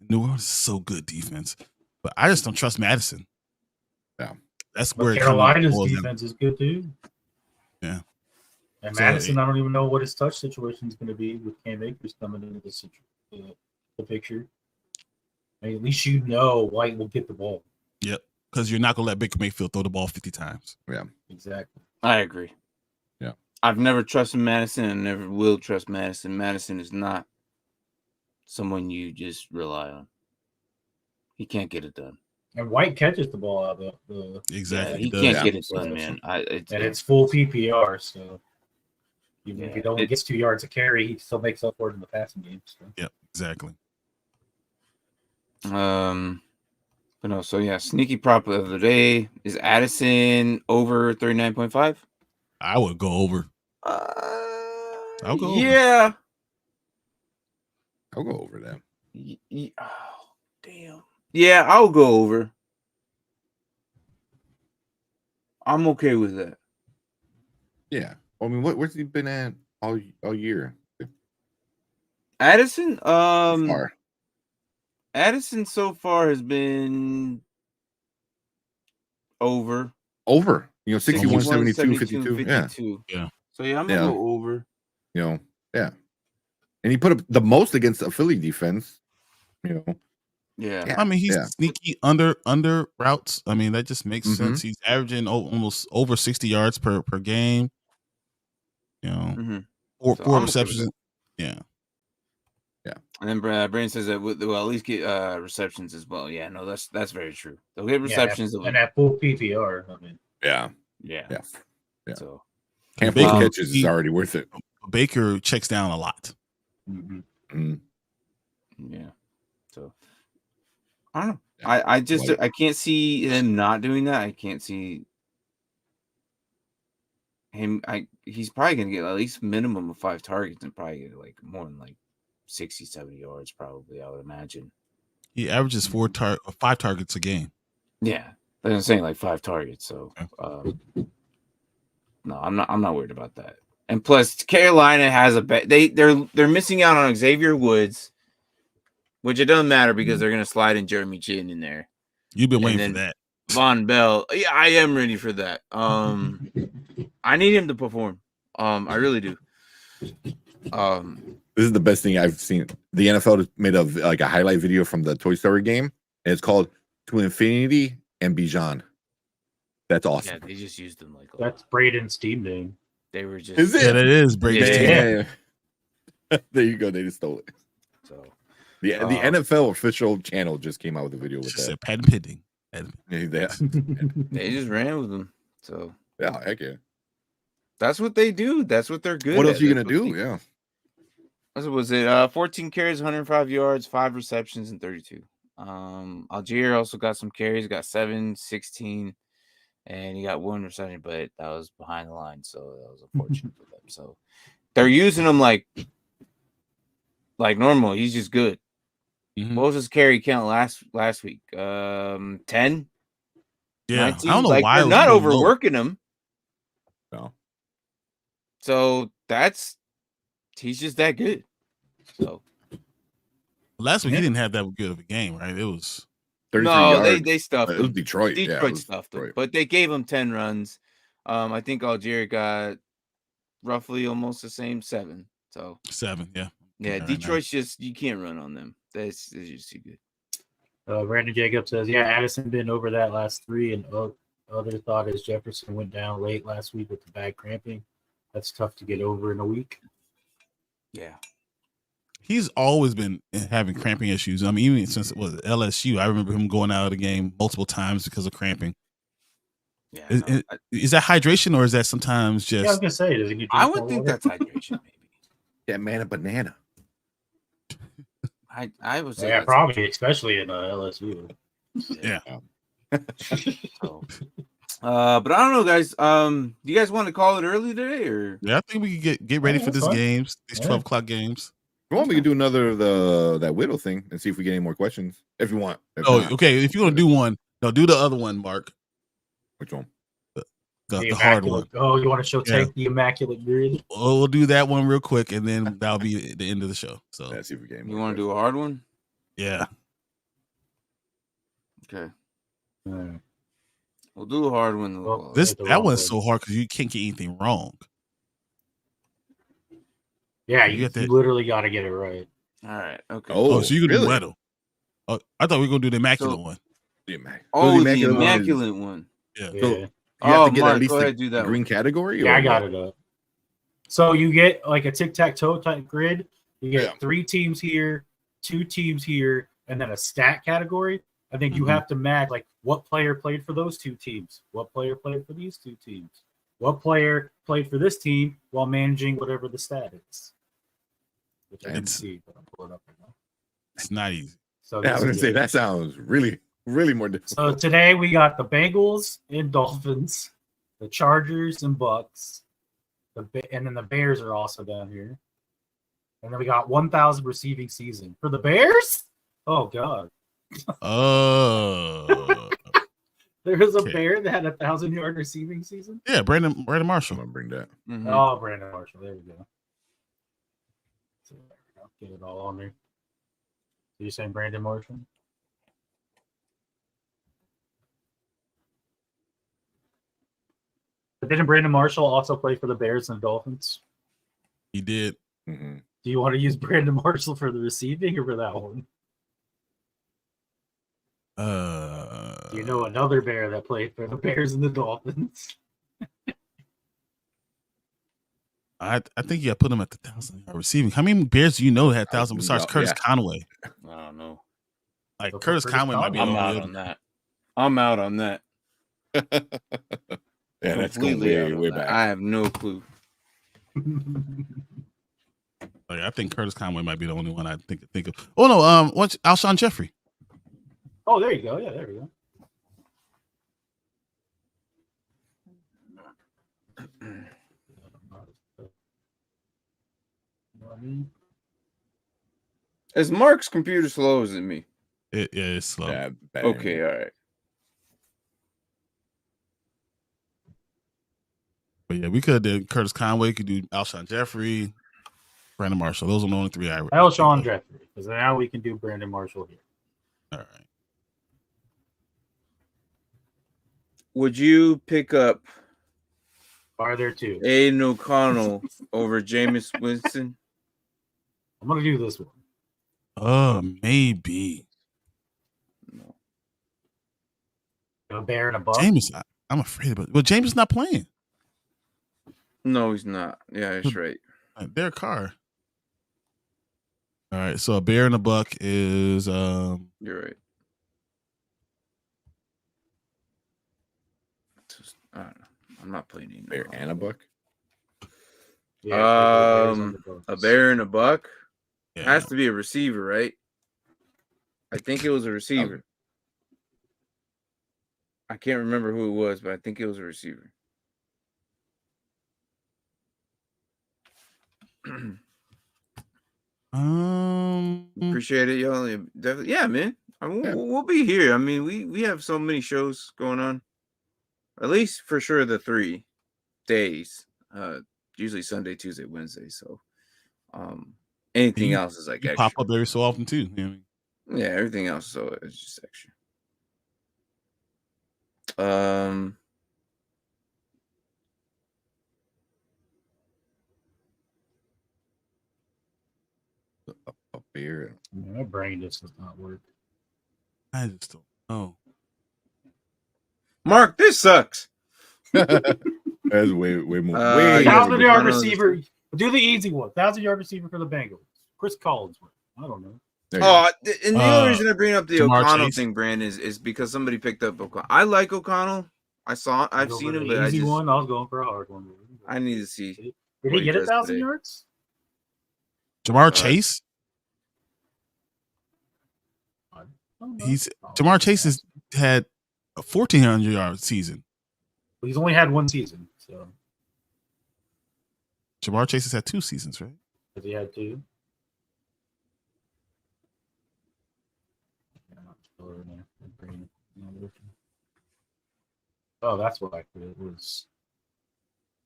[SPEAKER 1] New Orleans is so good defense, but I just don't trust Mattison.
[SPEAKER 2] Yeah,
[SPEAKER 1] that's where
[SPEAKER 3] Carolina's defense is good too.
[SPEAKER 1] Yeah.
[SPEAKER 3] And Mattison, I don't even know what his touch situation is going to be with Cam Akers coming into the picture. I mean, at least White will get the ball.
[SPEAKER 1] Yep, because you're not going to let Baker Mayfield throw the ball 50 times.
[SPEAKER 2] Yeah,
[SPEAKER 3] exactly.
[SPEAKER 4] I agree.
[SPEAKER 2] Yeah,
[SPEAKER 4] I've never trusted Mattison and never will trust Mattison. Mattison is not someone you just rely on. He can't get it done.
[SPEAKER 3] And White catches the ball out of the
[SPEAKER 1] exactly.
[SPEAKER 4] He can't get it done, man.
[SPEAKER 3] It's full PPR, so even if he only gets 2 yards a carry, he still makes up for it in the passing game. So.
[SPEAKER 1] Yep, exactly.
[SPEAKER 4] But no, so yeah, sneaky prop of the day is Addison over 39.5.
[SPEAKER 1] I would go over. I'll go over.
[SPEAKER 4] Yeah.
[SPEAKER 2] I'll go over that.
[SPEAKER 4] Oh, damn. Yeah, I'll go over. I'm okay with that.
[SPEAKER 2] Yeah. I mean, where's he been at all year?
[SPEAKER 4] Addison?
[SPEAKER 2] Far.
[SPEAKER 4] Addison so far has been over.
[SPEAKER 2] 61, 72, 52. Yeah.
[SPEAKER 4] So yeah, I'm gonna go over.
[SPEAKER 2] Yeah. And he put up the most against a Philly defense.
[SPEAKER 4] Yeah.
[SPEAKER 1] I mean, he's
[SPEAKER 2] Yeah.
[SPEAKER 1] sneaky under routes. I mean, that just makes sense. He's averaging almost over 60 yards per game. You know,
[SPEAKER 4] Mhm.
[SPEAKER 1] four
[SPEAKER 4] So I'm okay with
[SPEAKER 1] receptions.
[SPEAKER 4] that.
[SPEAKER 1] Yeah.
[SPEAKER 4] And then Brandon says that they'll at least get receptions as well. Yeah, no, that's very true. They'll get receptions.
[SPEAKER 3] and at full PPR. I mean,
[SPEAKER 2] Yeah.
[SPEAKER 4] Yeah.
[SPEAKER 2] Yeah.
[SPEAKER 4] So
[SPEAKER 2] Handful of
[SPEAKER 1] Baker-
[SPEAKER 2] catches is already worth it.
[SPEAKER 1] Baker checks down a lot.
[SPEAKER 2] Mm.
[SPEAKER 4] yeah. So I don't know.
[SPEAKER 2] Yeah.
[SPEAKER 4] I just I can't see him not doing that. I can't see him. He's probably gonna get at least minimum of 5 targets and probably get like more than like 60, 70 yards, probably, I would imagine.
[SPEAKER 1] He averages 5 targets a game.
[SPEAKER 4] Yeah. Like I'm saying, like 5 targets. So no, I'm not worried about that. And plus, Carolina has they're missing out on Xavier Woods, which it doesn't matter because they're gonna slide in Jeremy Chin in there.
[SPEAKER 1] You've been
[SPEAKER 4] And
[SPEAKER 1] waiting
[SPEAKER 4] then
[SPEAKER 1] for that.
[SPEAKER 4] Von Bell. Yeah, I am ready for that. I need him to perform. I really do.
[SPEAKER 2] This is the best thing I've seen. The NFL made a highlight video from the Toy Story game, and it's called "To Infinity and Beyond." That's awesome.
[SPEAKER 4] Yeah, they just used him like
[SPEAKER 3] that's Braden's team name.
[SPEAKER 4] they were just.
[SPEAKER 2] Is it?
[SPEAKER 1] Yeah, that is Brady's
[SPEAKER 4] Yeah.
[SPEAKER 1] team.
[SPEAKER 2] There you go. They just stole it.
[SPEAKER 4] So
[SPEAKER 2] The NFL official channel just came out with a video with
[SPEAKER 1] She
[SPEAKER 2] that.
[SPEAKER 1] said patent pending.
[SPEAKER 2] Yeah,
[SPEAKER 4] they just ran with him. So
[SPEAKER 2] yeah, heck yeah.
[SPEAKER 4] that's what they do. That's what they're good.
[SPEAKER 2] What
[SPEAKER 4] at.
[SPEAKER 2] else are you
[SPEAKER 4] That's
[SPEAKER 2] gonna
[SPEAKER 4] what
[SPEAKER 2] do?
[SPEAKER 4] they-
[SPEAKER 2] Yeah.
[SPEAKER 4] What was it? 14 carries, 105 yards, 5 receptions, and 32. Algier also got some carries, got 7, 16, and he got 1 reception, but that was behind the line, so that was unfortunate for them. So they're using him like normal. He's just good.
[SPEAKER 1] Mhm.
[SPEAKER 4] What was his carry count last week? 10?
[SPEAKER 1] Yeah,
[SPEAKER 4] 19?
[SPEAKER 1] I don't know
[SPEAKER 4] like,
[SPEAKER 1] why
[SPEAKER 4] they're
[SPEAKER 1] it was
[SPEAKER 4] not
[SPEAKER 1] so low.
[SPEAKER 4] overworking him.
[SPEAKER 2] No.
[SPEAKER 4] So he's just that good. So
[SPEAKER 1] Last week he didn't have that good of a game, right? It was
[SPEAKER 2] 33
[SPEAKER 4] no,
[SPEAKER 2] yards.
[SPEAKER 4] they stuffed
[SPEAKER 2] It was
[SPEAKER 4] him.
[SPEAKER 2] Detroit. Yeah, it
[SPEAKER 4] Detroit
[SPEAKER 2] was
[SPEAKER 4] stuffed him,
[SPEAKER 2] Detroit.
[SPEAKER 4] but they gave him 10 runs. I think Algier got roughly almost the same 7. So
[SPEAKER 1] 7. Yeah.
[SPEAKER 4] yeah,
[SPEAKER 1] Right now.
[SPEAKER 4] Detroit's just you can't run on them. They're just too good.
[SPEAKER 3] Brandon Jacobs says, yeah, Addison been over that last 3, and other thought is Jefferson went down late last week with the bad cramping. That's tough to get over in a week.
[SPEAKER 4] Yeah.
[SPEAKER 1] He's always been having cramping issues. I mean, even since it was LSU, I remember him going out of the game multiple times because of cramping.
[SPEAKER 4] Yeah.
[SPEAKER 1] Is that hydration or is that sometimes
[SPEAKER 3] Yeah, I was
[SPEAKER 1] just?
[SPEAKER 3] gonna say, does he need
[SPEAKER 4] I would think that's hydration, maybe.
[SPEAKER 2] That man a banana.
[SPEAKER 4] I would say
[SPEAKER 3] Yeah,
[SPEAKER 4] that's
[SPEAKER 3] probably, especially in LSU.
[SPEAKER 1] Yeah.
[SPEAKER 4] So, but I don't know, guys. Do you guys want to call it early today, or
[SPEAKER 1] Yeah, I think we can get ready
[SPEAKER 3] Yeah,
[SPEAKER 1] for
[SPEAKER 3] that's
[SPEAKER 1] these
[SPEAKER 3] fine.
[SPEAKER 1] games, these
[SPEAKER 3] Yeah.
[SPEAKER 1] 12 o'clock games.
[SPEAKER 2] If you want, we can do another that Weddle thing and see if we get any more questions. If you want. If
[SPEAKER 1] Oh,
[SPEAKER 2] not,
[SPEAKER 1] okay. If you want to do one, no, do the other one, Mark.
[SPEAKER 2] which one?
[SPEAKER 1] The hard one.
[SPEAKER 3] Oh, you want to show
[SPEAKER 1] Yeah.
[SPEAKER 3] Tank the Immaculate Grid?
[SPEAKER 1] We'll do that one real quick, and then that'll be the end of the show. So
[SPEAKER 2] Let's see if we get any
[SPEAKER 4] you
[SPEAKER 2] more
[SPEAKER 4] want to do
[SPEAKER 2] questions.
[SPEAKER 4] a hard one?
[SPEAKER 1] yeah,
[SPEAKER 4] Okay,
[SPEAKER 3] Yeah.
[SPEAKER 4] we'll do a hard one.
[SPEAKER 3] Well,
[SPEAKER 1] this
[SPEAKER 3] Hit the
[SPEAKER 1] that
[SPEAKER 3] wrong
[SPEAKER 1] one's
[SPEAKER 3] one.
[SPEAKER 1] so hard because you can't get anything wrong.
[SPEAKER 3] Yeah,
[SPEAKER 1] You
[SPEAKER 3] you
[SPEAKER 1] got that-
[SPEAKER 3] literally got to get it right.
[SPEAKER 4] All right. Okay.
[SPEAKER 1] Oh, so you can
[SPEAKER 2] really?
[SPEAKER 1] do Weddle. Oh, I thought we were gonna do the immaculate
[SPEAKER 4] So-
[SPEAKER 1] one.
[SPEAKER 2] The Immaculate.
[SPEAKER 4] Oh, the
[SPEAKER 2] one is-
[SPEAKER 4] immaculate one.
[SPEAKER 1] Yeah.
[SPEAKER 3] Yeah,
[SPEAKER 2] So-
[SPEAKER 3] yeah,
[SPEAKER 2] You have
[SPEAKER 4] Oh,
[SPEAKER 2] to get
[SPEAKER 4] Mark,
[SPEAKER 2] at least
[SPEAKER 4] go
[SPEAKER 2] the
[SPEAKER 4] ahead, do that
[SPEAKER 2] green category.
[SPEAKER 3] I
[SPEAKER 2] or
[SPEAKER 3] got
[SPEAKER 2] what?
[SPEAKER 3] it up. So you get like a tic-tac-toe type grid. You get
[SPEAKER 2] Yeah.
[SPEAKER 3] 3 teams here, 2 teams here, and then a stat category. I think you
[SPEAKER 1] Mhm.
[SPEAKER 3] have to match like what player played for those 2 teams, what player played for these 2 teams, what player played for this team while managing whatever the stat is. Which I didn't
[SPEAKER 1] It's-
[SPEAKER 3] see, but I'm pulling up right now.
[SPEAKER 1] It's not easy.
[SPEAKER 3] So
[SPEAKER 2] Yeah, I was
[SPEAKER 3] this
[SPEAKER 2] gonna
[SPEAKER 3] is
[SPEAKER 2] say
[SPEAKER 3] it.
[SPEAKER 2] that sounds really more
[SPEAKER 3] So
[SPEAKER 2] difficult.
[SPEAKER 3] today we got the Bengals and Dolphins, the Chargers and Bucks, and then the Bears are also down here. And then we got 1,000 receiving season for the Bears. Oh God,
[SPEAKER 1] Oh,
[SPEAKER 3] there was a
[SPEAKER 1] Okay.
[SPEAKER 3] Bear that had 1,000-yard receiving season.
[SPEAKER 1] yeah, Brandon
[SPEAKER 2] I'm
[SPEAKER 1] Marshall.
[SPEAKER 2] gonna bring that.
[SPEAKER 4] Mhm.
[SPEAKER 3] Oh, Brandon Marshall. There we go. So there we go. Get it all on there. So you're saying Brandon Marshall? But didn't Brandon Marshall also play for the Bears and Dolphins?
[SPEAKER 1] He did.
[SPEAKER 2] Mhm.
[SPEAKER 3] Do you want to use Brandon Marshall for the receiving or for that one? You know another Bear that played for the Bears and the Dolphins.
[SPEAKER 1] I think you got to put him at the 1,000-yard receiving. How many Bears do you know had 1,000 besides Curtis Conway?
[SPEAKER 5] I don't know.
[SPEAKER 1] Like Curtis Conway might be.
[SPEAKER 5] I'm out on that. I'm out on that.
[SPEAKER 2] Yeah, that's going way back.
[SPEAKER 5] I have no clue.
[SPEAKER 1] Like, I think Curtis Conway might be the only one I think of. Oh no, what's Alshon Jeffrey?
[SPEAKER 3] Oh, there you go. Yeah, there you go.
[SPEAKER 5] Is Mark's computer slow as me?
[SPEAKER 1] It's slow.
[SPEAKER 2] Yeah,
[SPEAKER 5] okay, all right.
[SPEAKER 1] But yeah, we could have did Curtis Conway, could do Alshon Jeffrey, Brandon Marshall. Those are the only three I
[SPEAKER 3] Alshon Jeffrey, because now we can do Brandon Marshall here.
[SPEAKER 1] All right.
[SPEAKER 5] Would you pick up
[SPEAKER 3] Are there two?
[SPEAKER 5] Aiden O'Connell over Jameis Winston?
[SPEAKER 3] I'm gonna do this one.
[SPEAKER 1] Maybe.
[SPEAKER 5] No.
[SPEAKER 3] A Bear and a Buck.
[SPEAKER 1] Jameis, I'm afraid of it. Well, Jameis not playing.
[SPEAKER 5] No, he's not. Yeah, that's right.
[SPEAKER 1] Derek Carr. All right, so a Bear and a Buck is
[SPEAKER 5] You're right. I don't know. I'm not playing Aiden
[SPEAKER 2] Bear and a Buck.
[SPEAKER 3] Yeah,
[SPEAKER 5] a Bear and a Buck.
[SPEAKER 1] yeah.
[SPEAKER 5] Has to be a receiver, right? I think it was a receiver. I can't remember who it was, but I think it was a receiver. Appreciate it, y'all. Definitely, yeah, man. I mean, we'll be here. I mean, we have so many shows going on. At least for sure the 3 days. Usually Sunday, Tuesday, Wednesday. So anything else is like extra.
[SPEAKER 1] Pop up every so often too. You know what I mean?
[SPEAKER 5] Yeah, everything else so it's just extra.
[SPEAKER 2] A Bear.
[SPEAKER 3] My brain just does not work.
[SPEAKER 1] I just don't know.
[SPEAKER 5] Mark, this sucks.
[SPEAKER 2] That's way more.
[SPEAKER 3] 1,000-yard receiver. Do the easy one. 1,000-yard receiver for the Bengals. Chris Collinsworth. I don't know.
[SPEAKER 5] And the only reason I bring up the
[SPEAKER 1] Jamar
[SPEAKER 5] O'Connell
[SPEAKER 1] Chase.
[SPEAKER 5] thing, Brandon, is because somebody picked up O'Connell. I like O'Connell. I've seen him, but
[SPEAKER 3] easy one. I was going for a hard one.
[SPEAKER 5] I need to see.
[SPEAKER 3] Did he get 1,000 yards?
[SPEAKER 1] Jamar Chase. Jamar Chase has had a 1,400-yard season.
[SPEAKER 3] He's only had one season, so
[SPEAKER 1] Jamar Chase has had 2 seasons, right?
[SPEAKER 3] Has he had 2? Oh, that's what it was.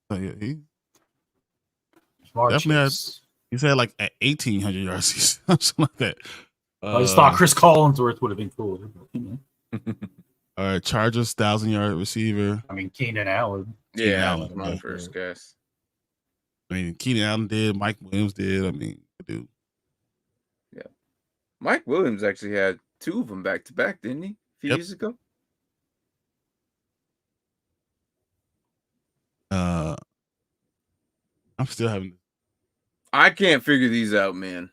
[SPEAKER 1] Oh, yeah,
[SPEAKER 3] Smart
[SPEAKER 1] definitely
[SPEAKER 3] Chase.
[SPEAKER 1] he's had like an 1,800-yard season, something like that.
[SPEAKER 3] I just thought Chris Collinsworth would have been cool.
[SPEAKER 1] All right, Chargers 1,000-yard receiver.
[SPEAKER 3] I mean, Keenan Allen.
[SPEAKER 5] Yeah,
[SPEAKER 1] Allen,
[SPEAKER 5] my
[SPEAKER 1] yeah.
[SPEAKER 5] first guess.
[SPEAKER 1] I mean, Keenan Allen did. Mike Williams did. I mean, dude.
[SPEAKER 5] Yeah, Mike Williams actually had 2 of them back to back, didn't he? A few years ago.
[SPEAKER 1] I'm still having.
[SPEAKER 5] I can't figure these out, man.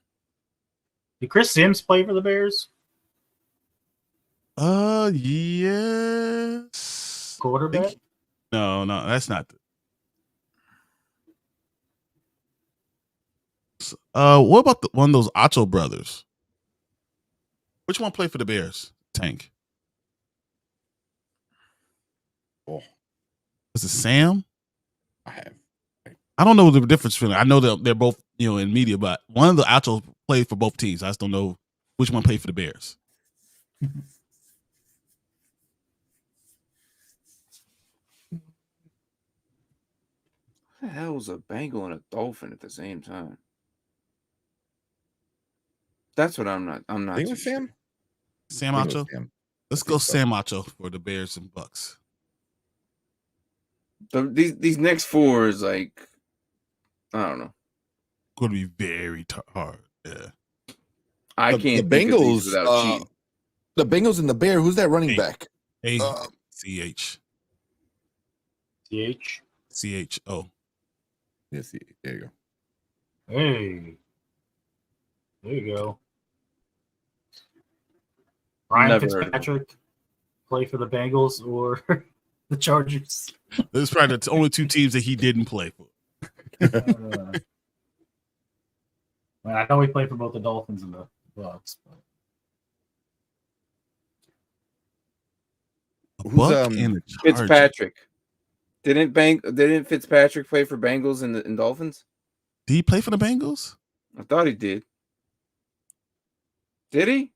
[SPEAKER 3] Did Chris Sims play for the Bears?
[SPEAKER 1] Yes.
[SPEAKER 3] Quarterback?
[SPEAKER 1] No, that's not. What about one of those Ocho brothers? Which one played for the Bears? Tank.
[SPEAKER 2] Oh,
[SPEAKER 1] Was it Sam?
[SPEAKER 2] I
[SPEAKER 1] don't know the difference between. I know that they're both in media, but one of the Ochos played for both teams. I just don't know which one played for the Bears.
[SPEAKER 5] What the hell was a Bengal and a Dolphin at the same time? That's what I'm not.
[SPEAKER 2] I think it was Sam.
[SPEAKER 1] Sam Ocho. Let's go Sam Ocho for the Bears and Bucks.
[SPEAKER 5] These next 4 is like, I don't know.
[SPEAKER 1] Going to be very hard. Yeah.
[SPEAKER 5] I can't
[SPEAKER 2] The
[SPEAKER 5] think of these
[SPEAKER 2] Bengals
[SPEAKER 5] without cheating.
[SPEAKER 2] The Bengals and the Bear. Who's that running
[SPEAKER 1] Hey.
[SPEAKER 2] back?
[SPEAKER 1] CH.
[SPEAKER 3] CH.
[SPEAKER 1] CHO.
[SPEAKER 2] Yes, there you go.
[SPEAKER 3] Hey. There you go. Ryan
[SPEAKER 5] Never heard of him.
[SPEAKER 3] Fitzpatrick play for the Bengals or the Chargers.
[SPEAKER 1] Those are probably the only two teams that he didn't play for.
[SPEAKER 3] Well, I know he played for both the Dolphins and the Bucks.
[SPEAKER 1] A
[SPEAKER 2] Who's,
[SPEAKER 1] Buck and a Charger.
[SPEAKER 5] Fitzpatrick. Didn't Fitzpatrick play for Bengals and Dolphins?
[SPEAKER 1] Did he play for the Bengals?
[SPEAKER 5] I thought he did. Did he?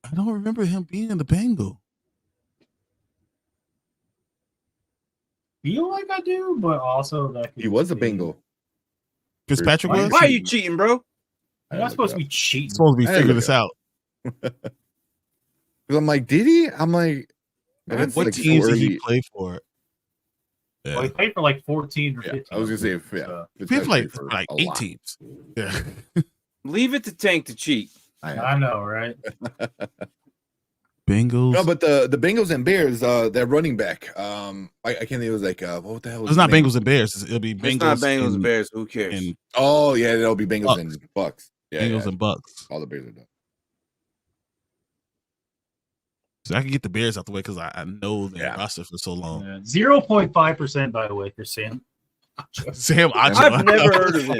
[SPEAKER 1] I don't remember him being in the Bengal.
[SPEAKER 3] Feel like I do, but also that
[SPEAKER 2] He was a Bengal.
[SPEAKER 1] Fitzpatrick
[SPEAKER 3] Why-
[SPEAKER 1] was?
[SPEAKER 5] Why are you cheating, bro?
[SPEAKER 3] I'm not supposed to be cheating.
[SPEAKER 1] He's supposed to be
[SPEAKER 2] I had to
[SPEAKER 1] figuring
[SPEAKER 2] look
[SPEAKER 1] this out.
[SPEAKER 2] Because I'm like, did he? I'm like, that's
[SPEAKER 1] What
[SPEAKER 2] like so
[SPEAKER 1] teams did he
[SPEAKER 2] early.
[SPEAKER 1] play for? Yeah.
[SPEAKER 3] Well, he played for like 14 or
[SPEAKER 2] Yeah,
[SPEAKER 3] 15.
[SPEAKER 2] I was gonna say, yeah,
[SPEAKER 3] So,
[SPEAKER 1] He played for like
[SPEAKER 2] a
[SPEAKER 1] 8
[SPEAKER 2] lot.
[SPEAKER 1] teams. Yeah.
[SPEAKER 5] Leave it to Tank to cheat.
[SPEAKER 3] I know, right?
[SPEAKER 1] Bengals.
[SPEAKER 2] No, but the Bengals and Bears, that running back, I can't think. It was like, what the hell? Was
[SPEAKER 1] It's not
[SPEAKER 2] his name?
[SPEAKER 1] Bengals and Bears. It'll be Bengals.
[SPEAKER 5] It's not Bengals and
[SPEAKER 1] Bears
[SPEAKER 5] Bears. Who cares?
[SPEAKER 1] and
[SPEAKER 2] Oh yeah, that'll be Bengals
[SPEAKER 1] Bucks.
[SPEAKER 2] and Bucks. Yeah,
[SPEAKER 1] Bengals
[SPEAKER 2] yeah.
[SPEAKER 1] and Bucks.
[SPEAKER 2] All the Bears are done.
[SPEAKER 1] So I can get the Bears out the way because I know their
[SPEAKER 2] Yeah.
[SPEAKER 1] roster for so long.
[SPEAKER 3] 0.5%, by the way, for Sam.
[SPEAKER 1] Sam Acho.
[SPEAKER 5] I've never heard of him.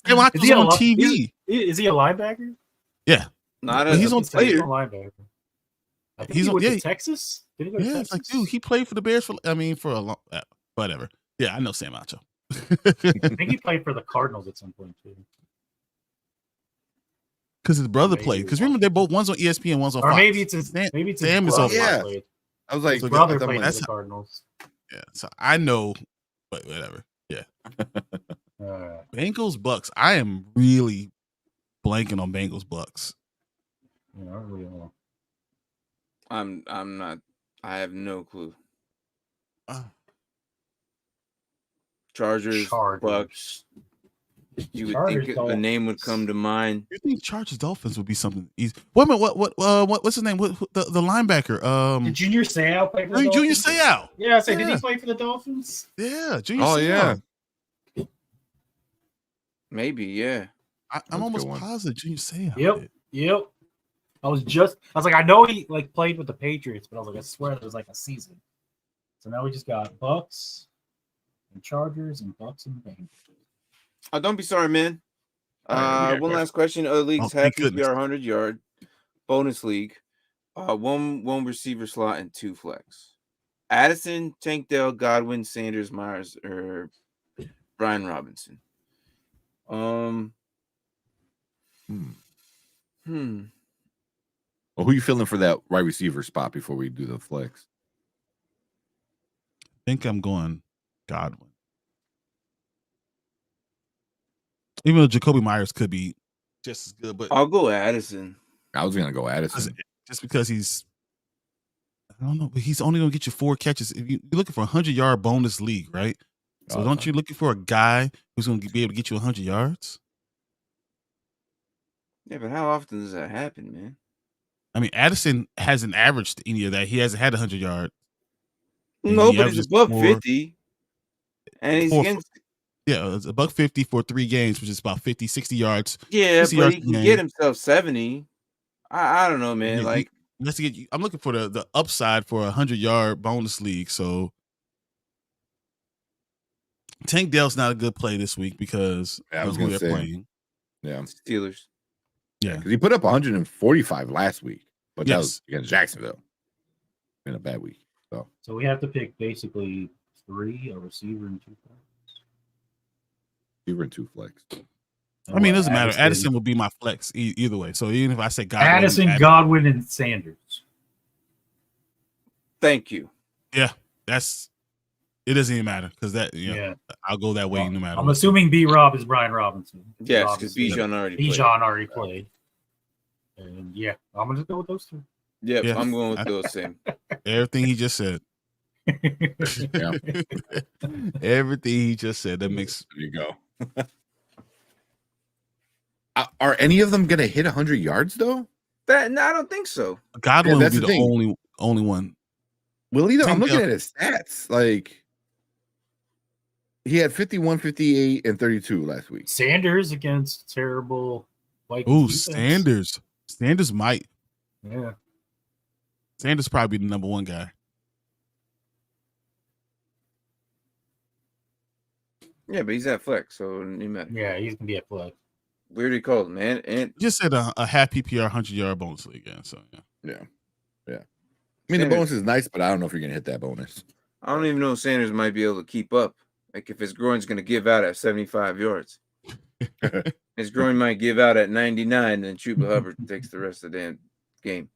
[SPEAKER 1] Sam Acho's
[SPEAKER 3] Is he
[SPEAKER 1] on
[SPEAKER 3] a li-
[SPEAKER 1] TV.
[SPEAKER 3] Is he a linebacker?
[SPEAKER 5] Not
[SPEAKER 1] But he's
[SPEAKER 5] a
[SPEAKER 1] on
[SPEAKER 3] He's
[SPEAKER 5] player.
[SPEAKER 3] a linebacker. I think
[SPEAKER 1] He's
[SPEAKER 3] he
[SPEAKER 1] on-
[SPEAKER 3] went
[SPEAKER 1] yeah.
[SPEAKER 3] to Texas. Did he go to
[SPEAKER 1] Yeah,
[SPEAKER 3] Texas?
[SPEAKER 1] it's like, dude, he played for the Bears for a long whatever. Yeah, I know Sam Acho.
[SPEAKER 3] I think he played for the Cardinals at some point too.
[SPEAKER 1] Because his brother
[SPEAKER 3] Maybe.
[SPEAKER 1] played. Because remember, they're both one's on ESPN, one's on
[SPEAKER 3] Or
[SPEAKER 1] Fox.
[SPEAKER 3] maybe it's his
[SPEAKER 1] Sam-
[SPEAKER 3] maybe it's
[SPEAKER 1] Sam
[SPEAKER 3] his
[SPEAKER 1] is on
[SPEAKER 3] brother.
[SPEAKER 2] Fox.
[SPEAKER 3] Played.
[SPEAKER 2] I was like,
[SPEAKER 3] His brother
[SPEAKER 2] I'm
[SPEAKER 3] played
[SPEAKER 2] like,
[SPEAKER 3] for the Cardinals.
[SPEAKER 1] Yeah, so I know, but whatever. Yeah, Bengals Bucks. I am really blanking on Bengals Bucks.
[SPEAKER 3] You know, I really don't know.
[SPEAKER 5] I'm not. I have no clue. Chargers, Bucks. You would
[SPEAKER 3] Chargers,
[SPEAKER 5] think a name would come to mind.
[SPEAKER 1] You think Chargers Dolphins would be something easy? Wait a minute, what's his name? The linebacker?
[SPEAKER 3] Did Junior Seau play for the
[SPEAKER 1] Junior
[SPEAKER 3] Dolphins?
[SPEAKER 1] Seau.
[SPEAKER 3] Yeah, I said, did
[SPEAKER 1] Yeah.
[SPEAKER 3] he play for the Dolphins?
[SPEAKER 1] Yeah, Junior
[SPEAKER 2] Oh,
[SPEAKER 1] Seau.
[SPEAKER 2] yeah.
[SPEAKER 5] Maybe, yeah.
[SPEAKER 1] I'm
[SPEAKER 2] That's a
[SPEAKER 1] almost
[SPEAKER 2] good one.
[SPEAKER 1] positive Junior Seau.
[SPEAKER 3] Yep. I was like, I know he like played with the Patriots, but I was like, I swear it was like a season. So now we just got Bucks and Chargers and Bucks and Bengals.
[SPEAKER 5] Oh, don't be sorry, man.
[SPEAKER 2] yeah,
[SPEAKER 5] One
[SPEAKER 2] yeah.
[SPEAKER 5] last question. Other leagues
[SPEAKER 1] Oh, thank
[SPEAKER 5] have
[SPEAKER 1] goodness.
[SPEAKER 5] PPR 100-yard bonus league. One receiver slot and 2 flex. Addison, Tank Dell, Godwin, Sanders, Meyers, or Brian Robinson.
[SPEAKER 2] Well, who you feeling for that wide receiver spot before we do the flex?
[SPEAKER 1] I think I'm going Godwin. Even though Jacoby Myers could be just as good, but
[SPEAKER 5] I'll go Addison.
[SPEAKER 2] I was gonna go Addison.
[SPEAKER 1] just because I don't know, but he's only going to get you 4 catches. If you're looking for a 100-yard bonus league, right? So don't you looking for a guy who's going to be able to get you 100 yards?
[SPEAKER 5] Yeah, but how often does that happen, man?
[SPEAKER 1] I mean, Addison hasn't averaged any of that. He hasn't had 100 yards. And
[SPEAKER 5] No,
[SPEAKER 1] he
[SPEAKER 5] but he's
[SPEAKER 1] averages
[SPEAKER 5] above
[SPEAKER 1] more-
[SPEAKER 5] 50. And he's
[SPEAKER 1] Four-
[SPEAKER 5] against.
[SPEAKER 1] Yeah, it's $150 for 3 games, which is about 50, 60 yards.
[SPEAKER 5] Yeah,
[SPEAKER 1] 60
[SPEAKER 5] but
[SPEAKER 1] yards
[SPEAKER 5] he
[SPEAKER 1] a
[SPEAKER 5] can
[SPEAKER 1] game.
[SPEAKER 5] get himself 70. I don't know, man.
[SPEAKER 1] Yeah,
[SPEAKER 5] Like,
[SPEAKER 1] Let's get. I'm looking for the upside for a 100-yard bonus league. So Tank Dell's not a good play this week because
[SPEAKER 2] Yeah, I was
[SPEAKER 1] of who
[SPEAKER 2] gonna
[SPEAKER 1] they're
[SPEAKER 2] say.
[SPEAKER 1] playing.
[SPEAKER 2] Yeah,
[SPEAKER 5] Steelers.
[SPEAKER 1] Yeah,
[SPEAKER 2] because he put up 145 last week, but that
[SPEAKER 1] Yes.
[SPEAKER 2] was against Jacksonville in a bad week.
[SPEAKER 3] So we have to pick basically 3, a receiver and 2 players.
[SPEAKER 2] You were in 2 flex.
[SPEAKER 1] I mean, it doesn't matter. Addison will be my flex either way. So even if I say Godwin,
[SPEAKER 3] Addison, Godwin, and Sanders.
[SPEAKER 5] Thank you.
[SPEAKER 1] that's it. Doesn't even matter because
[SPEAKER 3] Yeah.
[SPEAKER 1] I'll go that way no matter.
[SPEAKER 3] I'm
[SPEAKER 1] what.
[SPEAKER 3] assuming B Rob is Brian Robinson.
[SPEAKER 5] Yes,
[SPEAKER 3] Robinson.
[SPEAKER 5] because Bijan already played.
[SPEAKER 3] Bijan already played. And yeah, I'm gonna go with those 2.
[SPEAKER 5] Yep,
[SPEAKER 1] Yeah.
[SPEAKER 5] I'm going with those same.
[SPEAKER 1] Everything he just said. Everything he just said. That makes
[SPEAKER 2] There you go. Are any of them gonna hit 100 yards though?
[SPEAKER 4] No, I don't think so.
[SPEAKER 1] Godwin would
[SPEAKER 2] that's
[SPEAKER 1] be
[SPEAKER 2] the
[SPEAKER 1] the
[SPEAKER 2] thing.
[SPEAKER 1] only one.
[SPEAKER 2] Well, either I'm
[SPEAKER 1] Tank
[SPEAKER 2] looking
[SPEAKER 1] Dell-
[SPEAKER 2] at his stats. Like he had 51, 58, and 32 last week.
[SPEAKER 3] Sanders against terrible Vikings
[SPEAKER 1] Ooh,
[SPEAKER 3] defense.
[SPEAKER 1] Sanders might.
[SPEAKER 3] Yeah.
[SPEAKER 1] Sanders probably the number one guy.
[SPEAKER 4] Yeah, but he's at flex, so it doesn't matter.
[SPEAKER 3] Yeah, he's gonna be at flex.
[SPEAKER 4] We already called him, man. And
[SPEAKER 1] You just said a half PPR 100-yard bonus league again. So yeah.
[SPEAKER 2] I mean, the
[SPEAKER 4] Sanders.
[SPEAKER 2] bonus is nice, but I don't know if you're gonna hit that bonus.
[SPEAKER 4] I don't even know if Sanders might be able to keep up. Like if his groin's going to give out at 75 yards. His groin might give out at 99, and then Chuba Hubbard takes the rest of the damn game.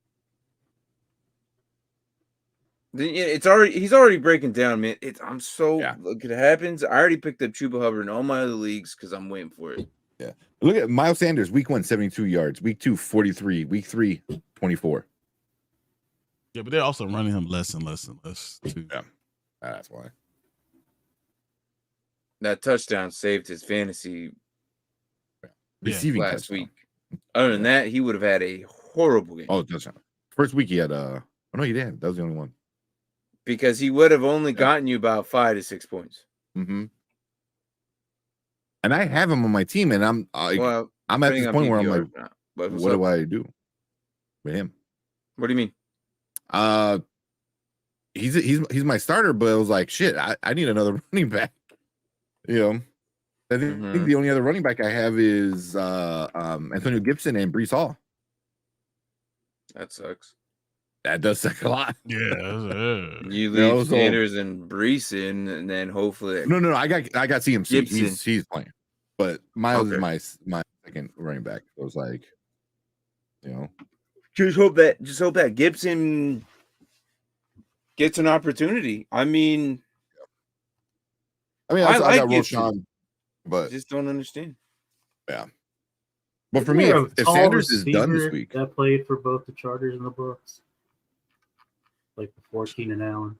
[SPEAKER 4] He's already breaking down, man. I'm so look, it happens. I already picked up Chuba Hubbard in all my other leagues because I'm waiting for it.
[SPEAKER 2] Yeah. Look at Miles Sanders, week 1, 72 yards, week 2, 43, week 3, 24.
[SPEAKER 1] Yeah, but they're also running him less and less and less too.
[SPEAKER 2] Yeah. That's why.
[SPEAKER 4] That touchdown saved his fantasy
[SPEAKER 2] Receiving
[SPEAKER 4] last
[SPEAKER 2] touchdown.
[SPEAKER 4] week. Other than that, he would have had a horrible game.
[SPEAKER 2] Oh, touchdown. First week he had oh no, he didn't. That was the only one.
[SPEAKER 4] Because he would have only gotten you about 5 to 6 points.
[SPEAKER 2] Mm-hmm. And I have him on my team, and I'm at
[SPEAKER 4] depending
[SPEAKER 2] this
[SPEAKER 4] on
[SPEAKER 2] point where I'm
[SPEAKER 4] PPR
[SPEAKER 2] like,
[SPEAKER 4] or not. But
[SPEAKER 2] what do I do with him?
[SPEAKER 4] What do you mean?
[SPEAKER 2] He's my starter, but it was like shit. I need another running back. You know, I think the only other running back I have is Antonio Gibson and Breece Hall.
[SPEAKER 4] That sucks.
[SPEAKER 2] That does suck a lot.
[SPEAKER 1] Yeah.
[SPEAKER 4] You leave Sanders and Breece in, and then hopefully
[SPEAKER 2] No. I got CMC.
[SPEAKER 4] Gibson.
[SPEAKER 2] He's playing, but Miles is my second running back. It was like, you know,
[SPEAKER 4] just hope that Gibson gets an opportunity. I mean,
[SPEAKER 2] I
[SPEAKER 4] like
[SPEAKER 2] got
[SPEAKER 4] Gibson.
[SPEAKER 2] Roshan, but
[SPEAKER 4] I just don't understand.
[SPEAKER 2] Yeah. But for me, if Sanders is done this week,
[SPEAKER 3] that played for both the Chargers and the Bucks, like before Keenan Allen.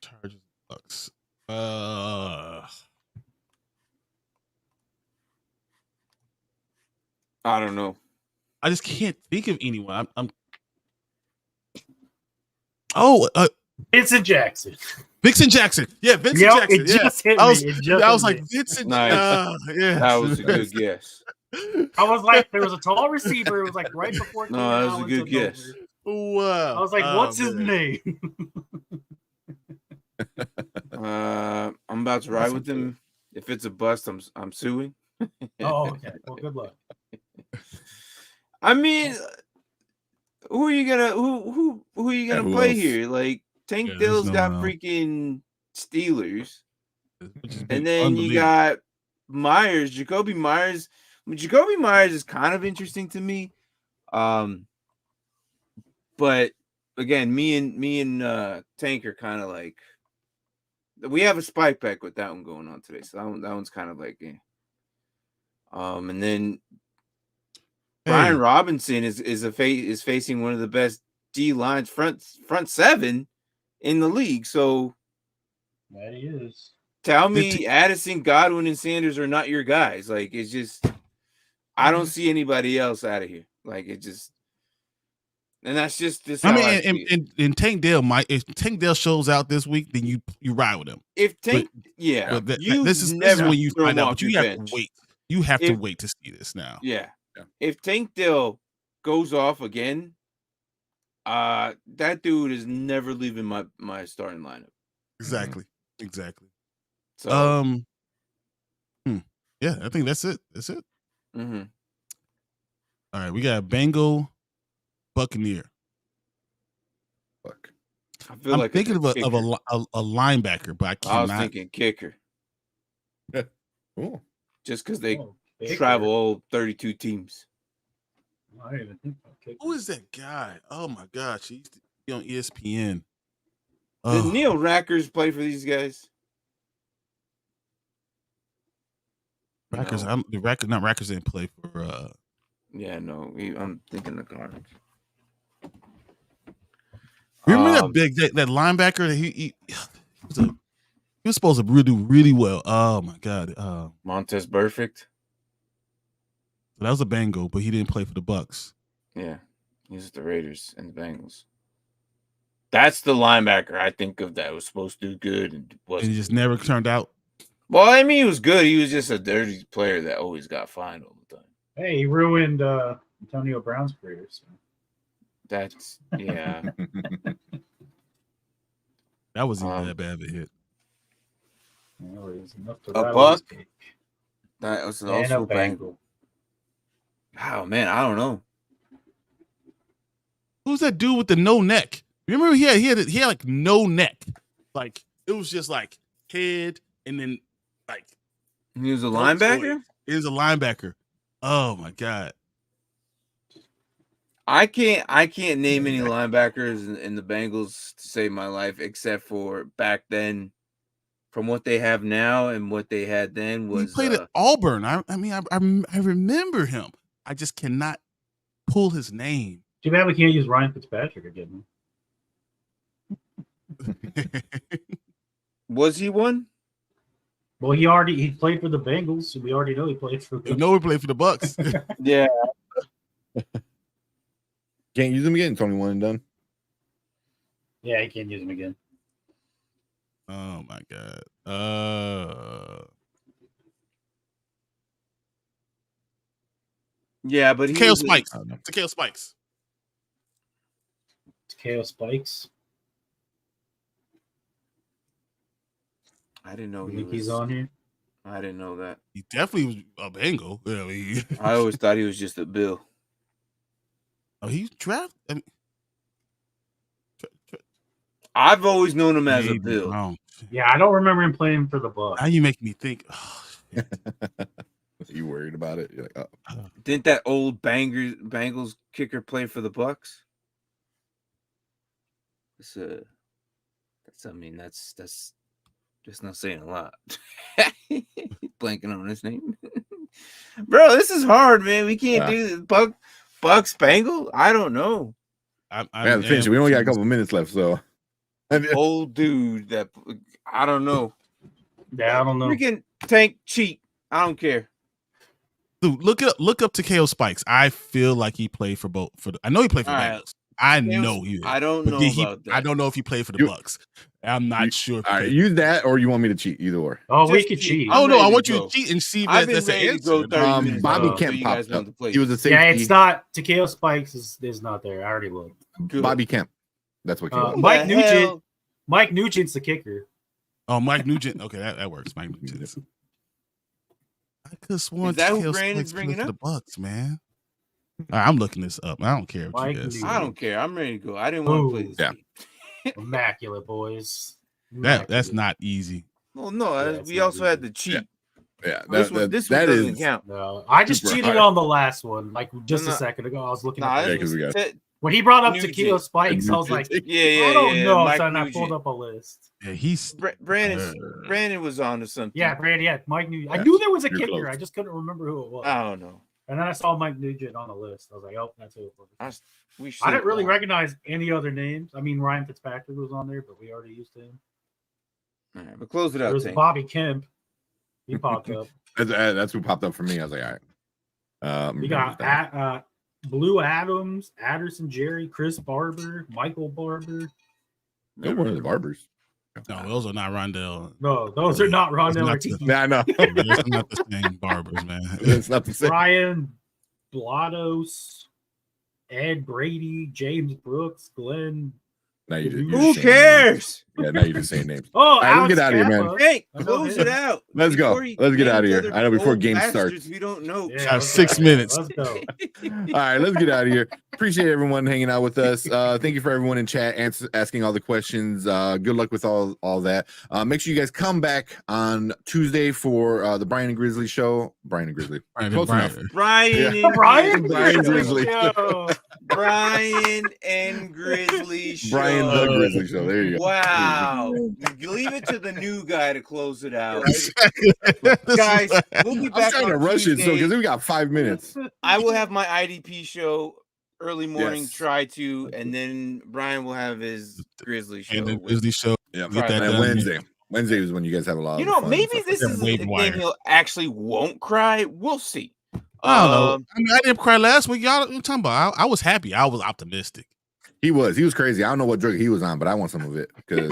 [SPEAKER 1] Chargers Bucks.
[SPEAKER 4] I don't know.
[SPEAKER 1] I just can't think of anyone.
[SPEAKER 3] Vincent Jackson.
[SPEAKER 1] Vincent Jackson. Yeah, Vincent Jackson.
[SPEAKER 3] It just hit me.
[SPEAKER 1] I was
[SPEAKER 3] hit
[SPEAKER 1] like,
[SPEAKER 3] me.
[SPEAKER 1] Vincent.
[SPEAKER 4] Nice.
[SPEAKER 1] Yeah.
[SPEAKER 4] That was a good guess.
[SPEAKER 3] I was like, there was a tall receiver. It was like right before.
[SPEAKER 4] No, that was a good guess.
[SPEAKER 1] Wow.
[SPEAKER 3] I was like, what's his name?
[SPEAKER 4] I'm about to ride with him. If it's a bust, I'm suing.
[SPEAKER 3] Oh, okay. Well, good luck.
[SPEAKER 4] I mean, who are you gonna play
[SPEAKER 2] else?
[SPEAKER 4] here? Like Tank Dill's got freaking Steelers, and then you got Meyers, Jacoby Meyers. Jacoby Meyers is kind of interesting to me, but again, me and Tank are kind of like we have a spike back with that one going on today, so that one's kind of like, and then. Brian Robinson is facing one of the best D lines front seven in the league. So
[SPEAKER 3] that he is.
[SPEAKER 4] Tell me Addison, Godwin, and Sanders are not your guys. Like it's just I don't see anybody else out of here. Like it just and that's just this.
[SPEAKER 1] I mean, and Tank Dell if Tank Dell shows out this week, then you ride with him.
[SPEAKER 4] If Tank,
[SPEAKER 1] this is when you find out, but you have to wait. You have to wait to see this now.
[SPEAKER 4] Yeah. If Tank Dell goes off again, that dude is never leaving my starting lineup.
[SPEAKER 1] Exactly.
[SPEAKER 4] So,
[SPEAKER 1] yeah, I think that's it.
[SPEAKER 4] Mm-hmm.
[SPEAKER 1] All right, we got Bengal, Buccaneer.
[SPEAKER 2] Fuck.
[SPEAKER 4] I'm
[SPEAKER 1] thinking of a linebacker, but I cannot.
[SPEAKER 4] I was thinking kicker.
[SPEAKER 2] Cool.
[SPEAKER 4] Just because they travel all 32 teams.
[SPEAKER 3] I didn't even think about kicker.
[SPEAKER 1] Who is that guy? Oh my gosh, he used to be on ESPN.
[SPEAKER 4] Did Neil Rackers play for these guys?
[SPEAKER 1] Rackers,
[SPEAKER 4] No.
[SPEAKER 1] Rackers didn't play for.
[SPEAKER 4] Yeah, no, I'm thinking the Cardinals.
[SPEAKER 1] Remember that big that linebacker that he was supposed to do really well. Oh my god,
[SPEAKER 4] Montez Perfect.
[SPEAKER 1] that was a Bengal, but he didn't play for the Bucks.
[SPEAKER 5] Yeah, he was with the Raiders and the Bengals. That's the linebacker I think of that was supposed to do good and
[SPEAKER 1] And
[SPEAKER 5] wasn't.
[SPEAKER 1] he just never turned out.
[SPEAKER 5] Well, I mean, he was good. He was just a dirty player that always got fined all the time.
[SPEAKER 3] Hey, he ruined Antonio Brown's career. So.
[SPEAKER 5] That's yeah.
[SPEAKER 1] That wasn't even that bad of a hit.
[SPEAKER 3] Well, it was enough to
[SPEAKER 5] A
[SPEAKER 3] rattle his
[SPEAKER 5] buck?
[SPEAKER 3] cake.
[SPEAKER 5] That was
[SPEAKER 3] And
[SPEAKER 5] also
[SPEAKER 3] a
[SPEAKER 5] bang.
[SPEAKER 3] Bengal.
[SPEAKER 5] Oh man, I don't know.
[SPEAKER 1] Who's that dude with the no neck? Remember he had like no neck. Like it was just like head and then like
[SPEAKER 5] He was a linebacker.
[SPEAKER 1] He was a linebacker. Oh my god.
[SPEAKER 5] I can't name any linebackers in the Bengals to save my life, except for back then. From what they have now and what they had then was
[SPEAKER 1] He played at Auburn. I mean, I remember him. I just cannot pull his name.
[SPEAKER 3] Too bad we can't use Ryan Fitzpatrick again.
[SPEAKER 5] Was he one?
[SPEAKER 3] Well, he played for the Bengals, so we already know he played for.
[SPEAKER 1] You know, he played for the Bucks.
[SPEAKER 5] Yeah.
[SPEAKER 2] Can't use him again. It's only one and done.
[SPEAKER 3] Yeah, he can't use him again.
[SPEAKER 1] Oh my god.
[SPEAKER 5] Yeah, but he
[SPEAKER 1] Takeo
[SPEAKER 5] was
[SPEAKER 1] Spikes. Takeo Spikes.
[SPEAKER 3] Takeo Spikes.
[SPEAKER 5] I didn't know
[SPEAKER 3] You
[SPEAKER 5] he
[SPEAKER 3] think
[SPEAKER 5] was
[SPEAKER 3] he's on here?
[SPEAKER 5] I didn't know that.
[SPEAKER 1] He definitely was a Bengal. Yeah, I mean,
[SPEAKER 5] I always thought he was just a Bill.
[SPEAKER 1] oh, he's drafted. I mean,
[SPEAKER 5] I've always known him as a
[SPEAKER 1] maybe
[SPEAKER 5] Bill.
[SPEAKER 1] wrong.
[SPEAKER 3] Yeah, I don't remember him playing for the Bucks.
[SPEAKER 1] Now you make me think. Oh,
[SPEAKER 2] You worried about it? You're like, oh.
[SPEAKER 5] Didn't that old Bengals kicker play for the Bucks? That's just not saying a lot. Blanking on his name. Bro, this is hard, man. We can't do this. Bucks Bengal? I don't know.
[SPEAKER 2] We have to finish it. We only got a couple minutes left, so
[SPEAKER 5] Old dude that I don't know.
[SPEAKER 3] Yeah, I don't know.
[SPEAKER 5] Freaking tank cheat. I don't care.
[SPEAKER 1] Dude, look up Takeo Spikes. I feel like he played for both. I know he played for the
[SPEAKER 5] All right.
[SPEAKER 1] Bengals. I know he did.
[SPEAKER 5] I don't know about that.
[SPEAKER 1] I don't know if he played for the Bucks. I'm not sure. If
[SPEAKER 2] all right, use that or you want me to cheat? Either or.
[SPEAKER 3] Oh, we
[SPEAKER 5] Just
[SPEAKER 3] could
[SPEAKER 5] cheat.
[SPEAKER 3] cheat.
[SPEAKER 1] Oh no, I
[SPEAKER 5] ready
[SPEAKER 1] want
[SPEAKER 5] to
[SPEAKER 1] you
[SPEAKER 5] go.
[SPEAKER 1] to cheat and see if
[SPEAKER 5] I've been
[SPEAKER 1] that's the
[SPEAKER 5] ready to
[SPEAKER 1] answer.
[SPEAKER 5] go 30 minutes
[SPEAKER 2] Bobby
[SPEAKER 5] ago,
[SPEAKER 2] Kemp
[SPEAKER 5] so you guys
[SPEAKER 2] popped
[SPEAKER 5] know
[SPEAKER 2] up.
[SPEAKER 5] the place.
[SPEAKER 2] He was a safety.
[SPEAKER 3] Yeah, it's not Takeo Spikes is not there. I already looked.
[SPEAKER 5] Good.
[SPEAKER 2] Bobby Kemp. That's what.
[SPEAKER 5] Who
[SPEAKER 3] Mike
[SPEAKER 5] the
[SPEAKER 3] Nugent.
[SPEAKER 5] hell?
[SPEAKER 3] Mike Nugent's the kicker.
[SPEAKER 1] Oh, Mike Nugent. Okay, that works. Mike Nugent. I could have sworn
[SPEAKER 5] Is that who
[SPEAKER 1] Takeo
[SPEAKER 5] Brandon's
[SPEAKER 1] Spikes
[SPEAKER 5] bringing
[SPEAKER 1] played for
[SPEAKER 5] up?
[SPEAKER 1] the Bucks, man. All right, I'm looking this up. I don't care what
[SPEAKER 3] Mike
[SPEAKER 1] you guys say.
[SPEAKER 3] Nugent.
[SPEAKER 5] I don't care. I'm ready to go. I didn't want to play this
[SPEAKER 2] Yeah.
[SPEAKER 5] game.
[SPEAKER 3] Immaculate boys.
[SPEAKER 1] That's
[SPEAKER 3] Immaculate.
[SPEAKER 1] not easy.
[SPEAKER 5] Well, no,
[SPEAKER 3] Yeah, it's
[SPEAKER 5] we
[SPEAKER 3] not
[SPEAKER 5] also had the cheat.
[SPEAKER 2] Yeah,
[SPEAKER 5] This one doesn't count.
[SPEAKER 3] No, I just
[SPEAKER 2] Super
[SPEAKER 3] cheated
[SPEAKER 2] hard.
[SPEAKER 3] on the last one, like just
[SPEAKER 5] No,
[SPEAKER 3] a second ago. I was looking
[SPEAKER 5] Nah,
[SPEAKER 3] at
[SPEAKER 2] Yeah,
[SPEAKER 3] the
[SPEAKER 2] 'cause we got-
[SPEAKER 3] when he brought up
[SPEAKER 5] Nugent.
[SPEAKER 3] Takeo Spikes, I was like,
[SPEAKER 5] yeah,
[SPEAKER 3] I don't know.
[SPEAKER 5] Mike
[SPEAKER 3] So then I
[SPEAKER 5] Nugent.
[SPEAKER 3] pulled up a list.
[SPEAKER 1] Yeah, he's
[SPEAKER 5] Brandon was on to something.
[SPEAKER 3] Yeah, Brady, yeah, Mike Nugent. I
[SPEAKER 2] Yeah,
[SPEAKER 3] knew there was a
[SPEAKER 2] you're
[SPEAKER 3] kicker.
[SPEAKER 2] close.
[SPEAKER 3] I just couldn't remember who it was.
[SPEAKER 5] I don't know.
[SPEAKER 3] And then I saw Mike Nugent on the list. I was like, oh, that's who it was. I didn't really recognize any other names. I mean, Ryan Fitzpatrick was on there, but we already used him.
[SPEAKER 5] All right, but close it
[SPEAKER 3] There
[SPEAKER 5] out,
[SPEAKER 3] was
[SPEAKER 5] Tank.
[SPEAKER 3] Bobby Kemp. He popped up.
[SPEAKER 2] That's who popped up for me. I was like, all right.
[SPEAKER 3] We got Blue Adams, Addison Jerry, Chris Barber, Michael Barber.
[SPEAKER 2] They're one of the barbers.
[SPEAKER 1] no, those are not Rondell.
[SPEAKER 3] No, those are not Rondell
[SPEAKER 1] That's not
[SPEAKER 3] Ortiz.
[SPEAKER 2] Nah, no,
[SPEAKER 1] Those are not the same barbers, man.
[SPEAKER 2] it's not the same.
[SPEAKER 3] Brian Blados, Ed Brady, James Brooks, Glenn.
[SPEAKER 2] Now you just,
[SPEAKER 5] Who cares?
[SPEAKER 2] Yeah, now you're just saying names.
[SPEAKER 3] Oh,
[SPEAKER 2] right, let's
[SPEAKER 3] Alex
[SPEAKER 2] get outta here, man.
[SPEAKER 3] Kappa.
[SPEAKER 5] Hey,
[SPEAKER 3] I know
[SPEAKER 5] close
[SPEAKER 3] him.
[SPEAKER 5] it out.
[SPEAKER 2] Let's go.
[SPEAKER 5] Before you
[SPEAKER 2] Let's get
[SPEAKER 5] name
[SPEAKER 2] outta here.
[SPEAKER 5] other
[SPEAKER 2] I know before
[SPEAKER 5] old
[SPEAKER 2] game
[SPEAKER 5] bastards
[SPEAKER 2] starts.
[SPEAKER 5] We don't know.
[SPEAKER 3] Yeah,
[SPEAKER 1] Have
[SPEAKER 3] let's
[SPEAKER 1] 6
[SPEAKER 3] go.
[SPEAKER 1] minutes.
[SPEAKER 3] Let's go.
[SPEAKER 2] All right, let's get out of here. Appreciate everyone hanging out with us. Thank you for everyone in chat asking all the questions. Good luck with all that. Make sure you guys come back on Tuesday for the Brian and Grizzly show. Brian and Grizzly. Close enough.
[SPEAKER 5] Brian
[SPEAKER 2] Yeah.
[SPEAKER 5] and
[SPEAKER 3] Brian
[SPEAKER 2] Brian
[SPEAKER 5] Grizzly.
[SPEAKER 2] Grizzly.
[SPEAKER 3] Yo.
[SPEAKER 5] Brian and Grizzly show.
[SPEAKER 2] Brian the Grizzly show. There you go.
[SPEAKER 5] Wow. You leave it to the new guy to close it out.
[SPEAKER 1] This
[SPEAKER 5] Guys,
[SPEAKER 1] is-
[SPEAKER 5] we'll be
[SPEAKER 2] I'm
[SPEAKER 5] back
[SPEAKER 2] trying to
[SPEAKER 5] on
[SPEAKER 2] rush it
[SPEAKER 5] Tuesday.
[SPEAKER 2] because we got 5 minutes.
[SPEAKER 5] I will have my IDP show early morning,
[SPEAKER 2] Yes.
[SPEAKER 5] try to, and then Brian will have his Grizzly show.
[SPEAKER 1] and the Grizzly show.
[SPEAKER 2] Yeah,
[SPEAKER 1] Get that
[SPEAKER 2] and
[SPEAKER 1] done.
[SPEAKER 2] Wednesday is when you guys have a lot
[SPEAKER 5] You
[SPEAKER 2] of
[SPEAKER 5] know,
[SPEAKER 2] fun
[SPEAKER 5] maybe
[SPEAKER 2] stuff.
[SPEAKER 5] this
[SPEAKER 1] Yeah,
[SPEAKER 5] is a
[SPEAKER 1] wave
[SPEAKER 5] game
[SPEAKER 1] wire.
[SPEAKER 5] he'll actually won't cry. We'll see.
[SPEAKER 1] I don't know. I mean, I didn't cry last week. Y'all what you talking about? I was happy. I was optimistic.
[SPEAKER 2] He was crazy. I don't know what drug he was on, but I want some of it because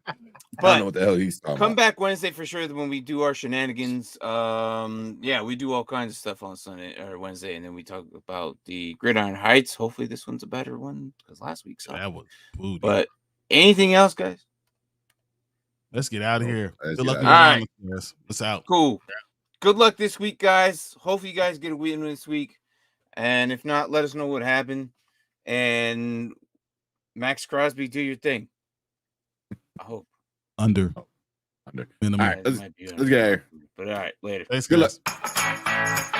[SPEAKER 2] I don't know what the hell he's talking
[SPEAKER 5] Come
[SPEAKER 2] about.
[SPEAKER 5] back Wednesday for sure when we do our shenanigans. Yeah, we do all kinds of stuff on Sunday or Wednesday, and then we talk about the Gridiron Heights. Hopefully, this one's a better one because last week's
[SPEAKER 1] That was booty.
[SPEAKER 5] But anything else, guys?
[SPEAKER 1] Let's get out of here.
[SPEAKER 2] Let's
[SPEAKER 1] Good
[SPEAKER 2] get
[SPEAKER 1] luck
[SPEAKER 2] out
[SPEAKER 1] with
[SPEAKER 2] of
[SPEAKER 5] here.
[SPEAKER 1] the Let's out.
[SPEAKER 5] Cool. Good luck this week, guys. Hopefully, you guys get a win this week. And if not, let us know what happened. And Max Crosby, do your thing. I hope.
[SPEAKER 1] Under.
[SPEAKER 2] Under.
[SPEAKER 1] Minimum.
[SPEAKER 2] All right, let's get out of here.
[SPEAKER 5] But all right, later.
[SPEAKER 1] Thanks,
[SPEAKER 2] Good
[SPEAKER 1] guys.
[SPEAKER 2] luck.